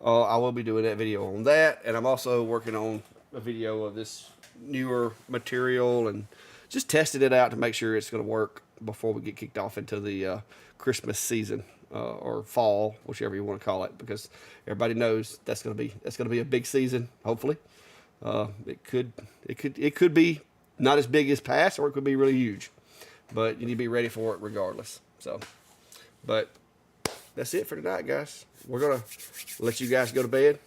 I will be doing that video on that. And I'm also working on a video of this newer material and just testing it out to make sure it's going to work before we get kicked off into the Christmas season or fall, whichever you want to call it, because everybody knows that's going to be a big season. Hopefully, it could be not as big as past, or it could be really huge. but you need to be ready for it regardless. So, but that's it for tonight, guys. We're gonna let you guys go to bed,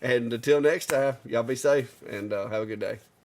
and until next time, y'all be safe and have a good day.